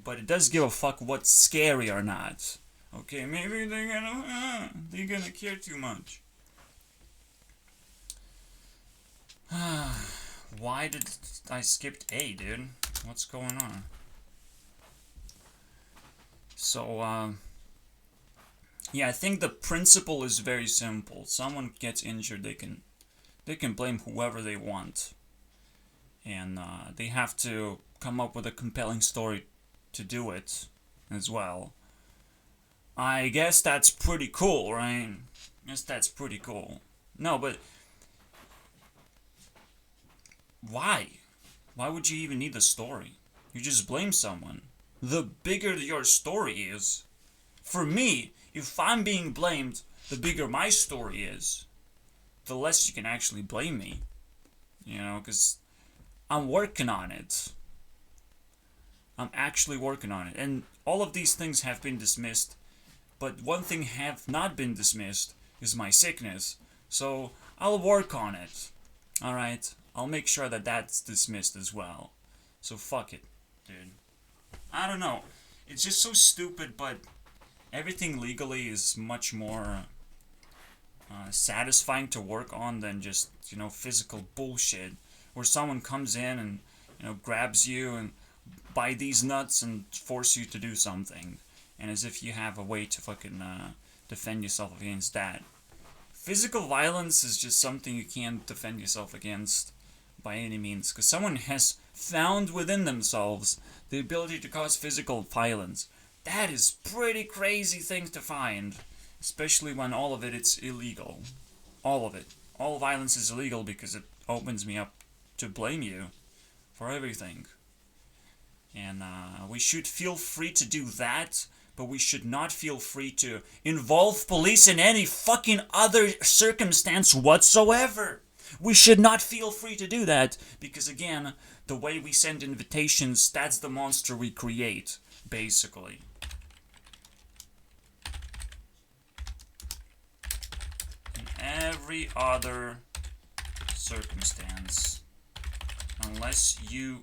S1: but it does give a fuck what's scary or not. Okay, maybe they're gonna care too much. Why did I skip A, dude? What's going on? So, yeah, I think the principle is very simple. Someone gets injured, they can blame whoever they want. And they have to come up with a compelling story to do it as well. I guess that's pretty cool, right? I guess that's pretty cool. No, but why? Why would you even need a story? You just blame someone. The bigger your story is, for me, if I'm being blamed, the bigger my story is, the less you can actually blame me. You know, because I'm working on it. I'm actually working on it. And all of these things have been dismissed, but one thing have not been dismissed is my sickness. So I'll work on it. Alright? I'll make sure that that's dismissed as well. So fuck it, dude. I don't know. It's just so stupid, but everything legally is much more satisfying to work on than just, you know, physical bullshit. Where someone comes in and, you know, grabs you and buy these nuts and force you to do something. And as if you have a way to fucking defend yourself against that. Physical violence is just something you can't defend yourself against by any means. Because someone has found within themselves the ability to cause physical violence. That is pretty crazy thing to find. Especially when all of it's illegal. All of it. All violence is illegal because it opens me up to blame you for everything. And we should feel free to do that, but we should not feel free to involve police in any fucking other circumstance whatsoever. We should not feel free to do that, because again, the way we send invitations, that's the monster we create, basically. In every other circumstance, unless you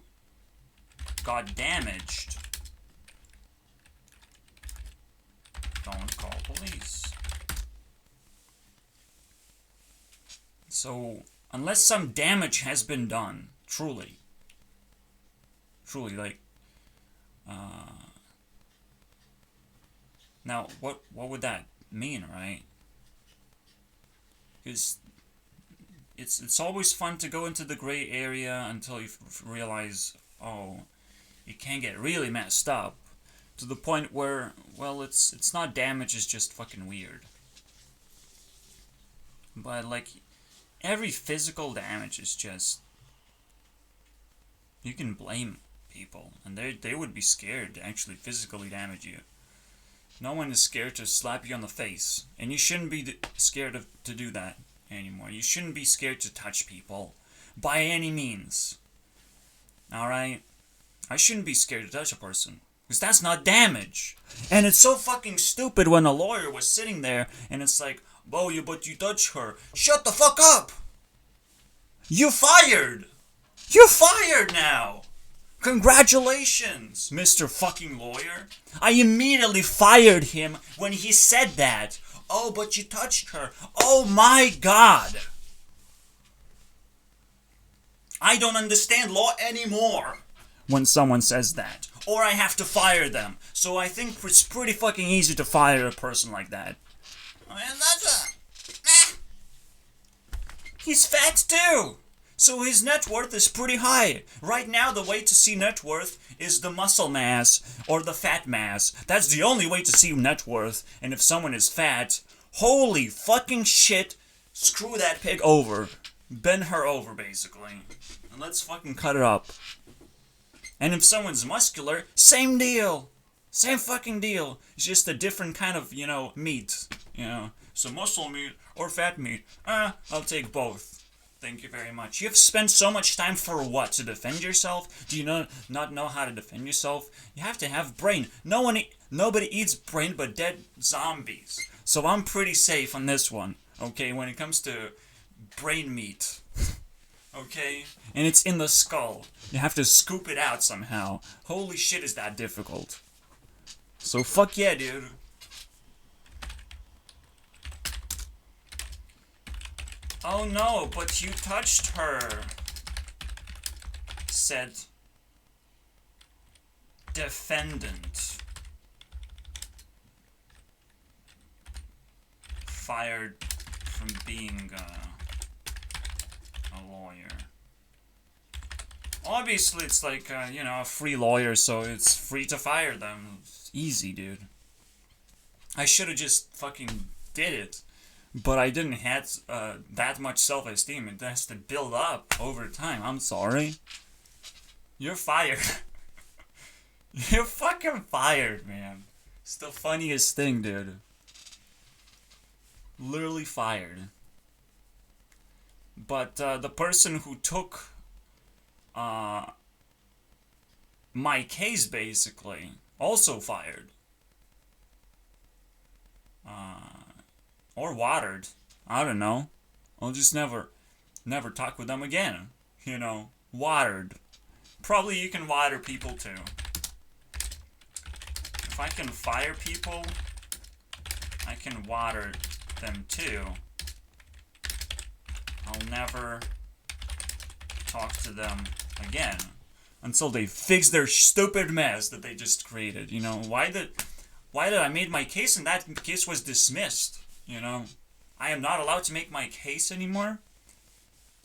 S1: got damaged, don't call police. So, unless some damage has been done, truly, like, now, what would that mean, right? Because it's always fun to go into the gray area until you realize, oh, it can get really messed up to the point where, well, it's not damage, it's just fucking weird. But like, every physical damage is just, you can blame people, and they would be scared to actually physically damage you. No one is scared to slap you on the face, and you shouldn't be scared to do that anymore. You shouldn't be scared to touch people by any means. Alright? I shouldn't be scared to touch a person, because that's not damage. And it's so fucking stupid when a lawyer was sitting there and it's like, oh, but you touched her. Shut the fuck up! You fired! You're fired now! Congratulations, Mr. fucking lawyer. I immediately fired him when he said that. Oh, but you touched her. Oh my god. I don't understand law anymore when someone says that. Or I have to fire them. So I think it's pretty fucking easy to fire a person like that. And that's he's fat too. So his net worth is pretty high. Right now, the way to see net worth is the muscle mass or the fat mass. That's the only way to see net worth. And if someone is fat, holy fucking shit, screw that pig over. Bend her over, basically. And let's fucking cut it up. And if someone's muscular, same deal. Same fucking deal. It's just a different kind of, meat. So muscle meat or fat meat. I'll take both. Thank you very much. You've spent so much time for what? To defend yourself? Do you not know how to defend yourself? You have to have brain. Nobody eats brain but dead zombies. So I'm pretty safe on this one. Okay, when it comes to brain meat. Okay? And it's in the skull. You have to scoop it out somehow. Holy shit, is that difficult. So fuck yeah, dude. Oh no, but you touched her, said defendant. Fired from being a lawyer. Obviously, it's like, a free lawyer, so it's free to fire them. It's easy, dude. I should have just fucking did it. But I didn't have that much self-esteem. It has to build up over time. I'm sorry. You're fired. You're fucking fired, man. It's the funniest thing, dude. Literally fired. But the person who took my case, basically, also fired. Or watered. I don't know. I'll just never talk with them again. Watered. Probably you can water people too. If I can fire people, I can water them too. I'll never talk to them again until they fix their stupid mess that they just created. Why did I made my case and that case was dismissed? I am not allowed to make my case anymore?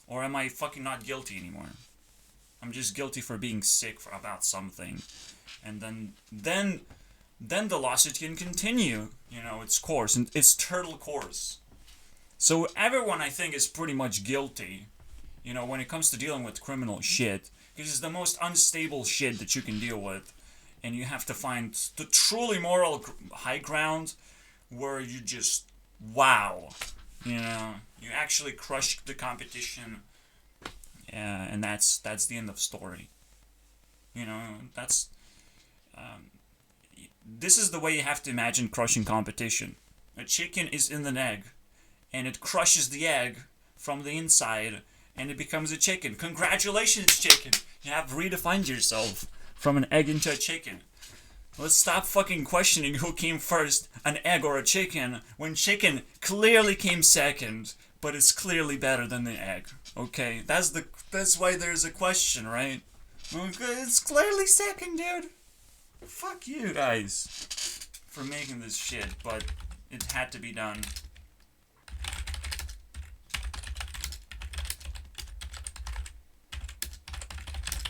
S1: Or am I fucking not guilty anymore? I'm just guilty for being sick about something. And then the lawsuit can continue, its course, and its turtle course. So everyone, I think, is pretty much guilty, when it comes to dealing with criminal shit. Because it's the most unstable shit that you can deal with. And you have to find the truly moral high ground where you just, wow, you actually crush the competition. And that's the end of story. This is the way you have to imagine crushing competition. A chicken is in an egg, and it crushes the egg from the inside, and it becomes a chicken. Congratulations, chicken! You have redefined yourself from an egg into a chicken. Let's stop fucking questioning who came first, an egg or a chicken, when chicken clearly came second, but it's clearly better than the egg. Okay, that's why there's a question, right? Okay, it's clearly second, dude. Fuck you guys for making this shit, but it had to be done.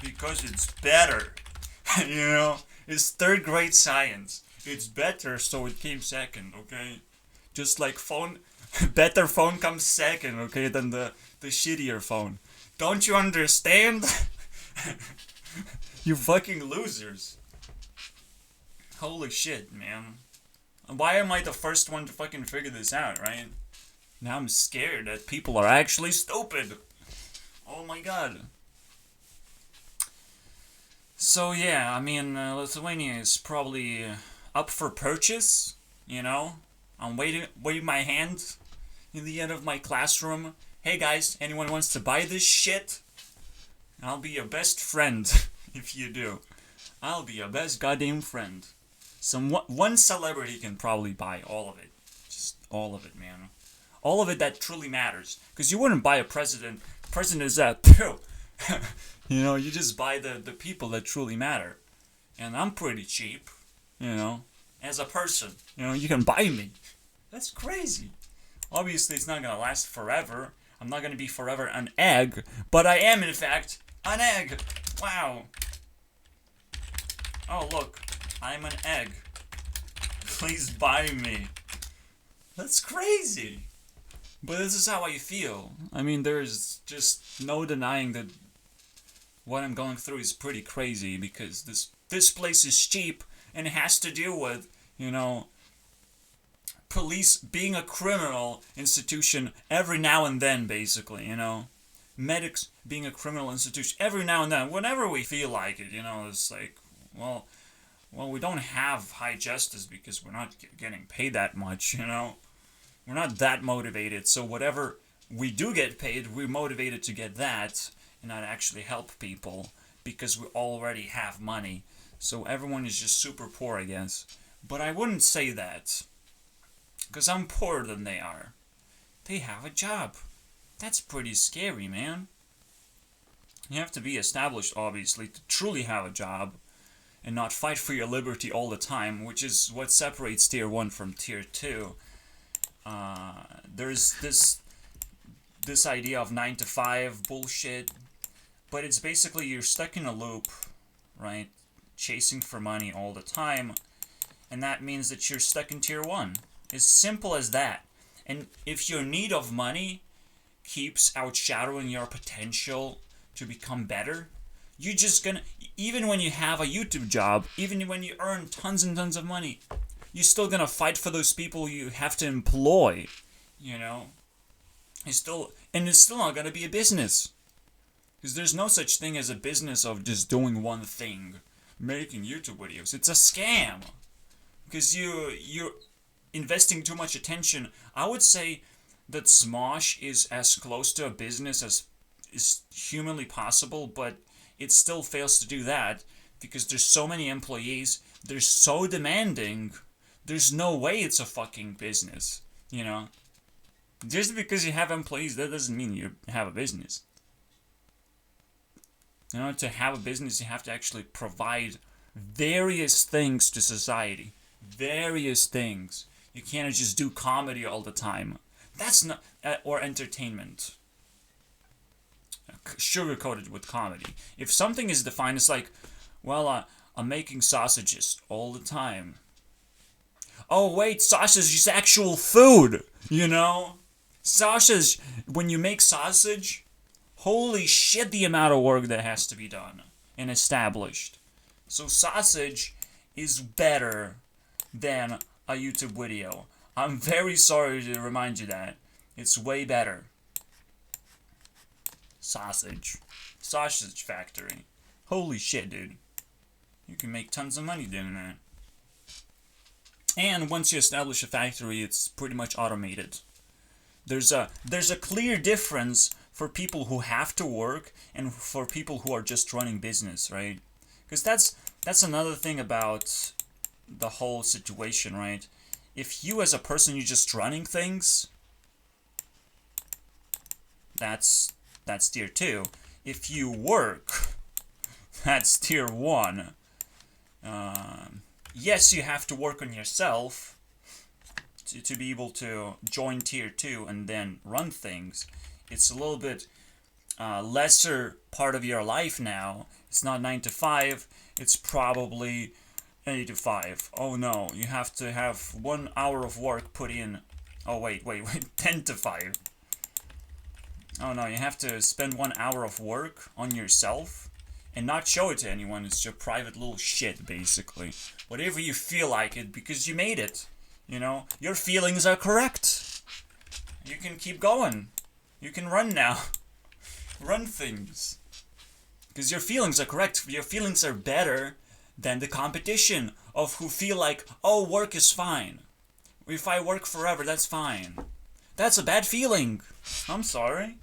S1: Because it's better. It's third grade science. It's better, so it came second, okay? Just like better phone comes second, okay, than the shittier phone. Don't you understand? You fucking losers. Holy shit, man. Why am I the first one to fucking figure this out, right? Now I'm scared that people are actually stupid. Oh my god. So yeah, Lithuania is probably up for purchase, I'm waving my hand in the end of my classroom. Hey guys, anyone wants to buy this shit? I'll be your best friend if you do. I'll be your best goddamn friend. One celebrity can probably buy all of it. Just all of it, man. All of it that truly matters. Because you wouldn't buy a president. President is that, you just buy the people that truly matter. And I'm pretty cheap, as a person. You can buy me. That's crazy. Obviously, it's not going to last forever. I'm not going to be forever an egg. But I am, in fact, an egg. Wow. Oh, look. I'm an egg. Please buy me. That's crazy. But this is how I feel. There's just no denying that what I'm going through is pretty crazy because this place is cheap and it has to deal with, police being a criminal institution every now and then, basically, medics being a criminal institution. Every now and then, whenever we feel like it, it's like, well, we don't have high justice because we're not getting paid that much, We're not that motivated, so whatever we do get paid, we're motivated to get that and not actually help people because we already have money. So everyone is just super poor, I guess. But I wouldn't say that, because I'm poorer than they are. They have a job. That's pretty scary, man. You have to be established, obviously, to truly have a job and not fight for your liberty all the time, which is what separates Tier 1 from Tier 2. There's this idea of 9 to 5 bullshit, but it's basically you're stuck in a loop, right? Chasing for money all the time, and that means that you're stuck in Tier 1. As simple as that. And if your need of money keeps outshadowing your potential to become better, you're just gonna, even when you have a YouTube job, even when you earn tons and tons of money, you're still gonna fight for those people you have to employ, It's still not gonna be a business. Because there's no such thing as a business of just doing one thing, making YouTube videos. It's a scam. Because you're investing too much attention. I would say that Smosh is as close to a business as is humanly possible, but it still fails to do that because there's so many employees, they're so demanding, there's no way it's a fucking business, Just because you have employees, that doesn't mean you have a business. To have a business, you have to actually provide various things to society. Various things. You can't just do comedy all the time. That's not, or entertainment. Sugar-coated with comedy. If something is defined as like, well, I'm making sausages all the time. Oh wait, sausage is actual food, Sausage, when you make sausage, holy shit the amount of work that has to be done and established. So sausage is better than a YouTube video. I'm very sorry to remind you that. It's way better. Sausage factory. Holy shit, dude. You can make tons of money doing that. And once you establish a factory, it's pretty much automated. There's a clear difference for people who have to work and for people who are just running business, right? Because that's another thing about the whole situation, right? If you as a person, you're just running things, that's Tier 2. If you work, that's Tier 1. Yes, you have to work on yourself to be able to join Tier 2 and then run things. It's a little bit lesser part of your life now. It's not 9 to 5. It's probably 8 to 5. Oh no, you have to have 1 hour of work put in. Oh wait, 10 to 5. Oh no, you have to spend 1 hour of work on yourself and not show it to anyone. It's your private little shit, basically. Whatever you feel like it, because you made it. Your feelings are correct. You can keep going. You can run now. Run things. Because your feelings are correct. Your feelings are better than the competition of who feel like, oh, work is fine. If I work forever, that's fine. That's a bad feeling. I'm sorry.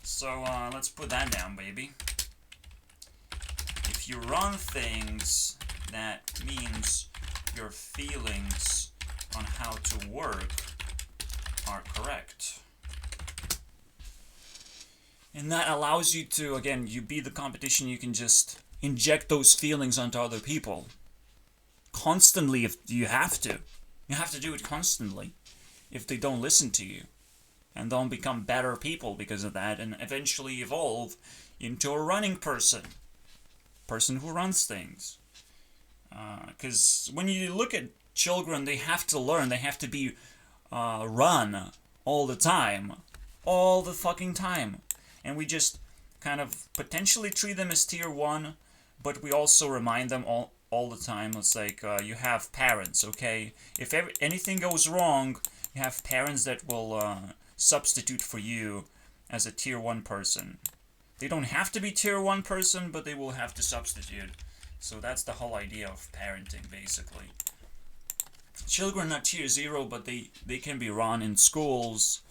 S1: So, let's put that down, baby. If you run things, that means your feelings on how to work are correct. And that allows you to, again, you beat the competition, you can just inject those feelings onto other people. Constantly, if you have to. You have to do it constantly if they don't listen to you. And don't become better people because of that, and eventually evolve into a running person. Person who runs things. Because when you look at children, they have to learn, they have to be run all the time. All the fucking time. And we just kind of potentially treat them as Tier 1, but we also remind them all the time. It's like, you have parents, okay? If anything goes wrong, you have parents that will substitute for you as a tier 1 person. They don't have to be tier 1 person, but they will have to substitute. So that's the whole idea of parenting, basically. Children are tier 0, but they can be run in schools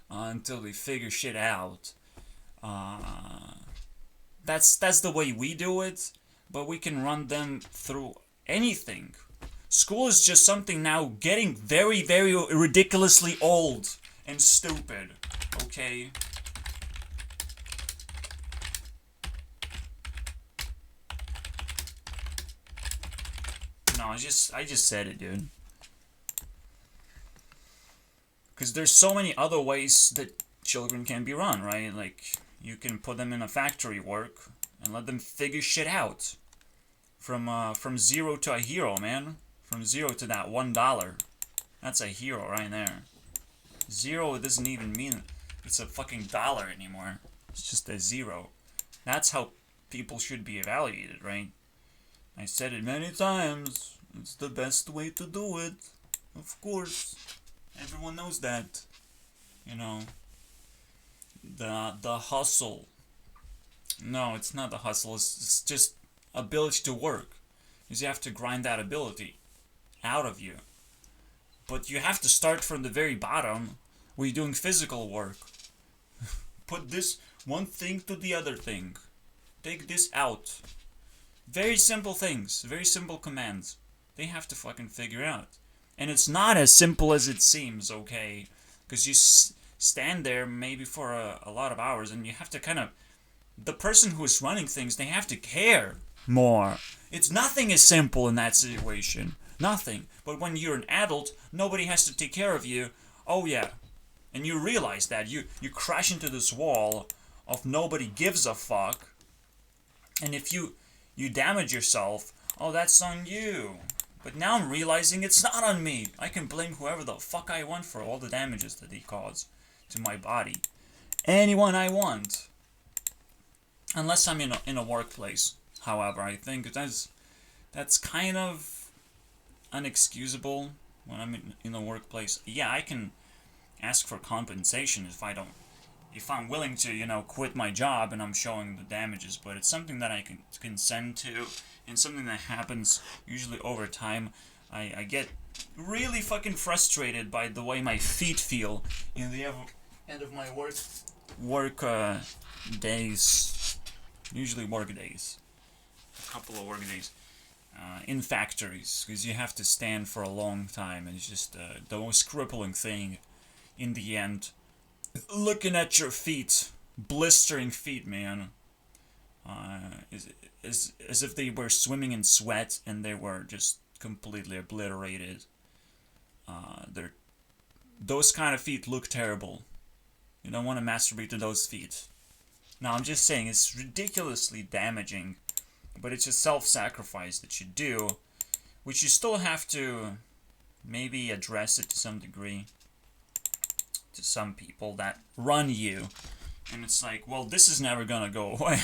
S1: until they figure shit out. That's the way we do it, but we can run them through anything. School is just something now getting very, very ridiculously old and stupid, okay? No, I just said it, dude. Because there's so many other ways that children can be run, right? Like, you can put them in a factory work and let them figure shit out. From 0 to a hero, man. From 0 to that $1. That's a hero right there. 0 doesn't even mean it's a fucking dollar anymore. It's just a 0. That's how people should be evaluated, right? I said it many times. It's the best way to do it. Of course. Everyone knows that. You know. The hustle. No, it's not the hustle. It's just ability to work. Because you have to grind that ability out of you. But you have to start from the very bottom where you're doing physical work. Put this one thing to the other thing. Take this out. Very simple things. Very simple commands. They have to fucking figure out. And it's not as simple as it seems, okay? Because you stand there maybe for a lot of hours and you have to kind of... The person who is running things, they have to care more. It's nothing as simple in that situation. Nothing. But when you're an adult, nobody has to take care of you. Oh yeah. And you realize that. You crash into this wall of nobody gives a fuck. And if you damage yourself, oh, that's on you. But now I'm realizing it's not on me. I can blame whoever the fuck I want for all the damages that they cause to my body. Anyone I want. Unless I'm in a workplace. However, I think that's kind of unexcusable when I'm in a workplace. Yeah, I can ask for compensation if I'm willing to, quit my job and I'm showing the damages, but it's something that I can consent to, and something that happens usually over time. I get really fucking frustrated by the way my feet feel in the end of my work days, usually work days, a couple of work days, in factories, because you have to stand for a long time, and it's just the most crippling thing in the end. Looking at your feet, blistering feet, man, as if they were swimming in sweat and they were just completely obliterated. Those kind of feet look terrible. You don't want to masturbate to those feet. Now, I'm just saying, it's ridiculously damaging, but it's a self-sacrifice that you do, which you still have to maybe address it to some degree. To some people that run you, and it's like, well, this is never gonna go away.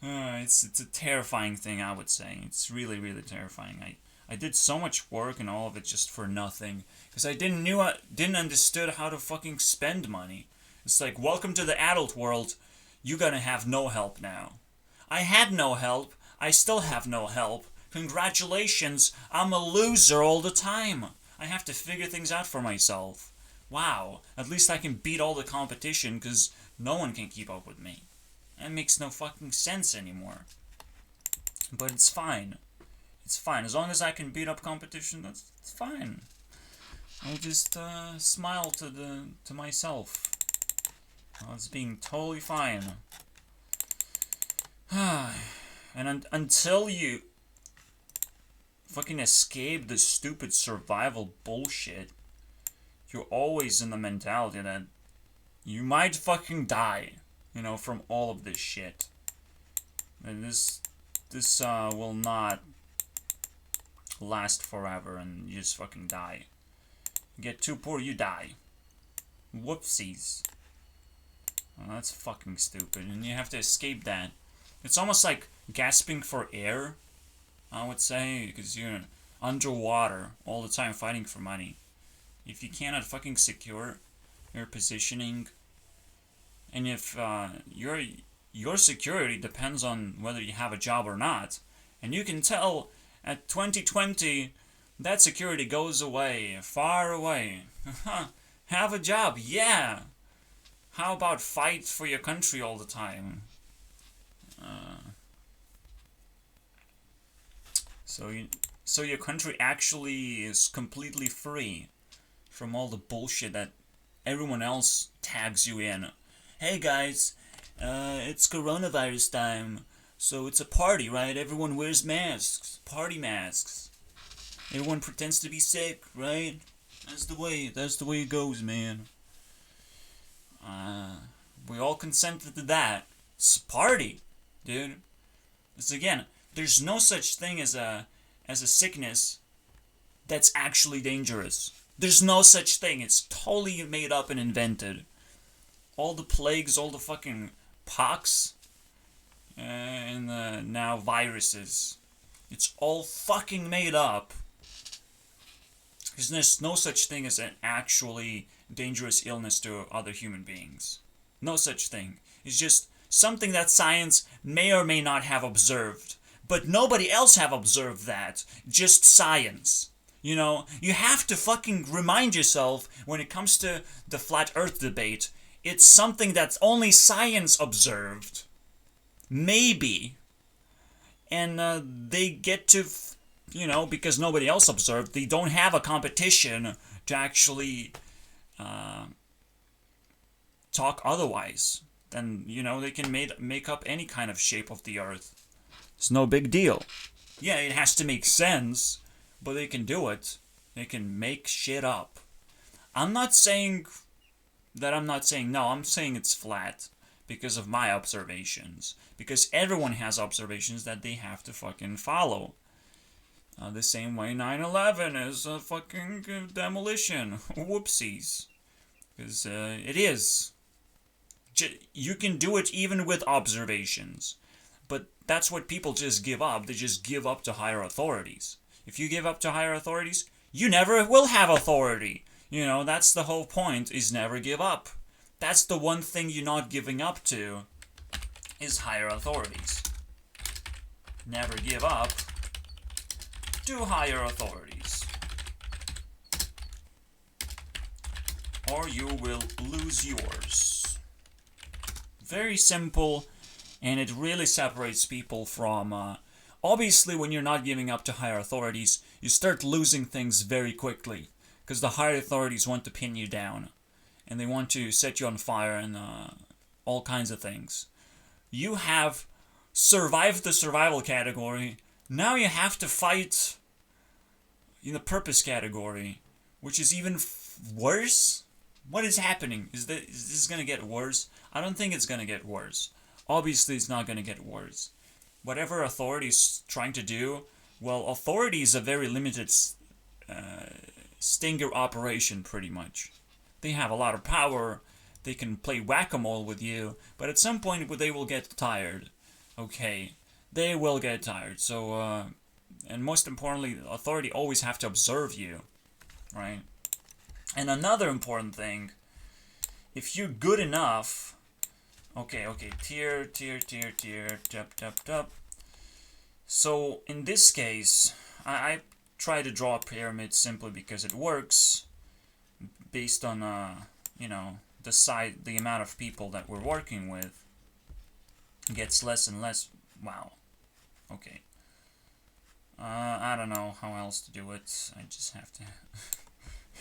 S1: It's a terrifying thing, I would say. It's really, really terrifying. I did so much work and all of it just for nothing, because I didn't understood how to fucking spend money. It's like, welcome to the adult world. You're gonna have no help now. I had no help. I still have no help. Congratulations. I'm a loser all the time. I have to figure things out for myself. Wow, at least I can beat all the competition because no one can keep up with me. That makes no fucking sense anymore. But it's fine. It's fine. As long as I can beat up competition, it's fine. I'll just smile to myself. It's being totally fine. And until you fucking escape this stupid survival bullshit, you're always in the mentality that you might fucking die, from all of this shit. And this will not last forever, and you just fucking die. You get too poor, you die. Whoopsies. Well, that's fucking stupid, and you have to escape that. It's almost like gasping for air, I would say, because you're underwater all the time fighting for money. If you cannot fucking secure your positioning. And if your security depends on whether you have a job or not, and you can tell at 2020 that security goes away, far away. Have a job, yeah. How about fight for your country all the time? So your country actually is completely free from all the bullshit that everyone else tags you in. Hey guys, it's coronavirus time, so it's a party, right? Everyone wears masks, party masks. Everyone pretends to be sick, right? That's the way it goes, man. We all consented to that. It's a party, dude. It's again, there's no such thing as a sickness that's actually dangerous. There's no such thing. It's totally made up and invented. All the plagues, all the fucking pox, and now viruses. It's all fucking made up. Because there's no such thing as an actually dangerous illness to other human beings. No such thing. It's just something that science may or may not have observed. But nobody else have observed that. Just science. You know, you have to fucking remind yourself when it comes to the flat earth debate, it's something that's only science observed. Maybe. And they get to, because nobody else observed, they don't have a competition to actually talk otherwise. Then, they can make up any kind of shape of the earth. It's no big deal. Yeah, it has to make sense, but they can do it. They can make shit up. I'm saying no, I'm saying it's flat because of my observations. Because everyone has observations that they have to fucking follow. The same way 9/11 is a fucking demolition. Whoopsies. Because it is. You can do it even with observations. But that's what people just give up. They just give up to higher authorities. If you give up to higher authorities, you never will have authority. That's the whole point, is never give up. That's the one thing you're not giving up to, is higher authorities. Never give up to higher authorities. Or you will lose yours. Very simple, and it really separates people from... obviously, when you're not giving up to higher authorities, you start losing things very quickly. Because the higher authorities want to pin you down. And they want to set you on fire and all kinds of things. You have survived the survival category. Now you have to fight in the purpose category. Which is even worse? What is happening? Is this going to get worse? I don't think it's going to get worse. Obviously, it's not going to get worse. Whatever authority's trying to do, well, authority is a very limited stinger operation, pretty much. They have a lot of power. They can play whack-a-mole with you, but at some point they will get tired. Okay, they will get tired. So, and most importantly, authority always have to observe you, right? And another important thing, if you're good enough, okay, tier, tap. So, in this case, I try to draw a pyramid simply because it works, based on, the amount of people that we're working with. It gets less and less, wow, okay. I don't know how else to do it, I just have to,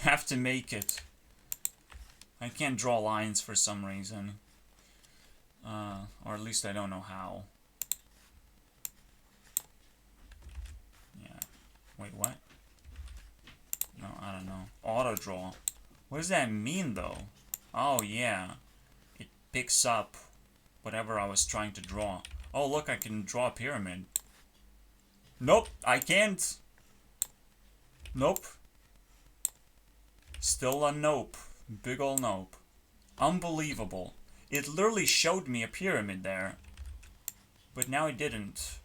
S1: have to make it. I can't draw lines for some reason. Or at least I don't know how. Yeah. Wait, what? No, I don't know. Auto draw. What does that mean, though? Oh, yeah. It picks up whatever I was trying to draw. Oh, look, I can draw a pyramid. Nope, I can't. Nope. Still a nope. Big ol' nope. Unbelievable. It literally showed me a pyramid there. But now it didn't.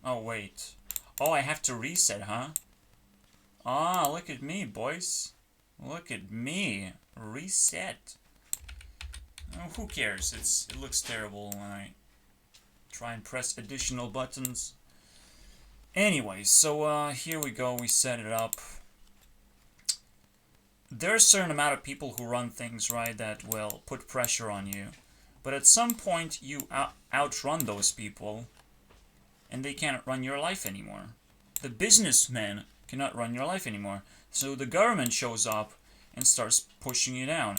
S1: Oh, wait. Oh, I have to reset, huh? Ah, look at me, boys. Look at me. Reset. Oh, who cares? It looks terrible when I try and press additional buttons. Anyway, so here we go. We set it up. There's a certain amount of people who run things, right, that will put pressure on you. But at some point, you outrun those people, and they can't run your life anymore. The businessmen cannot run your life anymore. So the government shows up and starts pushing you down.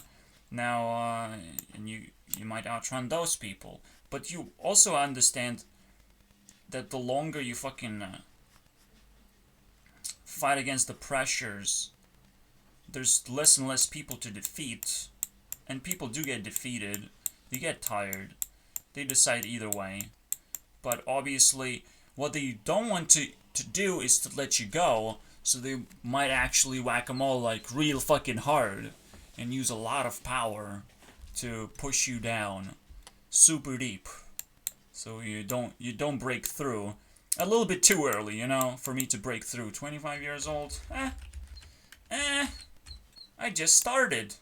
S1: Now, and you might outrun those people. But you also understand that the longer you fucking fight against the pressures, there's less and less people to defeat. And people do get defeated. They get tired. They decide either way. But obviously, what they don't want to do is to let you go. So they might actually whack 'em all like real fucking hard. And use a lot of power to push you down. Super deep. So you don't break through. A little bit too early, you know, for me to break through. 25 years old? I just started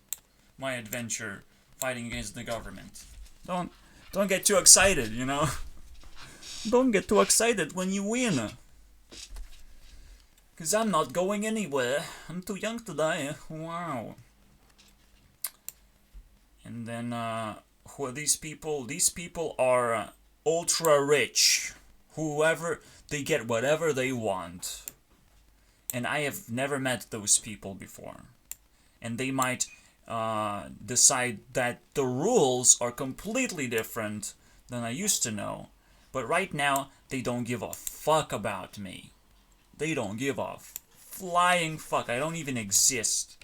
S1: my adventure fighting against the government. Don't get too excited, you know? Don't get too excited when you win. Cause I'm not going anywhere. I'm too young to die. Wow. And then, who are these people? These people are ultra rich. Whoever, they get whatever they want. And I have never met those people before. And they might decide that the rules are completely different than I used to know. But right now, they don't give a fuck about me. They don't give a flying fuck. I don't even exist.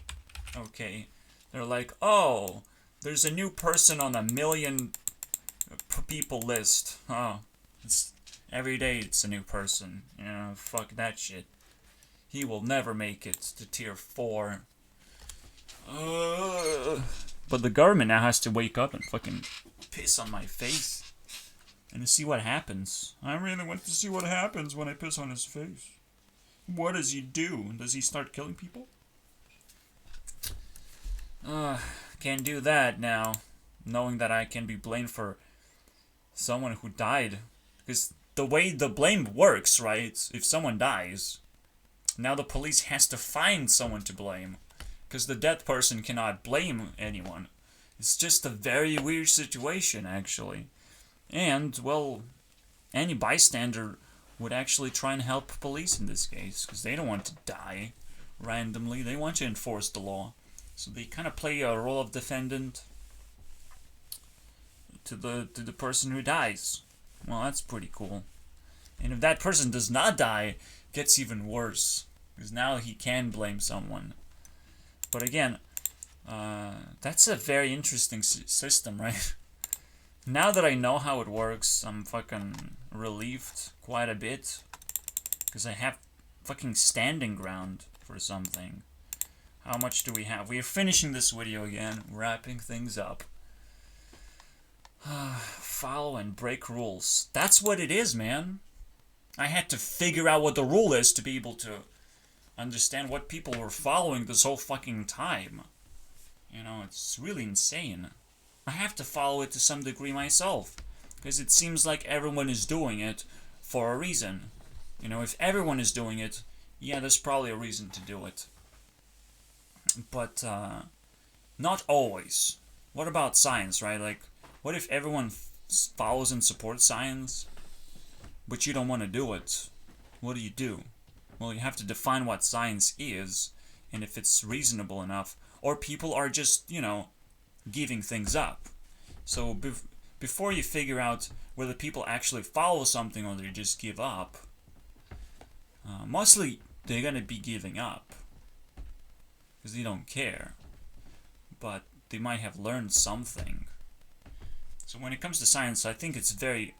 S1: Okay. They're like, oh, there's a new person on a million people list. Oh, every day it's a new person. You know, fuck that shit. He will never make it to tier 4. But the government now has to wake up and fucking piss on my face. And to see what happens. I really want to see what happens when I piss on his face. What does he do? Does he start killing people? Can't do that now. Knowing that I can be blamed for someone who died. Because the way the blame works, right? If someone dies, now the police has to find someone to blame. Because the dead person cannot blame anyone. It's just a very weird situation, actually. And, well, any bystander would actually try and help police in this case. Because they don't want to die randomly. They want to enforce the law. So they kind of play a role of defendant to the person who dies. Well, that's pretty cool. And if that person does not die, it gets even worse. Because now he can blame someone. But again, that's a very interesting system, right? Now that I know how it works, I'm fucking relieved quite a bit. Because I have fucking standing ground for something. How much do we have? We are finishing this video again, wrapping things up. Follow and break rules. That's what it is, man. I had to figure out what the rule is to be able to understand what people were following this whole fucking time. You know, it's really insane. I have to follow it to some degree myself. Because it seems like everyone is doing it for a reason. You know, if everyone is doing it, yeah, there's probably a reason to do it. But, not always. What about science, right? Like, what if everyone follows and supports science, but you don't want to do it? What do? Well, you have to define what science is, and if it's reasonable enough. Or people are just, you know, giving things up. So, before you figure out whether people actually follow something or they just give up, mostly they're gonna be giving up. Because they don't care. But they might have learned something. So when it comes to science, I think it's very,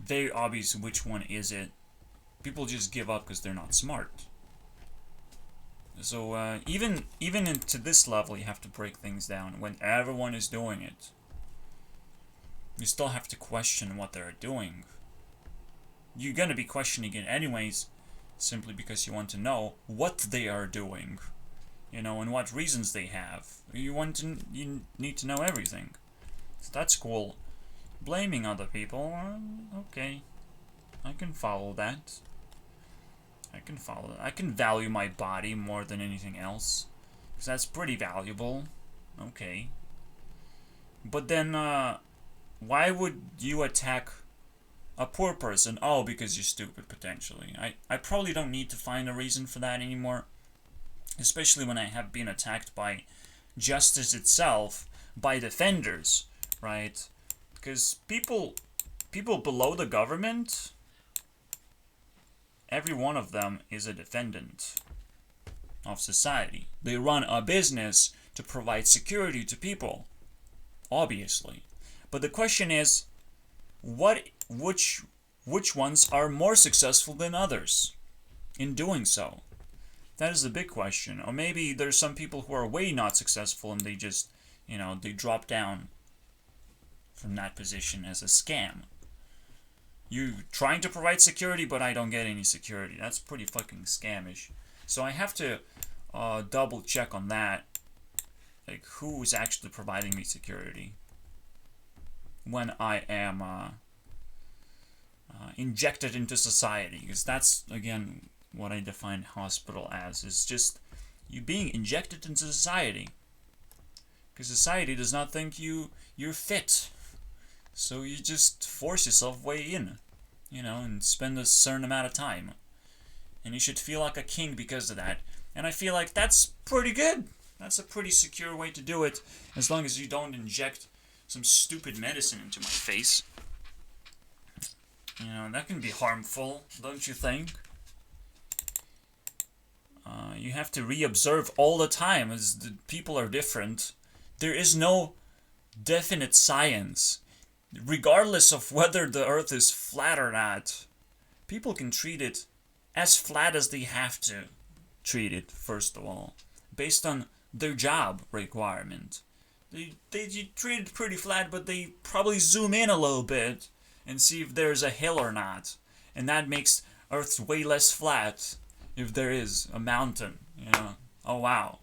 S1: very obvious which one is it. People just give up because they're not smart. So even into this level, you have to break things down. When everyone is doing it, you still have to question what they're doing. You're gonna be questioning it anyways, simply because you want to know what they are doing. you know, and what reasons they have. You need to know everything. So that's cool. Blaming other people, okay, I can follow that. I can follow that. I can value my body more than anything else, because that's pretty valuable. Okay. But then, why would you attack a poor person? Oh, because you're stupid, potentially. I probably don't need to find a reason for that anymore. Especially when I have been attacked by justice itself, by defenders, right? Because people below the government, every one of them is a defendant of society. They run a business to provide security to people, obviously. But the question is, which ones are more successful than others in doing so? That is the big question. Or maybe there's some people who are way not successful and they just, you know, they drop down from that position as a scam. You trying to provide security, but I don't get any security. That's pretty fucking scamish. So I have to double check on that. Like, who is actually providing me security when I am injected into society? Because that's, again, what I define hospital as, is just you being injected into society. Because society does not think you're fit. So you just force yourself way in, you know, and spend a certain amount of time. And you should feel like a king because of that. And I feel like that's pretty good. That's a pretty secure way to do it, as long as you don't inject some stupid medicine into my face. You know, that can be harmful, don't you think? You have to reobserve all the time, as the people are different. There is no definite science. Regardless of whether the earth is flat or not, people can treat it as flat as they have to treat it, first of all, based on their job requirement. They treat it pretty flat, but they probably zoom in a little bit and see if there's a hill or not. And that makes Earth way less flat if there is a mountain, you know. Oh wow,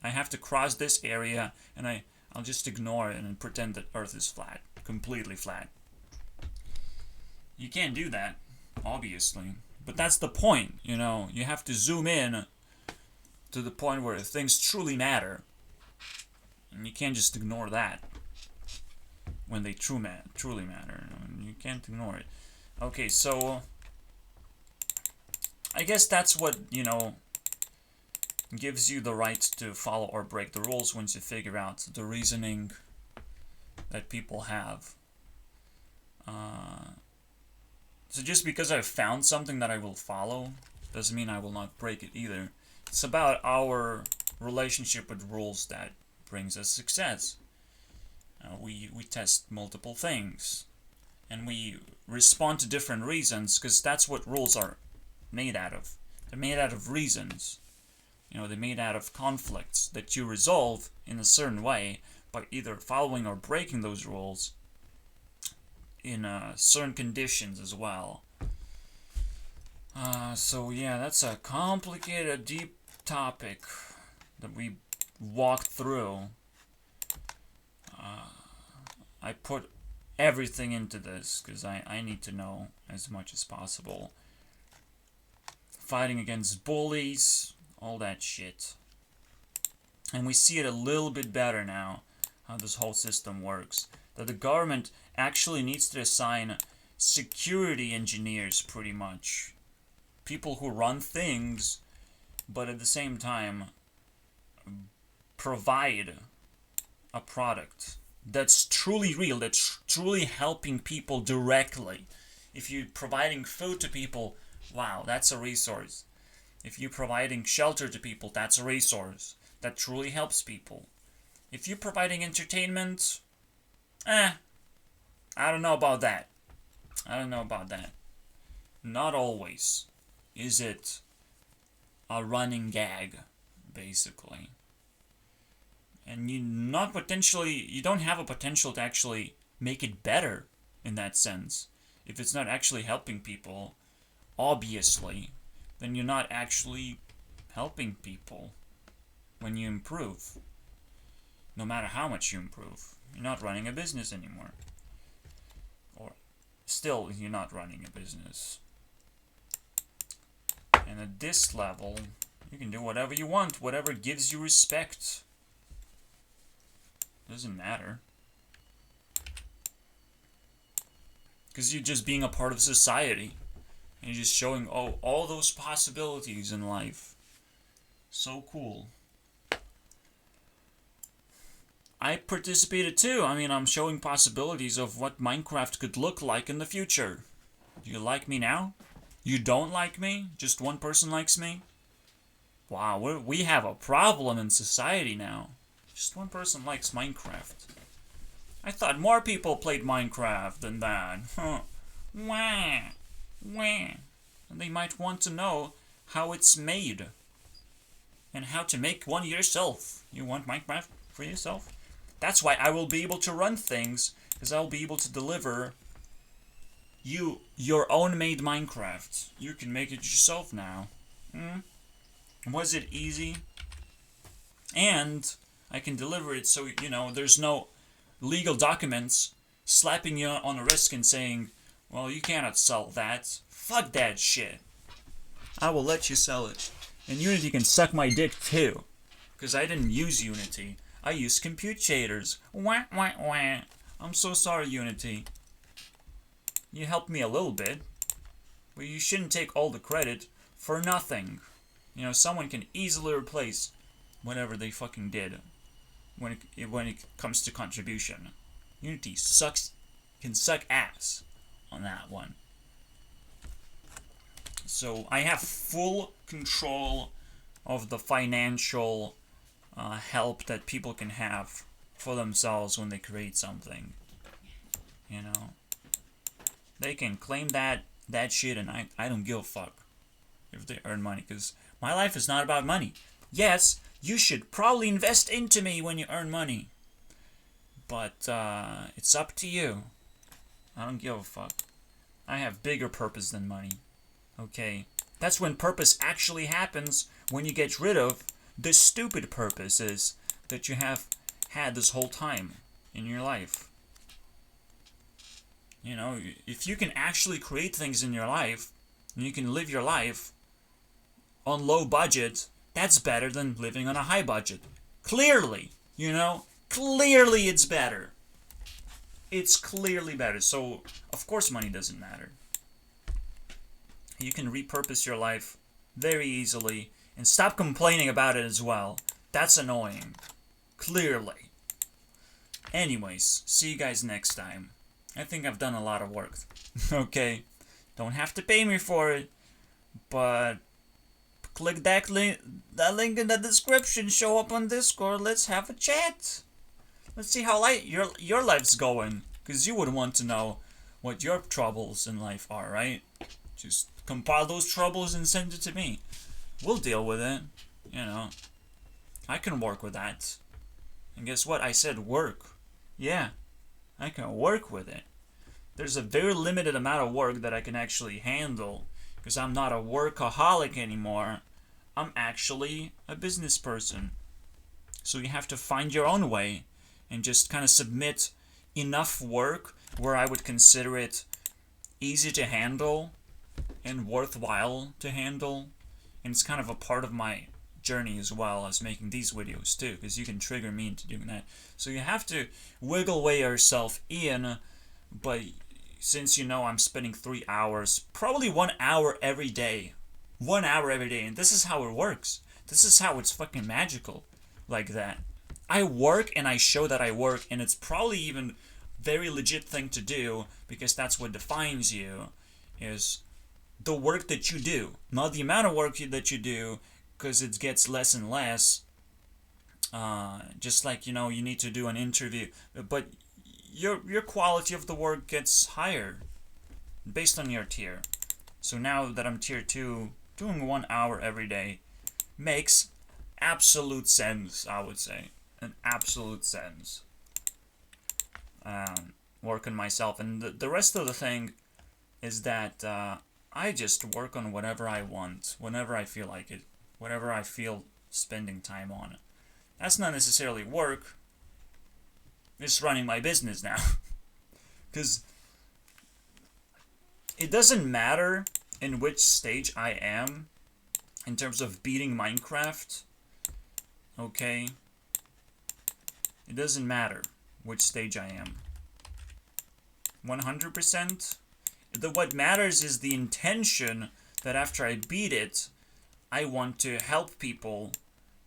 S1: I have to cross this area and I'll just ignore it and pretend that Earth is flat. Completely flat. You can't do that, obviously. But that's the point, you know. You have to zoom in to the point where things truly matter. And you can't just ignore that when they truly matter. You can't ignore it. Okay, so I guess that's what, you know, gives you the right to follow or break the rules once you figure out the reasoning that people have. So just because I've found something that I will follow doesn't mean I will not break it either. It's about our relationship with rules that brings us success. We test multiple things, and we respond to different reasons, because that's what rules are made out of. They're made out of reasons. You know, they're made out of conflicts that you resolve in a certain way by either following or breaking those rules in certain conditions as well. So yeah, that's a complicated, deep topic that we walked through. I put everything into this because I need to know as much as possible. Fighting against bullies, all that shit. And we see it a little bit better now, how this whole system works. That the government actually needs to assign security engineers, pretty much. People who run things, but at the same time provide a product that's truly real, that's truly helping people directly. If you're providing food to people, wow, that's a resource. If you're providing shelter to people, that's a resource that truly helps people. If you're providing entertainment, I don't know about that. Not always is it a running gag, basically. And you don't have a potential to actually make it better in that sense. If it's not actually helping people, obviously, then you're not actually helping people. when you improve. No matter how much you improve. You're not running a business anymore. Or still, you're not running a business. And at this level, you can do whatever you want. Whatever gives you respect. Doesn't matter. Because you're just being a part of society. And you're just showing, oh, all those possibilities in life. So cool. I participated too. I mean, I'm showing possibilities of what Minecraft could look like in the future. Do you like me now? You don't like me? Just one person likes me? Wow, we have a problem in society now. Just one person likes Minecraft. I thought more people played Minecraft than that. Huh. Wah. Wah. And they might want to know how it's made. And how to make one yourself. You want Minecraft for yourself? That's why I will be able to run things, because I'll be able to deliver you your own made Minecraft. You can make it yourself now. Was it easy? And I can deliver it so, you know, there's no legal documents slapping you on a wrist and saying, well, you cannot sell that. Fuck that shit. I will let you sell it. And Unity can suck my dick too. Because I didn't use Unity. I used compute shaders. Wah, wah, wah. I'm so sorry, Unity. You helped me a little bit. But you shouldn't take all the credit for nothing. You know, someone can easily replace whatever they fucking did when it comes to contribution. Unity can suck ass on that one. So I have full control of the financial help that people can have for themselves when they create something. You know, they can claim that shit, and I don't give a fuck if they earn money, because my life is not about money. Yes, you should probably invest into me when you earn money, but it's up to you. I don't give a fuck. I have bigger purpose than money. Okay, that's when purpose actually happens, when you get rid of the stupid purposes that you have had this whole time in your life. You know, if you can actually create things in your life, and you can live your life on low budget, that's better than living on a high budget. Clearly, you know, clearly it's better. It's clearly better. So, of course money doesn't matter. You can repurpose your life very easily, and stop complaining about it as well. That's annoying. Clearly. Anyways, see you guys next time. I think I've done a lot of work. Okay? Don't have to pay me for it, but click that link in the description, show up on Discord, let's have a chat. Let's see how your life's going, because you would want to know what your troubles in life are, right? Just compile those troubles and send it to me. We'll deal with it, you know. I can work with that. And guess what? I said work. Yeah, I can work with it. There's a very limited amount of work that I can actually handle, because I'm not a workaholic anymore. I'm actually a business person. So you have to find your own way and just kind of submit enough work where I would consider it easy to handle and worthwhile to handle. And it's kind of a part of my journey as well as making these videos too, because you can trigger me into doing that. So you have to wiggle away yourself in, but since you know I'm spending 3 hours, probably 1 hour every day. 1 hour every day, and this is how it works. This is how it's fucking magical, like that. I work and I show that I work, and it's probably even very legit thing to do, because that's what defines you, is the work that you do, not the amount of work that you do, because it gets less and less. Just like, you know, you need to do an interview, but your quality of the work gets higher based on your tier. So now that I'm tier 2, doing 1 hour every day makes absolute sense, I would say. An absolute sense. Work on myself. And the rest of the thing is that I just work on whatever I want, whenever I feel like it, whatever I feel spending time on. That's not necessarily work. It's running my business now. Because it doesn't matter in which stage I am in terms of beating Minecraft. Okay? It doesn't matter which stage I am. 100%? What matters is the intention that after I beat it, I want to help people,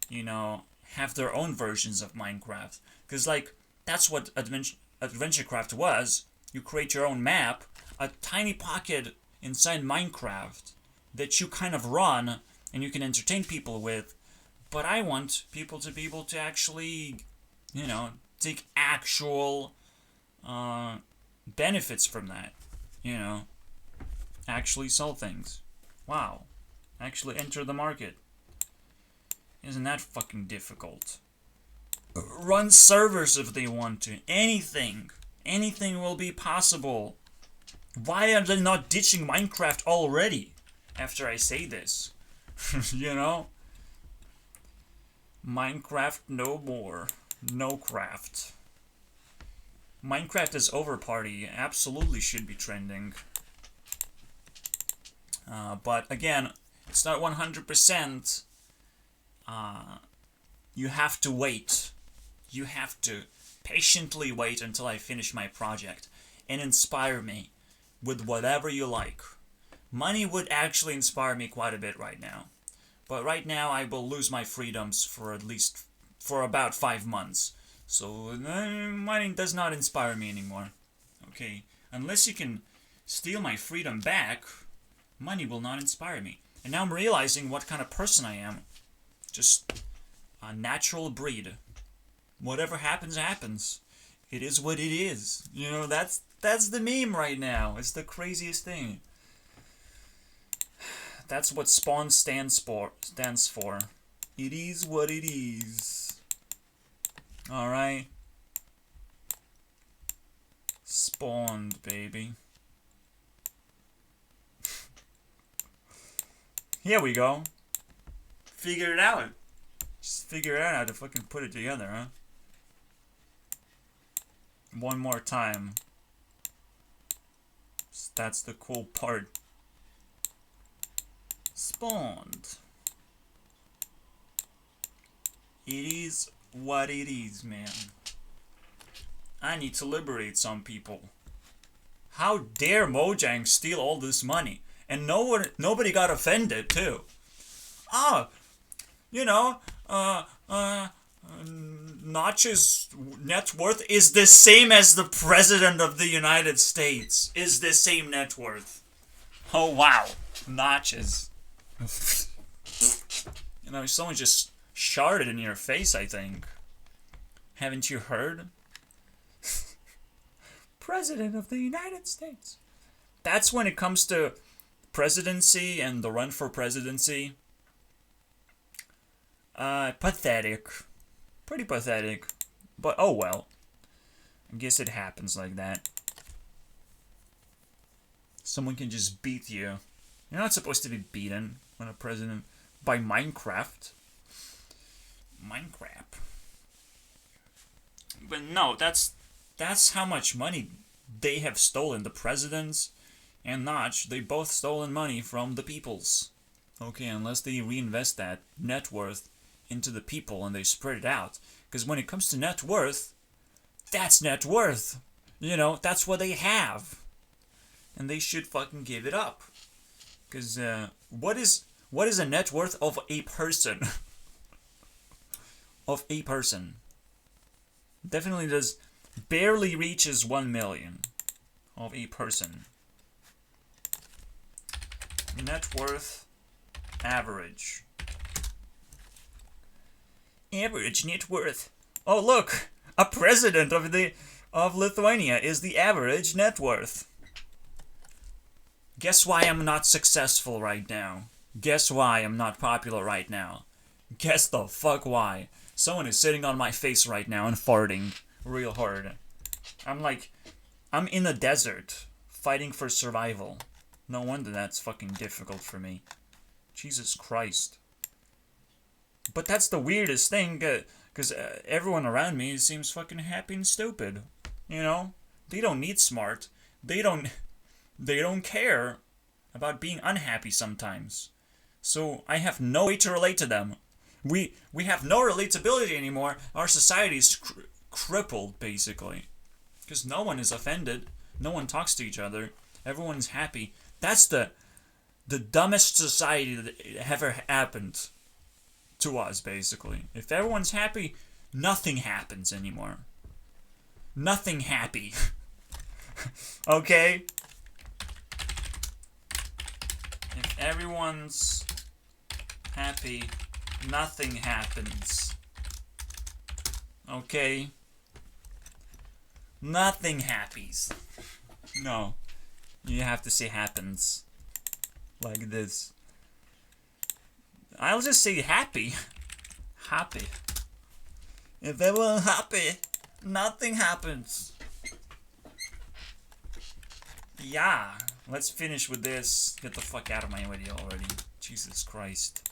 S1: you know, have their own versions of Minecraft. Because, like, that's what AdventureCraft was. You create your own map, a tiny pocket inside Minecraft that you kind of run and you can entertain people with. But I want people to be able to actually, you know, take actual benefits from that. You know, actually sell things. Wow. Actually enter the market. Isn't that fucking difficult? Run servers if they want to. Anything. Anything will be possible. Why are they not ditching Minecraft already? After I say this. You know? Minecraft no more. No craft. Minecraft is over party. Absolutely should be trending. But again, it's not 100%. You have to wait. You have to patiently wait until I finish my project and inspire me with whatever you like. Money would actually inspire me quite a bit right now. But right now I will lose my freedoms for about 5 months. So money does not inspire me anymore. Okay, unless you can steal my freedom back, money will not inspire me. And now I'm realizing what kind of person I am. Just a natural breed. Whatever happens, happens. It is what it is. You know, that's the meme right now. It's the craziest thing. That's what Spawn stands for. It is what it is. Alright. Spawned, baby. Here we go. Figure it out. Just figure out how to fucking put it together, huh? One more time. That's the cool part. Spawned. It is what it is, man. I need to liberate some people. How dare Mojang steal all this money? And nobody got offended, too. You know, Notch's net worth is the same as the President of the United States. Is the same net worth. Oh, wow. Notches. You know, someone just sharded in your face, I think. Haven't you heard? President of the United States. That's when it comes to presidency and the run for presidency. Pathetic. Pretty pathetic. But oh well. I guess it happens like that. Someone can just beat you. You're not supposed to be beaten when a president by Minecraft. Minecraft. But no, that's how much money they have stolen. The presidents and Notch, they both stolen money from the peoples. Okay, unless they reinvest that net worth into the people and they spread it out. Because when it comes to net worth, that's net worth. You know, that's what they have. And they should fucking give it up. Because what is a net worth of a person? Of a person. Definitely does barely reaches 1 million of a person. Net worth average. Average net worth. Oh look, a president of Lithuania is the average net worth. Guess why I'm not successful right now? Guess why I'm not popular right now? Guess the fuck why? Someone is sitting on my face right now and farting real hard. I'm in the desert, fighting for survival. No wonder that's fucking difficult for me. Jesus Christ. But that's the weirdest thing. Because everyone around me seems fucking happy and stupid. You know? They don't need smart. They don't care about being unhappy sometimes. So I have no way to relate to them. We have no relatability anymore. Our society is crippled, basically. Because no one is offended. No one talks to each other. Everyone's happy. That's the dumbest society that ever happened to us, basically. If everyone's happy, nothing happens anymore. Nothing happy. Okay? If everyone's happy, nothing happens. Okay? Nothing happens. No. You have to say happens. Like this. I'll just say happy. Happy. If everyone's happy, nothing happens. Yeah. Let's finish with this. Get the fuck out of my video already. Jesus Christ.